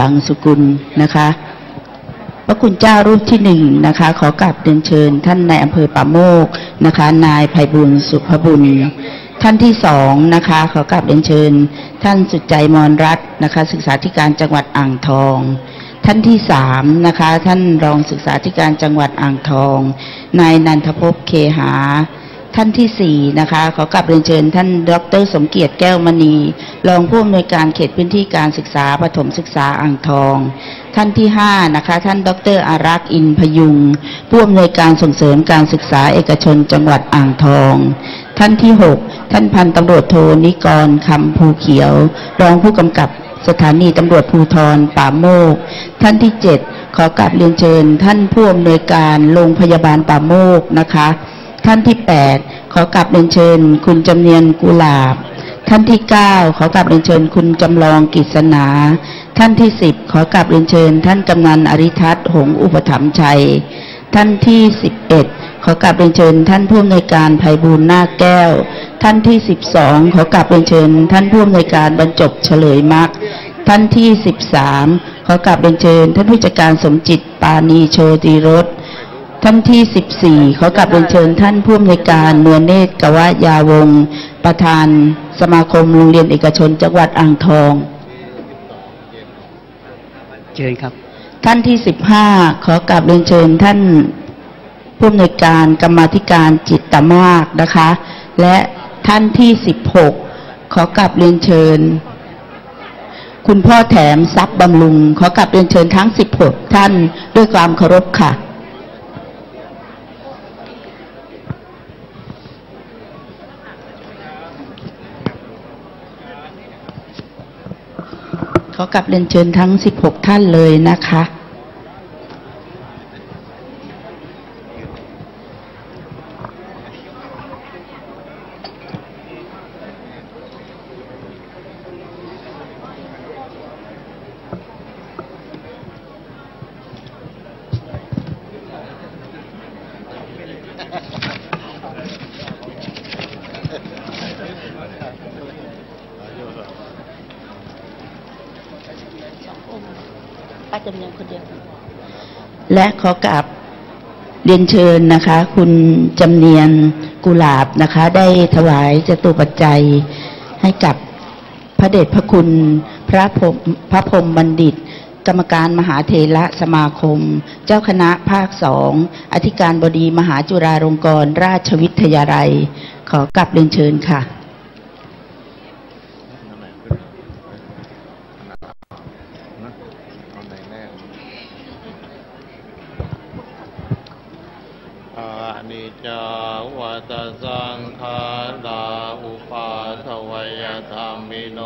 บางสุกุลนะคะพระคุณเจ้ารูปที่หนึ่งนะคะขอกลับเรียนเชิญท่านนายอำเภอป่าโมกนะคะนายไพบุญสุภบุญท่านที่สองนะคะขอกลับเรียนเชิญท่านสุดใจมรรัตน์นะคะศึกษาธิการจังหวัดอ่างทองท่านที่สามนะคะท่านรองศึกษาธิการจังหวัดอ่างทองนายนันทภพเคหาท่านที่สี่นะคะขอกลับเรียนเชิญท่านดร.สมเกียรติแก้วมณีรองผู้อำนวยการเขตพื้นที่การศึกษาประถมศึกษาอ่างทองท่านที่ห้านะคะท่านดร.อารักษ์อินพยุงผู้อำนวยการส่งเสริมการศึกษาเอกชนจังหวัดอ่างทองท่านที่หกท่านพันตำรวจโทนิกรคำภูเขียวรองผู้กำกับสถานีตำรวจภูธรป่าโมกท่านที่เจ็ดขอกลับเรียนเชิญท่านผู้อำนวยการโรงพยาบาลป่าโมกนะคะท่านที่8ขอกลับเรียนเชิญคุณจำเนียนกุหลาบท่านที่9ขอกลับเรียนเชิญคุณจำลองกิษณาท่านที่10ขอกลับเรียนเชิญท่านกำนันอริทัศน์หงส์อุปถัมภ์ชัยท่านที่11ขอกลับเรียนเชิญท่านผู้อำนวยการไพบูลย์นาคแก้วท่านที่12ขอกลับเรียนเชิญท่านผู้อำนวยการบรรจบเฉลยมรรคท่านที่13ขอกลับเรียนเชิญท่านผู้จัดการสมจิตปานีโชติรสท่านที่14ขอกลับเรียนเชิญท่านผู้อำนวยการนวลเนตรกวายาวงศ์ประธานสมาคมโรงเรียนเอกชนจังหวัดอ่างทองเชิญครับท่านที่15ขอกลับเรียนเชิญท่านผู้อำนวยการกรรมาธิการจิตตมากนะคะและท่านที่16ขอกลับเรียนเชิญคุณพ่อแถมทรัพย์บำรุงขอกลับเรียนเชิญทั้ง16ท่านด้วยความเคารพค่ะขอกลับเรียนเชิญทั้ง16ท่านเลยนะคะ ำเนียงคนเดียวและขอกราบเรียนเชิญนะคะคุณจำเนียนกุหลาบนะคะได้ถวายจตุปัจจัยให้กับพระเดชพระคุณพระพรหมบัณฑิตกรรมการมหาเถรสมาคมเจ้าคณะภาค2อธิการบดีมหาจุฬาลงกรณราชวิทยาลัยขอกราบเรียนเชิญค่ะอานิจจาวัตสังขาราอุปาทวยธรรมิโน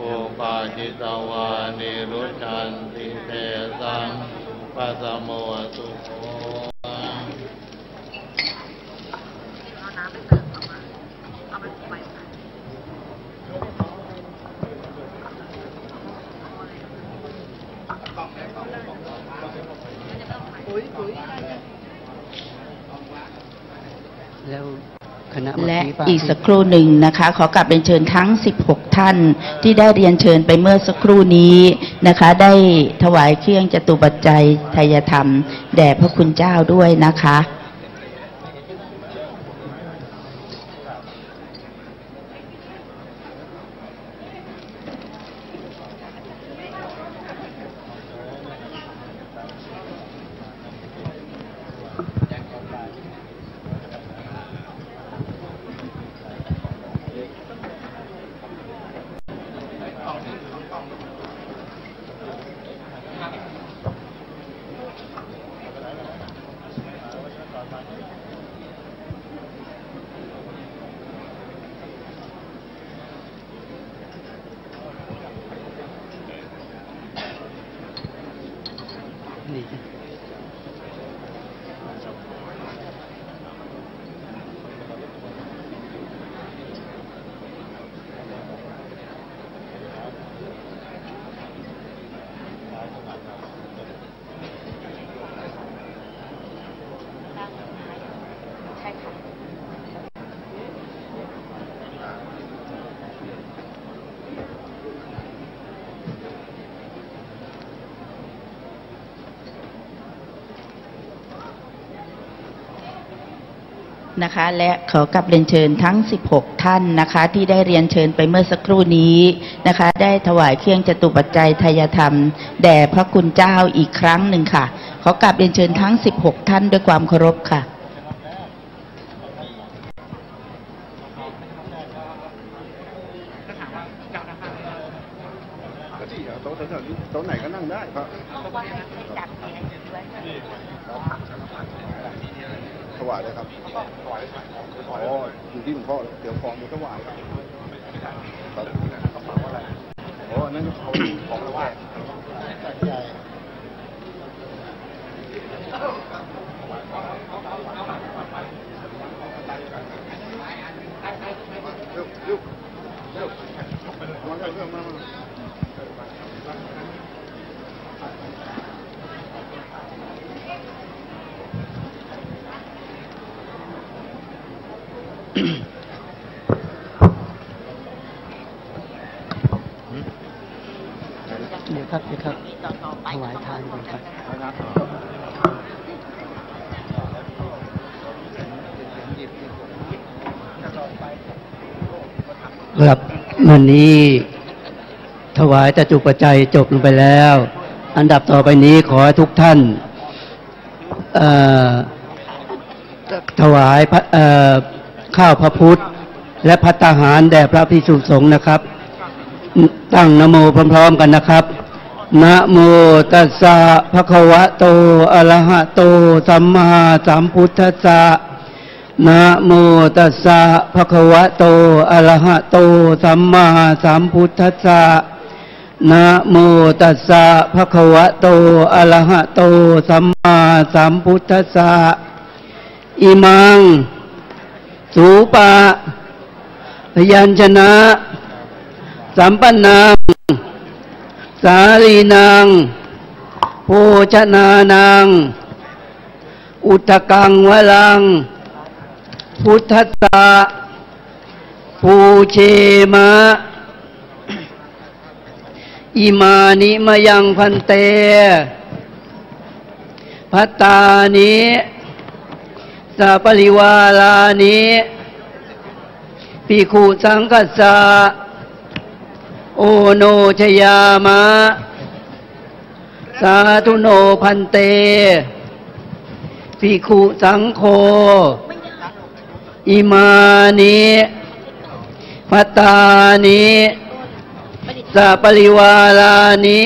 อุปาจิตวานิรุชันติเตสังปัสโมสุโขและอีกสักครู่หนึ่งนะคะขอกราบเรียนเชิญทั้ง16ท่านที่ได้เรียนเชิญไปเมื่อสักครู่นี้นะคะได้ถวายเครื่องจตุปัจจัยไทยธรรมแด่พระคุณเจ้าด้วยนะคะนะคะและขอกราบเรียนเชิญทั้ง16ท่านนะคะที่ได้เรียนเชิญไปเมื่อสักครู่นี้นะคะได้ถวายเครื่องจตุปัจจัยไทยธรรมแด่พระคุณเจ้าอีกครั้งหนึ่งค่ะขอกราบเรียนเชิญทั้ง16ท่านด้วยความเคารพค่ะโต๊ะไหนก็นั่งได้ครับถวายเลยครับอ๋ออยู่ที่หลวงพ่อเดี๋ยวของถวายครับอะไรอ๋อนั่นเขาของถวายเดี๋ยวครับถวายทานก่อนครับครับวันนี้ถวายจตุปัจจัยจบลงไปแล้วอันดับต่อไปนี้ขอให้ทุกท่านถวายข้าวพระพุทธและภัตตาหารแด่พระภิกษุสงฆ์นะครับตั้งนะโมพร้อมๆกันนะครับนะโมตัสสะภะคะวะโตอะระหะโตสัมมาสัมพุทธัสสะนะโมตัสสะภะคะวะโตอะระหะโตสัมมาสัมพุทธัสสะนะโมตัสสะภะคะวะโตอะระหะโตสัมมาสัมพุทธัสสะอิมังสุปะพยัญชนะสัมปันนังสาลีนังโภชนานังอุตกังวลังพุทธัสสะภูเชมะ อิมานิมยังพันเตภัตตานิสัปริวาลานิภิกขุสังคัสสะโอโนชยามะสาธุโนพันเตภิกขุสังโฆอิมานิภัตตานิสัปริวาลานิ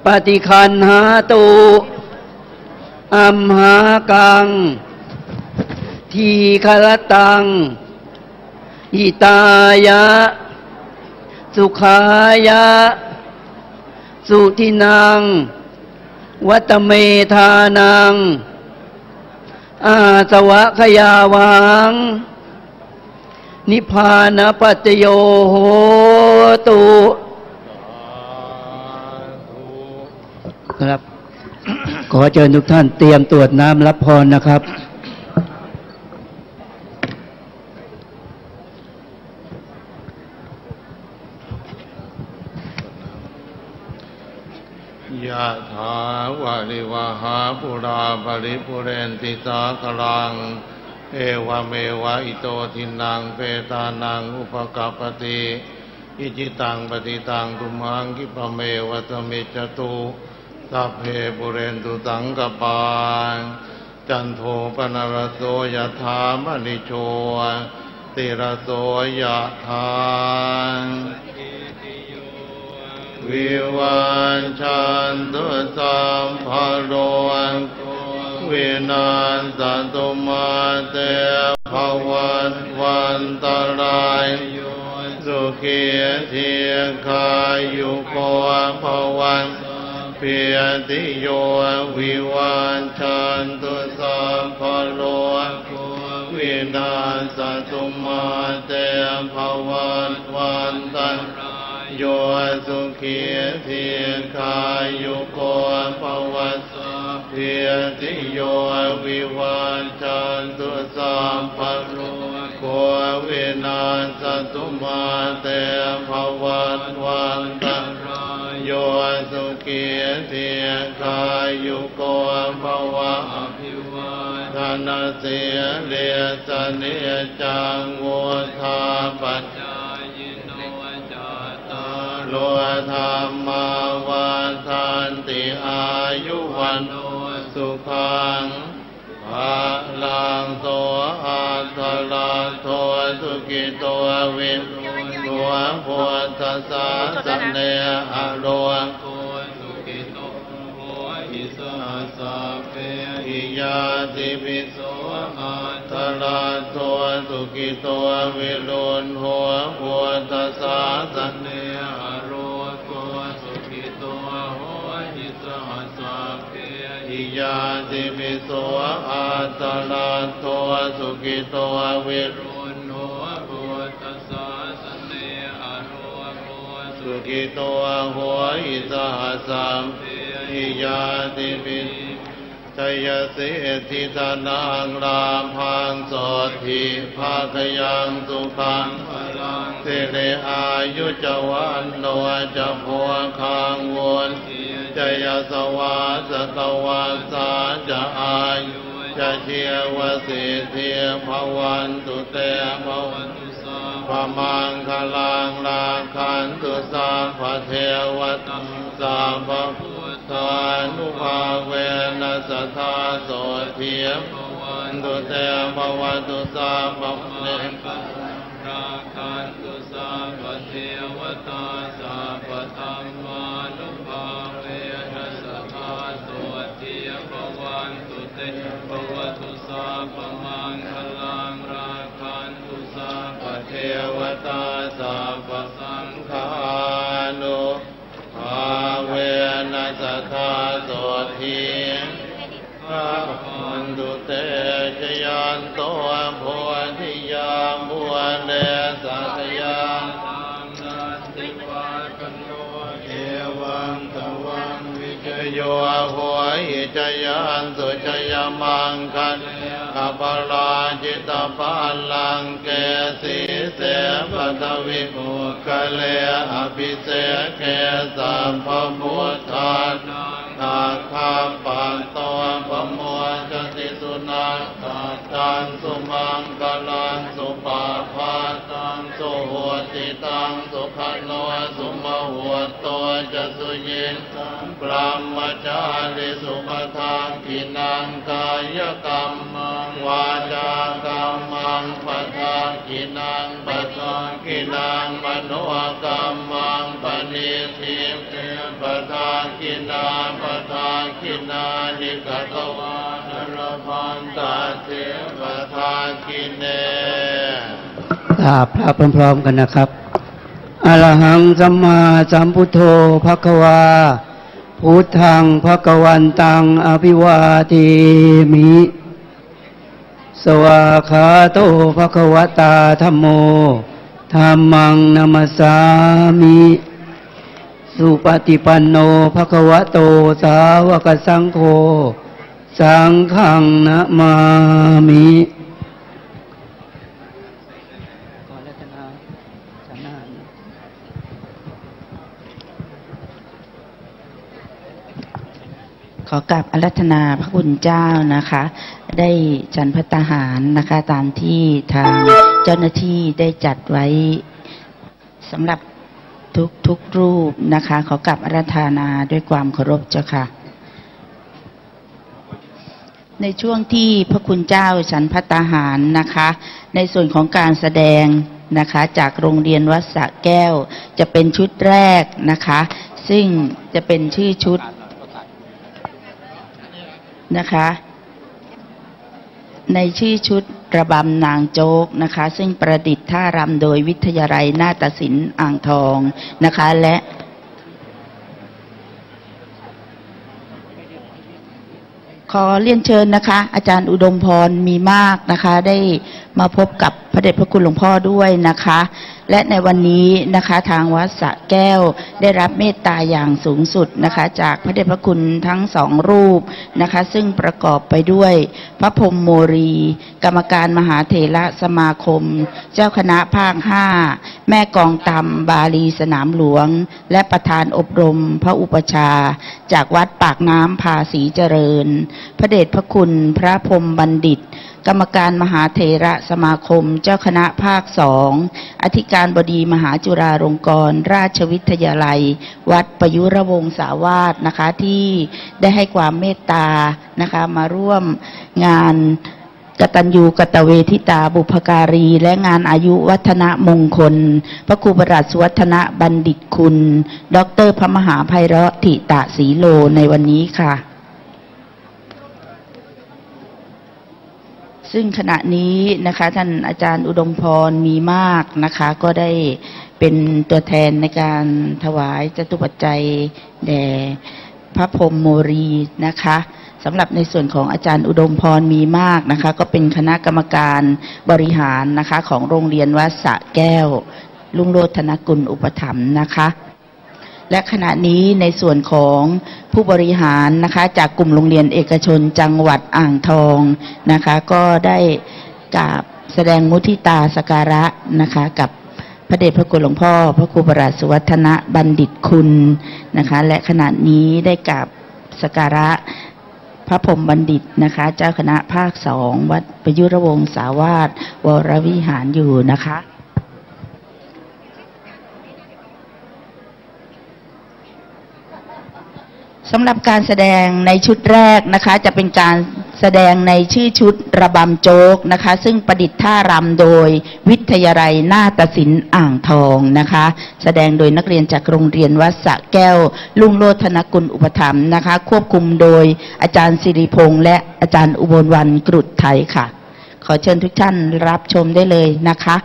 ปฏิคันหาตุอัมหากังทีฆรตังหิตายะสุขายะสุทินังวัตเมธานังอาสวะขยาวังนิพพานปัจจโยโหตุครับ ขอเชิญทุกท่านเตรียมตรวจน้ำรับพรนะครับยะถาวะริวหาปุราปริปุเรนติสาคลังเอวเมวะอิโตทินังเปตานังอุปกัปปติอิจิตังปฏิตังตุมังคิปะเมวะสมิจจตุสัพเพปุเรนตุสังกปาจันโทปนรสโสยถามณิโชติรสโสยถาวิวันชันตุสัมภโรวินัสสันตุมาเตภวันวันตรายสุขีทีคายุโกภวันเพียติโยวิวันชันตุสัมภโรวินัสสันตุมาเตภวันวันตรายโยสุขีทีคายุโกภวันเพียติโยวิวันชันตุสัมภโรโควินาสตุมาเตภวันวันตรายโยสุขีทีคายุโกภวะอภิวาทนาเสียเลียสเนจังโวธาปัจจายโนจัตตาโลธรรมาวันทันติอายุวันโนสุขังภะลังโตอัตตลังโตสุขิโตวิรุณโตพุทธัสสะสันเนอโรโกสุขิโตโหหิสหัสสะเปหิยาติปิโสอัตตลังโตสุขิโตวิรุณโหพุทธัสสะสันเนอโรโกสุขิโตโหหิสหัสสะเปหิยาติปิโสอัตตลังโตสุขิโตวิรุณโหพุทธัสสะสันเนอโรโกสุขิโตโหหิสหัสสะเปหิยาติปิชยเสติธนังรามพังโสทิภาคยังสุขังพลังเสเรอายุจวันโนจะโพคังวนจยสวาสกวาสาจะอายุจะเชียวสิทธิภวันตุเตภวันตุสาพมังคลังลาคันตุสาพเทวตังสาพพุทธานุภาเวนัสธาโสเทียภวันตุเตภวันตุสาพเนราคันตุสาพเทวตาสาพธรรมานุภาเวนัสธาโสเทียภวันตุเตภวันตุสาพมังคลังราคันตุสาพเทวตาสาพสังฆานุภาเวนัสธาโสเทียภวันตุเตชยันโตโพธิยามบัวเลสัตยานันติวาคโนเอวังตวังวิเจ โยหัวหิจยันสุจยมังคันอัปลาจิตปัลลังเกสีเสปัตวิมุขเลอภิเสเกสัมภมุทธานาคาปันโตปโมจติสุนัขตังสุมังกลังสุปาภาตังสุโหติตังสุขันโนสุมหัวโตจะสุยินปรามจาริสุปทานกินังกายกรรมังวาจากรรมังปทากินังปทากินังมโนกรรมังปณิทิเตปทากินาปทากินานิกตวานรพันตาเทปทากิเนพระพร้อมๆกันนะครับอะระหังสัมมาสัมพุทโธภควาพุทธังภควันตังอภิวาเทมิสวากขาโตภควตาธัมโมธัมมังนัมสสามิสุปฏิปันโนภควโตสาวกสังโฆสังฆังนะมามิขอกราบอาราธนาพระคุณเจ้านะคะได้ฉันภัตตาหารนะคะตามที่ทางเจ้าหน้าที่ได้จัดไว้สำหรับทุกรูปนะคะขอกราบอาราธนาด้วยความเคารพเจ้าค่ะในช่วงที่พระคุณเจ้าฉันภัตตาหารนะคะในส่วนของการแสดงนะคะจากโรงเรียนวัดสระแก้วจะเป็นชุดแรกนะคะซึ่งจะเป็นชื่อชุดนะคะในชื่อชุดระบำนางโจ๊กนะคะซึ่งประดิษฐ์ท่ารำโดยวิทยาลัยนาฏศิลป์อ่างทองนะคะและขอเรียนเชิญนะคะอาจารย์อุดมพรมีมากนะคะได้มาพบกับพระเดชพระคุณหลวงพ่อด้วยนะคะและในวันนี้นะคะทางวัดสระแก้วได้รับเมตตาอย่างสูงสุดนะคะจากพระเดชพระคุณทั้งสองรูปนะคะซึ่งประกอบไปด้วยพระพรหมโมรีกรรมการมหาเถรสมาคมเจ้าคณะภาค5แม่กองตำบาลีสนามหลวงและประธานอบรมพระอุปชาจากวัดปากน้ำภาษีเจริญพระเดชพระคุณพระพรหมบัณฑิตกรรมการมหาเถรสมาคมเจ้าคณะภาค2อธิการบดีมหาจุฬาลงกรณราชวิทยาลัยวัดประยุรวงศาวาสนะคะที่ได้ให้ความเมตตานะคะมาร่วมงานกตัญญูกตเวทิตาบุพการีและงานอายุวัฒนมงคลพระครูประหลัดสุวัฒนบัณฑิตคุณดร.พระมหาไพเราะถิตะศรีโลในวันนี้ค่ะซึ่งขณะนี้นะคะท่านอาจารย์อุดมพรมีมากนะคะก็ได้เป็นตัวแทนในการถวายจตุปัจจัยแด่พระพรหมโมรีนะคะสำหรับในส่วนของอาจารย์อุดมพรมีมากนะคะก็เป็นคณะกรรมการบริหารนะคะของโรงเรียนวัดสระแก้วรุ่งโรจน์ธนกุลอุปถัมภ์นะคะและขณะนี้ในส่วนของผู้บริหารนะคะจากกลุ่มโรงเรียนเอกชนจังหวัดอ่างทองนะคะก็ได้กราบแสดงมุทิตาสักการะนะคะกับพระเดชพระคุณหลวงพ่อพระครูประหลัดสุวัฒนบัณฑิตคุณนะคะและขณะนี้ได้กราบสักการะพระพรหมบัณฑิตนะคะเจ้าคณะภาค2วัดประยุรวงศาวาสวรวิหารอยู่นะคะสำหรับการแสดงในชุดแรกนะคะจะเป็นการแสดงในชื่อชุดระบำโจ๊กนะคะซึ่งประดิษฐ์ท่ารำโดยวิทยาลัยนาฏศิลป์อ่างทองนะคะแสดงโดยนักเรียนจากโรงเรียนวัดสระแก้วรุ่งโรจน์ธนกุลอุปถัมภ์นะคะควบคุมโดยอาจารย์สิริพงษ์และอาจารย์อุบลวรรณกรุฑไทยค่ะขอเชิญทุกท่านรับชมได้เลยนะคะ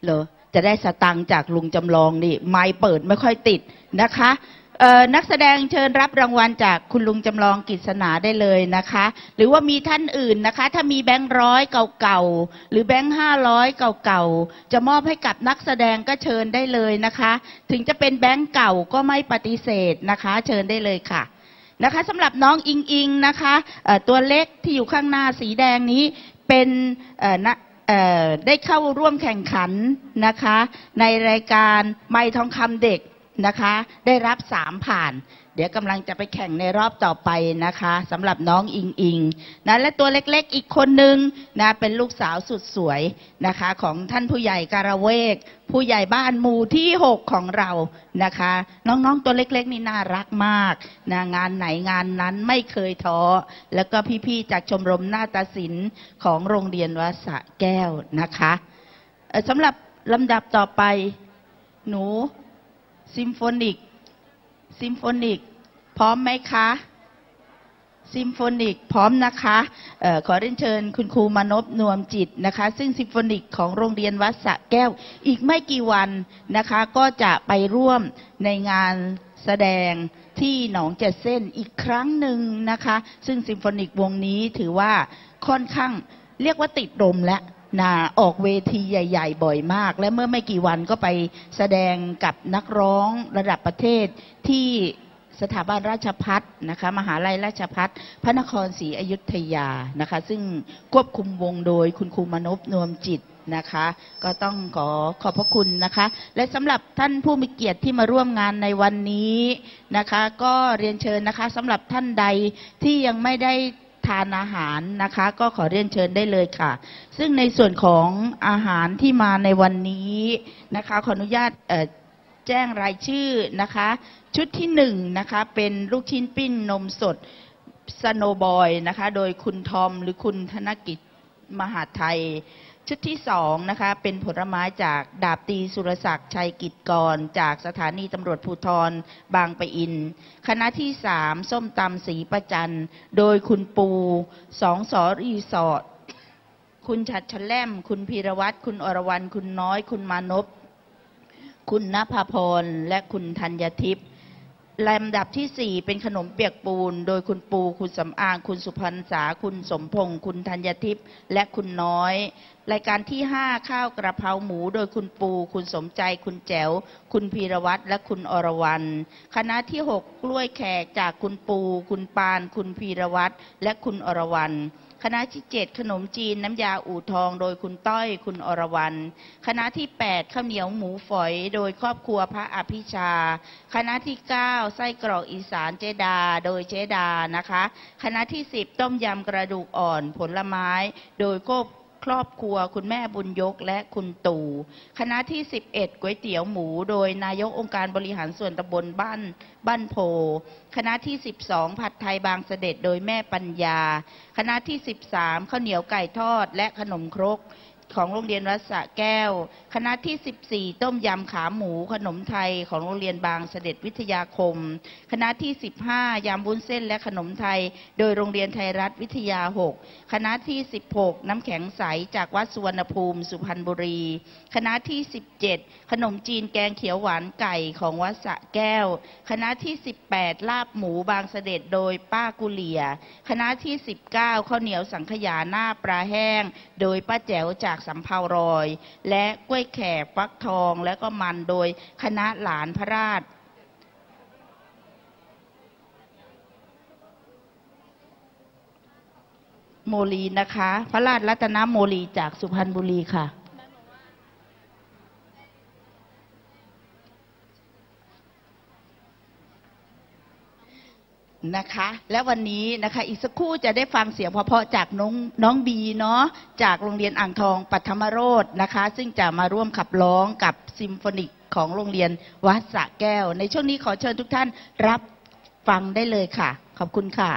เหรอจะได้สตังค์จากลุงจำลองนี่ไมค์เปิดไม่ค่อยติดนะคะนักแสดงเชิญรับรางวัลจากคุณลุงจำลองกฤษณาได้เลยนะคะหรือว่ามีท่านอื่นนะคะถ้ามีแบงค์ร้อยเก่าๆหรือแบงค์500เก่าๆจะมอบให้กับนักแสดงก็เชิญได้เลยนะคะถึงจะเป็นแบงค์เก่าก็ไม่ปฏิเสธนะคะเชิญได้เลยค่ะนะคะสำหรับน้องอิงอิงนะคะตัวเล็กที่อยู่ข้างหน้าสีแดงนี้เป็นได้เข้าร่วมแข่งขันนะคะในรายการไมค์ทองคำเด็กนะคะได้รับ3 ผ่าน เดี๋ยวกำลังจะไปแข่งในรอบต่อไปนะคะสำหรับน้องอิงอิงนะและตัวเล็กๆอีกคนนึงนะเป็นลูกสาวสุดสวยนะคะของท่านผู้ใหญ่การเวกผู้ใหญ่บ้านหมู่ที่6ของเรานะคะน้องๆตัวเล็กๆนี่น่ารักมากนะงานไหนงานนั้นไม่เคยท้อแล้วก็พี่ๆจากชมรมนาฏศิลป์ของโรงเรียนวัดสระแก้วนะคะสำหรับลำดับต่อไปหนูซิมโฟนิกพร้อมไหมคะซิมโฟนิกพร้อมนะคะขอเรียนเชิญคุณครูมนพนวมจิตนะคะซึ่งซิมโฟนิกของโรงเรียนวัดสระแก้วอีกไม่กี่วันนะคะก็จะไปร่วมในงานแสดงที่หนองเจ็ดเส้นอีกครั้งหนึ่งนะคะซึ่งซิมโฟนิกวงนี้ถือว่าค่อนข้างเรียกว่าติดลมและออกเวทีใหญ่ๆบ่อยมากและเมื่อไม่กี่วันก็ไปแสดงกับนักร้องระดับประเทศที่สถาบันราชภัฏนะคะมหาลัยราชภัฏพระนครศรีอยุธยานะคะซึ่งควบคุมวงโดยคุณครูมนพนวมจิตนะคะก็ต้องขอบพระคุณนะคะและสำหรับท่านผู้มีเกียรติที่มาร่วมงานในวันนี้นะคะก็เรียนเชิญนะคะสำหรับท่านใดที่ยังไม่ได้ทานอาหารนะคะก็ขอเรียนเชิญได้เลยค่ะซึ่งในส่วนของอาหารที่มาในวันนี้นะคะขออนุญาตแจ้งรายชื่อนะคะชุดที่1นะคะเป็นลูกชิ้นปิ้งนมสดสโนบอยนะคะโดยคุณทอมหรือคุณธนกิจมหาไทยชุดที่2นะคะเป็นผลไม้จากดาบตีสุรศักดิ์ชัยกิจกรจากสถานีตำรวจภูธรบางปะอินคณะที่3ส้มตำสีประจันโดยคุณปู2 สรีสอร์ทคุณฉัตรฉแล่มคุณพีรวัตรคุณอรวรรณคุณน้อยคุณมานพคุณณภพรและคุณธัญทิพย์ลำดับที่4เป็นขนมเปียกปูนโดยคุณปูคุณสำอางคุณสุพรรณษาคุณสมพงษ์คุณธัญทิพย์และคุณน้อยรายการที่5ข้าวกระเพราหมูโดยคุณปูคุณสมใจคุณแจ๋วคุณพีรวัตรและคุณอรวรรณคณะที่6กล้วยแขกจากคุณปูคุณปานคุณพีรวัตรและคุณอรวรรณคณะที่7ขนมจีนน้ำยาอู่ทองโดยคุณต้อยคุณอรวรรณคณะที่8ข้าวเหนียวหมูฝอยโดยครอบครัวพระอภิชาคณะที่9ไส้กรอกอีสานเจดาโดยเจดานะคะคณะที่10ต้มยำกระดูกอ่อนผลไม้โดยครอบครัวคุณแม่บุญยกและคุณตู่คณะที่11ก๋วยเตี๋ยวหมูโดยนายกองค์การบริหารส่วนตำบลบ้านโพคณะที่12ผัดไทยบางเสด็จโดยแม่ปัญญาคณะที่13ข้าวเหนียวไก่ทอดและขนมครกของโรงเรียนวัดสระแก้วคณะที่14ต้มยำขาหมูขนมไทยของโรงเรียนบางเสด็จวิทยาคมคณะที่15ยำวุ้นเส้นและขนมไทยโดยโรงเรียนไทยรัฐวิทยา6คณะที่16น้ำแข็งใสจากวัดสุวรรณภูมิสุพรรณบุรีคณะที่17ขนมจีนแกงเขียวหวานไก่ของวัดสระแก้วคณะที่18ลาบหมูบางเสด็จโดยป้ากุเลียคณะที่19ข้าวเหนียวสังขยาหน้าปลาแห้งโดยป้าแจ๋วจากสำเภารอยและกล้วยแขกฟักทองและก็มันโดยคณะหลานพระราชโมลีนะคะพระราชรัตนโมลีจากสุพรรณบุรีค่ะนะคะและวันนี้นะคะอีกสักครู่จะได้ฟังเสียงเพราะๆจากน้องบีเนาะจากโรงเรียนอ่างทองปัทมโรจน์นะคะซึ่งจะมาร่วมขับร้องกับซิมโฟนิกของโรงเรียนวัดสระแก้วในช่วงนี้ขอเชิญทุกท่านรับฟังได้เลยค่ะขอบคุณค่ะ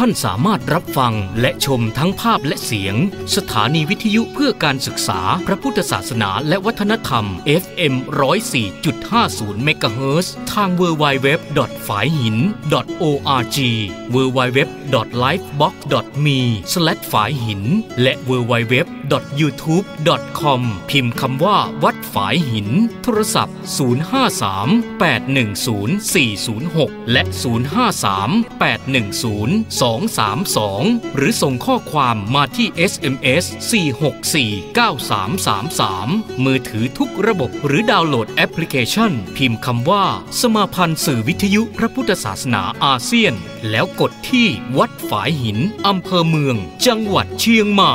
ท่านสามารถรับฟังและชมทั้งภาพและเสียงสถานีวิทยุเพื่อการศึกษาพระพุทธศาสนาและวัฒนธรรม FM 104.50 เมกะเฮิรตซ์ทาง www.faihin.org www.lifebox.me/faihin และ www.youtube.com พิมพ์คำว่าวัดฝายหินโทรศัพท์053-810-406และ053-810-232 หรือส่งข้อความมาที่ SMS 4649333มือถือทุกระบบหรือดาวน์โหลดแอปพลิเคชันพิมพ์คำว่าสมาพันธ์สื่อวิทยุพระพุทธศาสนาอาเซียนแล้วกดที่วัดฝายหินอำเภอเมืองจังหวัดเชียงใหม่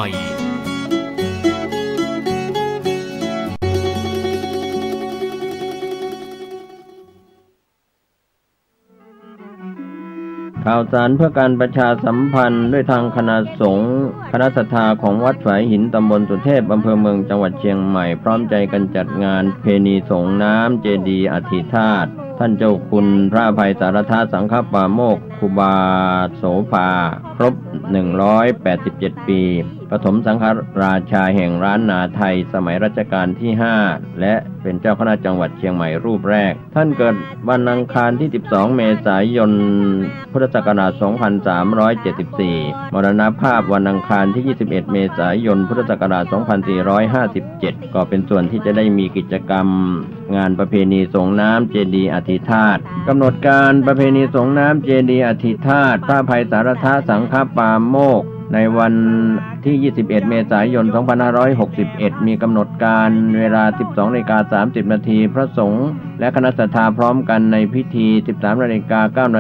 ข่าวสารเพื่อการประชาสัมพันธ์ด้วยทางคณะสงฆ์คณะศรัทธาของวัดฝายหินตำบลสุเทพอำเภอเมืองจังหวัดเชียงใหม่พร้อมใจกันจัดงานเพณีสงน้ำเจดีย์อธิธาตุท่านเจ้าคุณพระอภัยสารทสังฆปาโมกข์ครูบาโสภาครบ187 ปีปฐมสังฆราชาแห่งร้านนาไทยสมัยรัชกาลที่5และเป็นเจ้าคณะจังหวัดเชียงใหม่รูปแรกท่านเกิดวันอังคารที่12เมษายนพุทธศักราช2374มรณภาพวันอังคารที่21เมษายนพุทธศักราช2457ก็เป็นส่วนที่จะได้มีกิจกรรมงานประเพณีสงน้ำเจดีย์อธิธาตุกำหนดการประเพณีสงน้ำเจดีย์อธิธาตุพระอภัยสารทสังฆปาโมกข์ในวันที่21เมษายน2561มีกำหนดการเวลา 12:30 น.พระสงฆ์และคณะศรัทธาพร้อมกันในพิธี 13:09 น.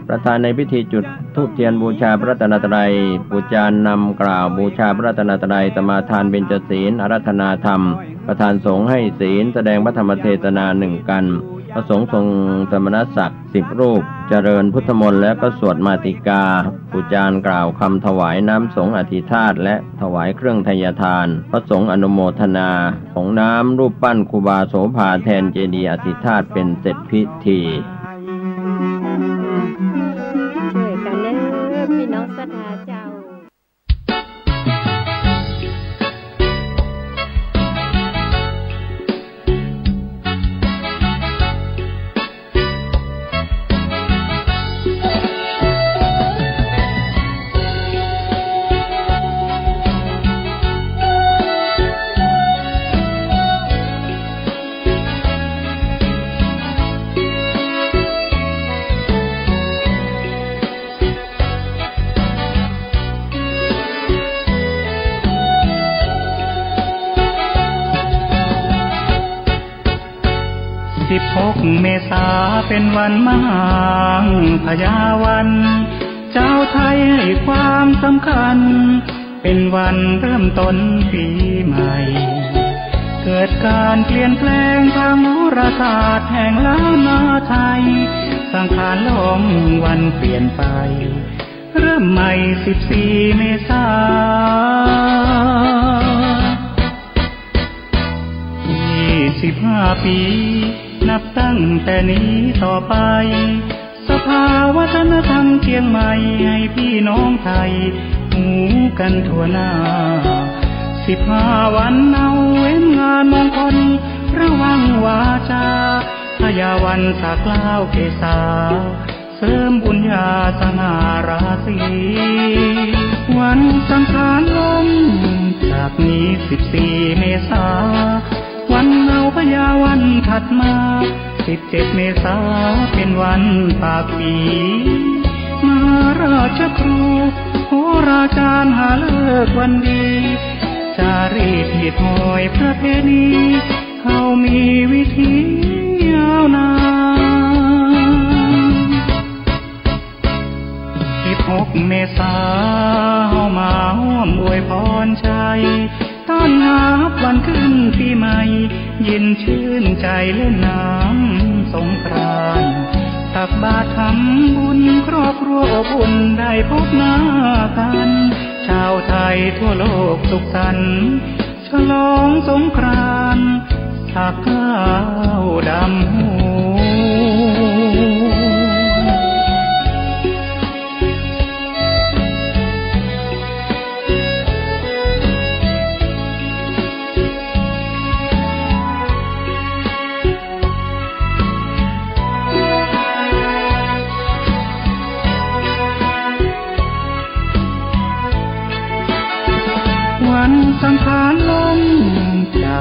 ประธานในพิธีจุดธูปเทียนบูชาพระรัตนตรัยปูจานนำกล่าวบูชาพระรัตนตรัยสมาทานเบญจศีลอาราธนาธรรมประธานสงฆ์ให้ศีลแสดงพระธรรมเทศนา1กันพระสงฆ์ทรงสมณศักดิ์10 รูปเจริญพุทธมนต์และก็สวดมาติกาปูจานกล่าวคำถวายน้ำสงฆ์อธิธาตุและถวายเครื่องทยทานพระสงฆ์อนุโมทนาของน้ำรูปปั้นครูบาโสภาแทนเจดีย์อธิธาตุเป็นเสร็จพิธีช่วยกันเด้อพี่น้องศรัทธาเจ้า16 เมษาเป็นวันมหาพญาวันเจ้าไทยให้ความสำคัญเป็นวันเริ่มต้นปีใหม่เกิดการเปลี่ยนแปลงทางโหราศาสตร์แห่งล้านนาไทยสังขารลมวันเปลี่ยนไปเริ่มใหม่14 เมษายน25 ปีนับตั้งแต่นี้ต่อไปสภาวัฒนธรรมเชียงใหม่ให้พี่น้องไทยหูกันทั่วหน้า15 วันเอาเว้นงานมงคลระวังวาจาพญาวันสากล้าวเกษาเสริมบุญญาสง่าราศีวันสังขารลมจากนี้14 เมษาวันเอาพญาวันถัดมา17 เมษาเป็นวันปากปีมหาราชครูโหราจารย์หาเลิกวันดีจารีตหีบหอยประเพณีเขามีวิธียาวนาน16 เมษาเฮามาร่วมอวยพรชัยต้อนรับวันขึ้นปีใหม่ยินชื่นใจเล่นน้ำสงกรานต์ตักบาตรทำบุญครอบครัวอบอุ่นได้พบหน้ากันชาวไทยทั่วโลกสุขสันต์ฉลองสงกรานต์สากข้าวดำหู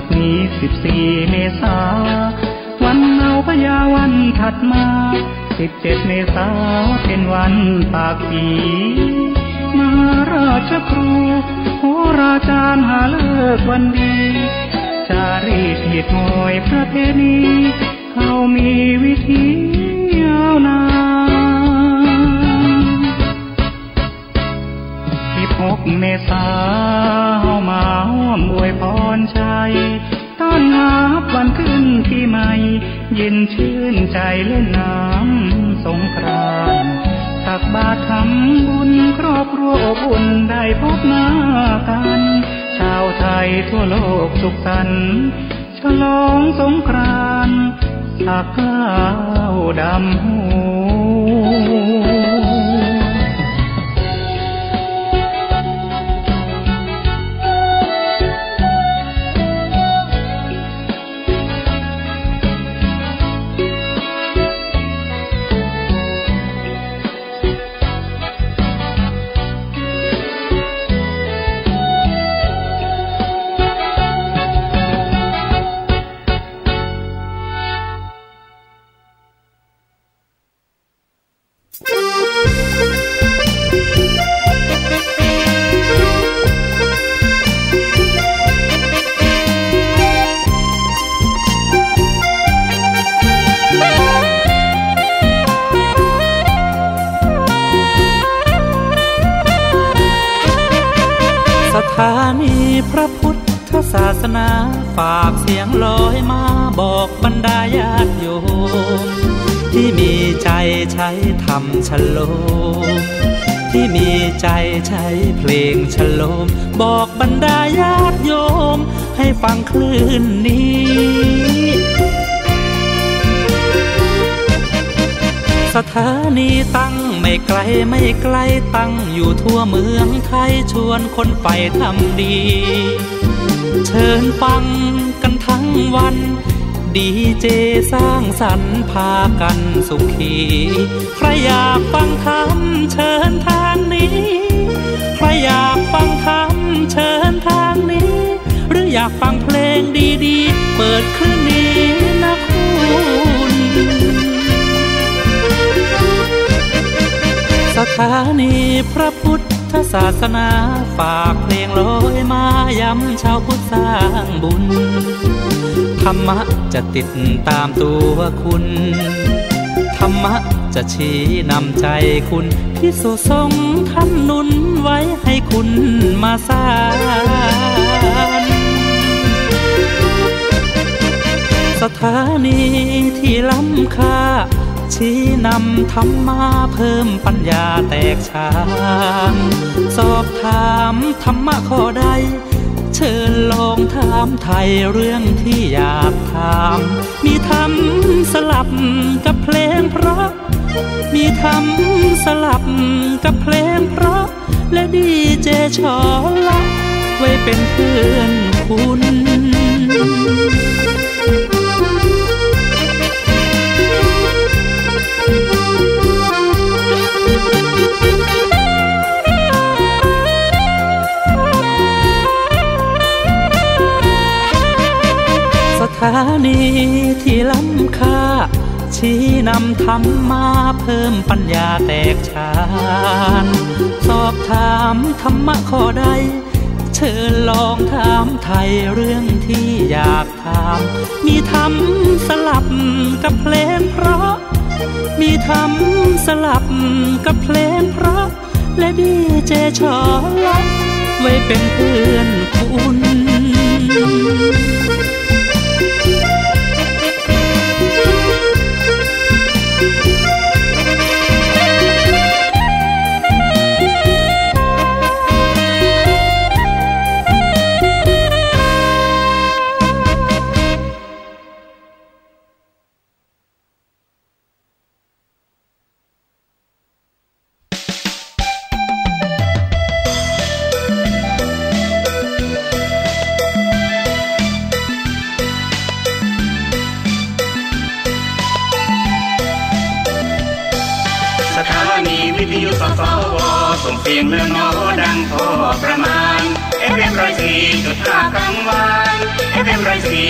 จากนี้14 เมษาวันเอาพญาวันถัดมา17 เมษาเป็นวันปากปีมหาราชครูโหราจารย์หาเลิกวันดีจารีตเหตุงอยประเพณีเขามีวิธียาวนาน16 เมษาเฮามาร่วมอวยพรชัยต้อนรับวันขึ้นปีใหม่เย็นชื่นใจเล่นน้ำสงกรานต์ตักบาตรทำบุญครอบครัวอบอุ่นได้พบหน้ากันชาวไทยทั่วโลกสุขสันต์ฉลองสงกรานต์สักกล้าวดำหูสถานีพระพุทธศาสนาฝากเสียงลอยมาบอกบรรดาญาติโยมที่มีใจใช้ธรรมฉโลมที่มีใจใช้เพลงฉโลมบอกบรรดาญาติโยมให้ฟังคลื่นนี้สถานีตั้งไม่ไกลไม่ไกลตั้งอยู่ทั่วเมืองไทยชวนคนไปทำดีเชิญฟังกันทั้งวันดีเจสร้างสรรค์พากันสุขีใครอยากฟังธรรมเชิญทางนี้ใครอยากฟังธรรมเชิญทางนี้หรืออยากฟังเพลงดีๆเปิดคลื่นนี้นะคุณสถานีพระพุทธศาสนาฝากเพลงลอยมาย้ำชาวพุทธสร้างบุญธรรมะจะติดตามตัวคุณธรรมะจะชี้นำใจคุณพิสุสงฆ์ท่านหนุนไว้ให้คุณมาสานสถานีที่ล้ำค่าชี้นำธรรมะเพิ่มปัญญาแตกฉานสอบถามธรรมะข้อใดเชิญลองถามไทยเรื่องที่อยากถามมีธรรมสลับกับเพลงเพราะมีธรรมสลับกับเพลงเพราะและดีเจชอละไว้เป็นเพื่อนคุณสถานีที่ล้ำค่าชี้นำธรรมะเพิ่มปัญญาแตกฉานสอบถามธรรมะข้อใดเชิญลองถามไทยเรื่องที่อยากถามมีธรรมสลับกับเพลงเพราะมีธรรมสลับกับเพลงเพราะและดีเจชอละไว้เป็นเพื่อนคุณ พ สถานีวิทยุสสวส่งเสียงเรื่องน้อดังพอประมาณ FM 104.5 กลางวันFM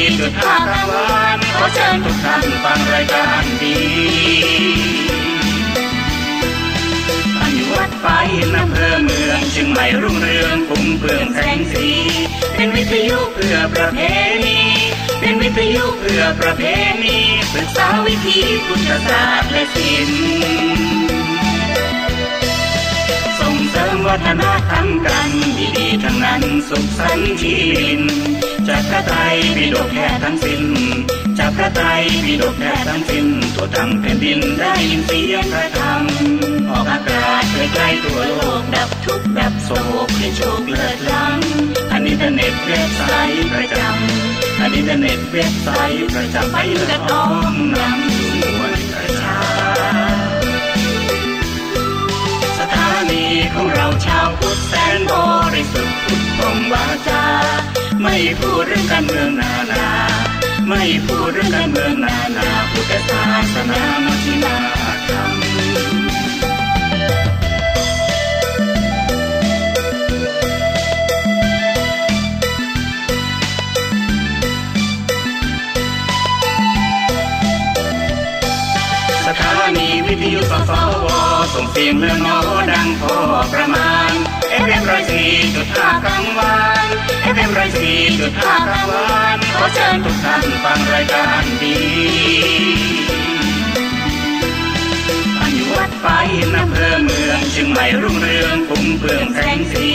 104.5 กลางวันขอเชิญทุกท่านฟังรายการดีวัดไฟอำเภอเมืองเชียงใหม่รุ่งเรืองพุ่งเปลืองแสงสีเป็นวิทยุเพื่อประเพณีเป็นวิทยุเพื่อประเพณีศึกษาวิถีพุทธศาสตร์และศิลป์ส่งเสริมวัฒนธรรมกันดีๆทั้งนั้นสุขสันต์ชีวินจากพระไตรปิฎกแท้ทั้งสิ้นจากพระไตรปิฎกแท้ทั้งสิ้นทั่วทั้งแผ่นดินได้ยินเสียงพระธรรมออกอากาศใกล้ๆทั่วโลกดับทุกข์ดับโศกให้โชคเลิศล้ำอินเทอร์เน็ตเว็บไซต์ประจำอินเทอร์เน็ตเว็บไซต์ประจำไปเลือดน้อมนำสู่มวลประชาสถานีของเราชาวพุทธแสนบริสุทธิ์พุทธตรงวาจาไม่พูดเรื่องการเมืองนานาไม่พูดเรื่องการเมืองนานาพุทธศาสนามัชฌิมาธรรมสถานีวิทยุสสวส่งเสียงเรื่องน้อดังพอประมาณ FM 104.5 กลางวันFM 104.5 กลางวันขอเชิญทุกท่านฟังรายการดีวัดไฟอำเภอเมืองเชียงใหม่รุ่งเรืองพุ่งเปลืองแสงสี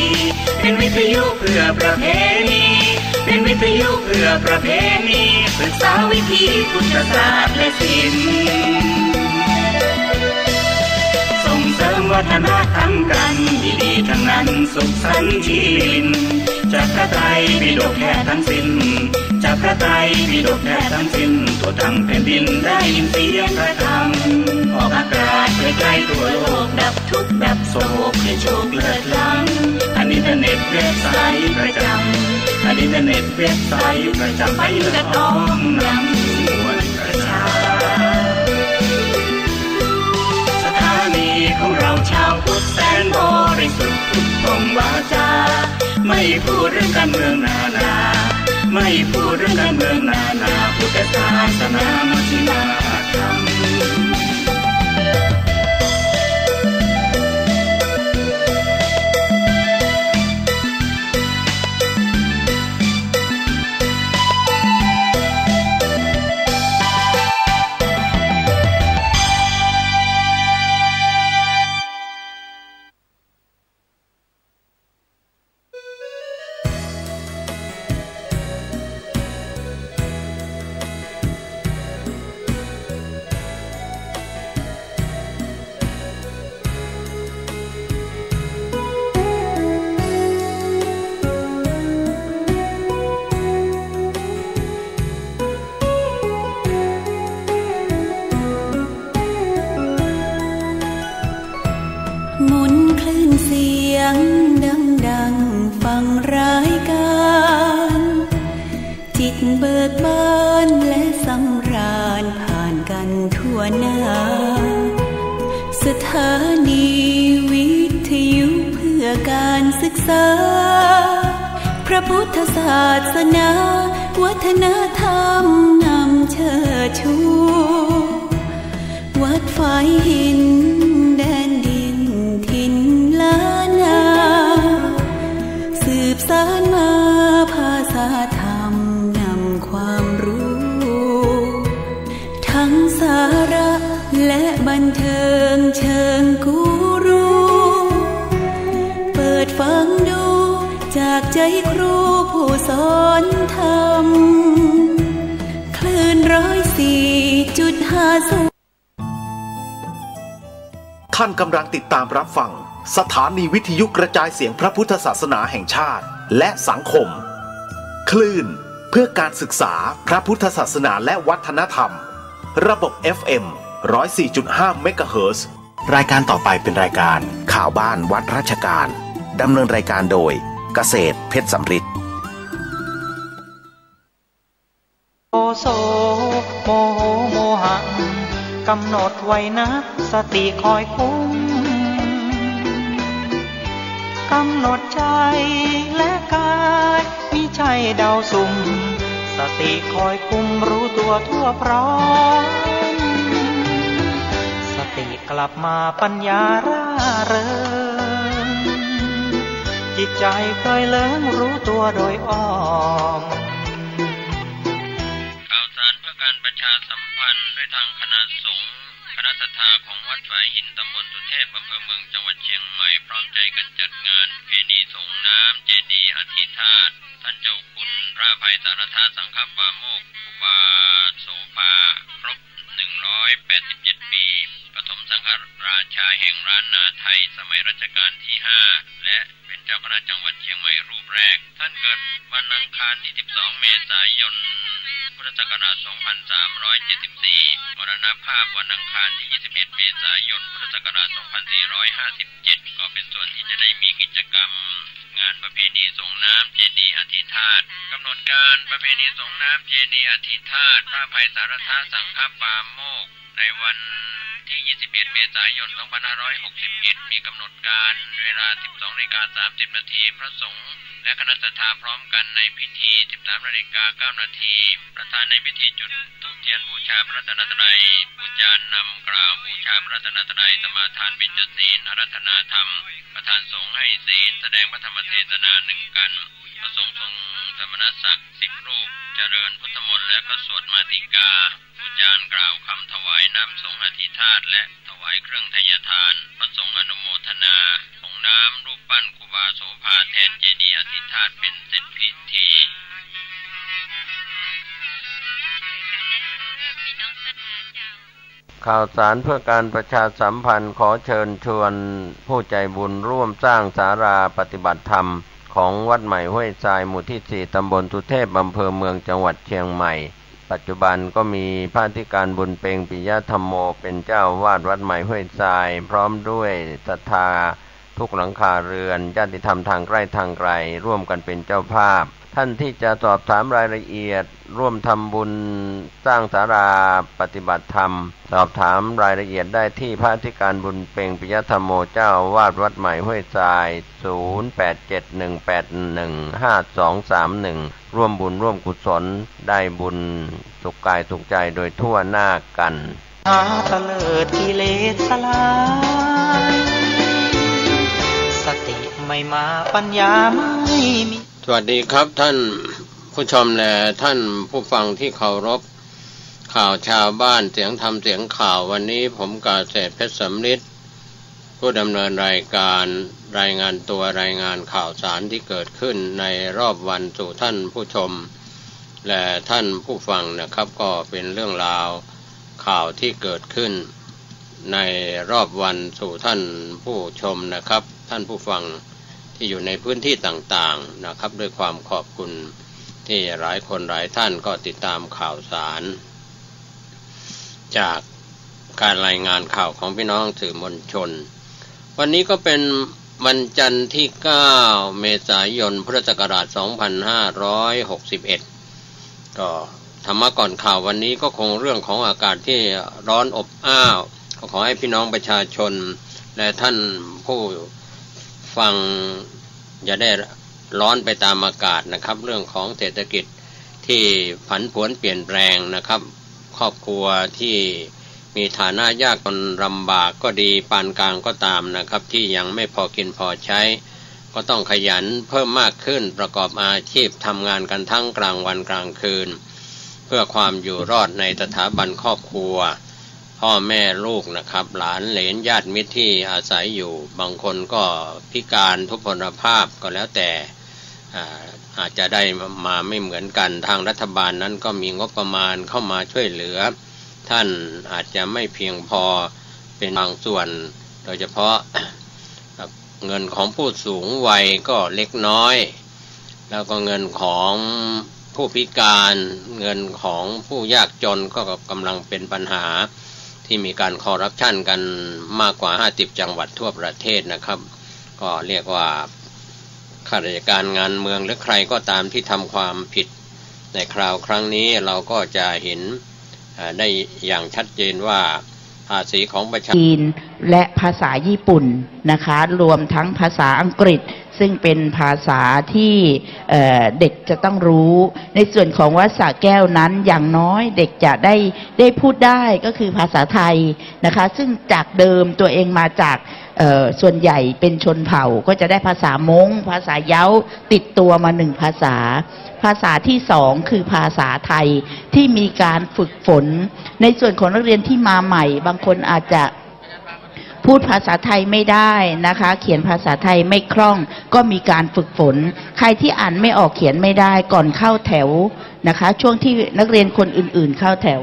เป็นวิทยุเพื่อประเพณีเป็นวิทยุเพื่อประเพณีศึกษาวิถีพุทธศาสตร์และศิลป์ส่งเสริมวัฒนธรรมกันดีๆทั้งนั้นสุขสันต์ชีวินจากพระไตรปิฎกแท้ทั้งสิ้นจากพระไตรปิฎกแท้ทั้งสิ้นทั่วทั้งแผ่นดินได้ยินเสียงพระธรรมออกอากาศใกล้ๆทั่วโลกดับทุกข์ดับโศกให้โชคเลิศล้ำอินเทอร์เน็ตเว็บไซต์ประจำอินเทอร์เน็ตเว็บไซต์ประจำไปเลือดน้อมนำสู่มวลประชาสถานีของเราชาวพุทธแสนบริสุทธิ์พุทธตรงวาจาไม่พูดเรื่องการเมืองนานาไม่พูดเรื่องการเมืองนานาพุทธศาสนามัชฌิมาธรรมพระพุทธศาสนาวัฒนธรรมนำเชิดชูวัดฝายหินแดนดินถิ่นล้านนาสืบสานมาภาษาธรรมนำความรู้ทั้งสาระและบันเทิงเชิงกูรูเปิดฟังดูจากใจครูผู้สอนธรรมคลื่น104.5ท่านกำลังติดตามรับฟังสถานีวิทยุกระจายเสียงพระพุทธศาสนาแห่งชาติและสังคมคลื่นเพื่อการศึกษาพระพุทธศาสนาและวัฒนธรรมระบบ FM 104.5 เมกะเฮิรตซ์รายการต่อไปเป็นรายการข่าวบ้านวัดราชการดำเนินรายการโดยเกษตรเพชรสำริดโอโสโมโหโมหัง กำหนดไว้นะสติคอยคุ้มกำหนดใจและกายมิใช่เดาสุ่มสติคอยคุมรู้ตัวทั่วพร้อมสติกลับมาปัญญาร่าเริงจิตใจเคยเลิงรู้ตัวโดยอ้อมข่าวสารเพื่อการประชาสัมพันธ์ด้วยทางคณะสงฆ์คณะศรัทธาของวัดฝายหินตำบลสุเทพอำเภอเมืองจังหวัดเชียงใหม่พร้อมใจกันจัดงานเพณีสงน้ำเจดีย์อธิธาตุท่านเจ้าคุณพระอภัยสารธาสังฆปาโมกข์ครูบาโสภาครบ187 ปีปฐมสังฆราชาแห่งล้านนาไทยสมัยรัชกาลที่5และเป็นเจ้าคณะจังหวัดเชียงใหม่รูปแรกท่านเกิดวันอังคารที่12 เมษายนพุทธศักราช 2374 มรณภาพวันอังคารที่ 21 เมษายน พุทธศักราช 2457 ก็เป็นส่วนที่จะได้มีกิจกรรมงานประเพณีส่งน้ำเจดีย์อธิธาตุกำหนดการประเพณีส่งน้ำเจดีย์อธิธาตุพระอภัยสารธาสังฆปาโมกข์ในวันที่ 21 เมษายน 2561 มีกำหนดการเวลา 12:30 นาทีพระสงฆ์และคณะศรัทธาพร้อมกันในพิธี 13:09 นาทีประธานในพิธีจุดธูปเทียนบูชาพระรัตนตรัยบูชานำกล่าวบูชาพระรัตนตรัยสมาทานเบญจศีลอาราธนาธรรมประธานสงฆ์ให้ศีลแสดงพระธรรมเทศนา1 กันพระสงฆ์ทรงสมณศักดิ์10 รูปเจริญพุทธมนต์และก็สวดมาติกาบูชากล่าวคำถวายน้ำสงฆ์อธิธาตุและถวายเครื่องทยทานพระสงฆ์อนุโมทนาส่งน้ำรูปปั้นครูบาโสภาแทนเจดีย์อธิธาตุเป็นเสร็จพิธีข่าวสารเพื่อการประชาสัมพันธ์ขอเชิญชวนผู้ใจบุญร่วมสร้างศาลาปฏิบัติธรรมของวัดใหม่ห้วยทรายหมู่ที่ 4 ตำบลสุเทพอำเภอเมืองจังหวัดเชียงใหม่ปัจจุบันก็มีพระอธิการบุญเปงปิยธรรมโมเป็นเจ้าวาดวัดใหม่ห้วยทรายพร้อมด้วยศรัทธาทุกหลังคาเรือนญาติธรรมทางใกล้ทางไกลร่วมกันเป็นเจ้าภาพท่านที่จะสอบถามรายละเอียดร่วมทำบุญสร้างศาลาปฏิบัติธรรมสอบถามรายละเอียดได้ที่พระอธิการบุญเปงปิยธรรมโมเจ้าวาดวัดใหม่ห้วยทราย 0871815231 ร่วมบุญร่วมกุศลได้บุญสุขกายสุขใจโดยทั่วหน้ากันหาตะเลิดกิเลสสลายสติไม่มาปัญญาไม่มีสวัสดีครับท่านผู้ชมและท่านผู้ฟังที่เคารพข่าวชาวบ้านเสียงธรรมเสียงข่าววันนี้ผมกาเศรษฐ์เพชรสำริดผู้ดำเนินรายการรายงานตัวรายงานข่าวสารที่เกิดขึ้นในรอบวันสู่ท่านผู้ชมและท่านผู้ฟังนะครับก็เป็นเรื่องราวข่าวที่เกิดขึ้นในรอบวันสู่ท่านผู้ชมนะครับท่านผู้ฟังที่อยู่ในพื้นที่ต่างๆนะครับด้วยความขอบคุณที่หลายคนหลายท่านก็ติดตามข่าวสารจากการรายงานข่าวของพี่น้องสื่อมวลชนวันนี้ก็เป็นวันจันทร์ที่9 เมษายน พุทธศักราช 2561ก็ธรรมะก่อนข่าววันนี้ก็คงเรื่องของอากาศที่ร้อนอบอ้าวขอให้พี่น้องประชาชนและท่านผู้ฟังอย่าได้ร้อนไปตามอากาศนะครับเรื่องของเศรษฐกิจที่ผันผวนเปลี่ยนแปลงนะครับครอบครัวที่มีฐานะยากจนลำบากก็ดีปานกลางก็ตามนะครับที่ยังไม่พอกินพอใช้ก็ต้องขยันเพิ่มมากขึ้นประกอบอาชีพทำงานกันทั้งกลางวันกลางคืนเพื่อความอยู่รอดในสถาบันครอบครัวพ่อแม่ลูกนะครับหลานเหลนญาติมิตรที่อาศัยอยู่บางคนก็พิการทุพพลภาพก็แล้วแต่อาจจะได้มาไม่เหมือนกันทางรัฐบาลนั้นก็มีงบประมาณเข้ามาช่วยเหลือท่านอาจจะไม่เพียงพอเป็นบางส่วนโดยเฉพาะเงินของผู้สูงวัยก็เล็กน้อยแล้วก็เงินของผู้พิการเงินของผู้ยากจนก็กำลังเป็นปัญหาที่มีการคอร์รัปชันกันมากกว่า50จังหวัดทั่วประเทศนะครับก็เรียกว่าข้าราชการงานเมืองหรือใครก็ตามที่ทำความผิดในคราวครั้งนี้เราก็จะเห็นได้อย่างชัดเจนว่า ภาษีของประชาชนจีนและภาษาญี่ปุ่นนะคะรวมทั้งภาษาอังกฤษซึ่งเป็นภาษาที่เด็กจะต้องรู้ในส่วนของวัดสระแก้วนั้นอย่างน้อยเด็กจะได้พูดได้ก็คือภาษาไทยนะคะซึ่งจากเดิมตัวเองมาจากส่วนใหญ่เป็นชนเผ่าก็จะได้ภาษามงภาษาเย้าติดตัวมาหนึ่งภาษาภาษาที่สองคือภาษาไทยที่มีการฝึกฝนในส่วนของนักเรียนที่มาใหม่บางคนอาจจะพูดภาษาไทยไม่ได้นะคะเขียนภาษาไทยไม่คล่องก็มีการฝึกฝนใครที่อ่านไม่ออกเขียนไม่ได้ก่อนเข้าแถวนะคะช่วงที่นักเรียนคนอื่นๆเข้าแถว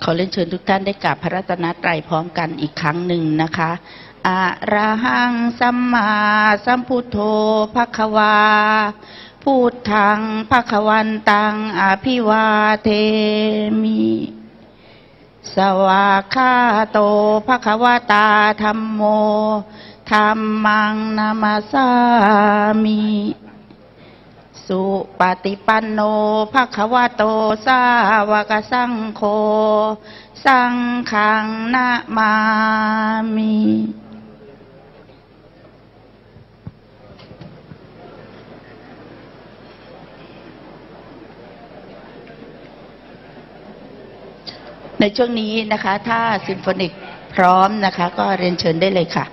ขอเรียนเชิญทุกท่านได้กราบพระรัตนตรัยพร้อมกันอีกครั้งหนึ่งนะคะอะระหังสัมมาสัมพุทโธภควาพุทธังภควันตังอภิวาเทมิสวากขาโตภควตาธัมโมธัมมังนามัสสามิสุปฏิปันโนภควโตสาวกสังโฆสังฆังนะมามิในช่วงนี้นะคะถ้าซิมโฟนิกพร้อมนะคะก็เรียนเชิญได้เลยค่ะ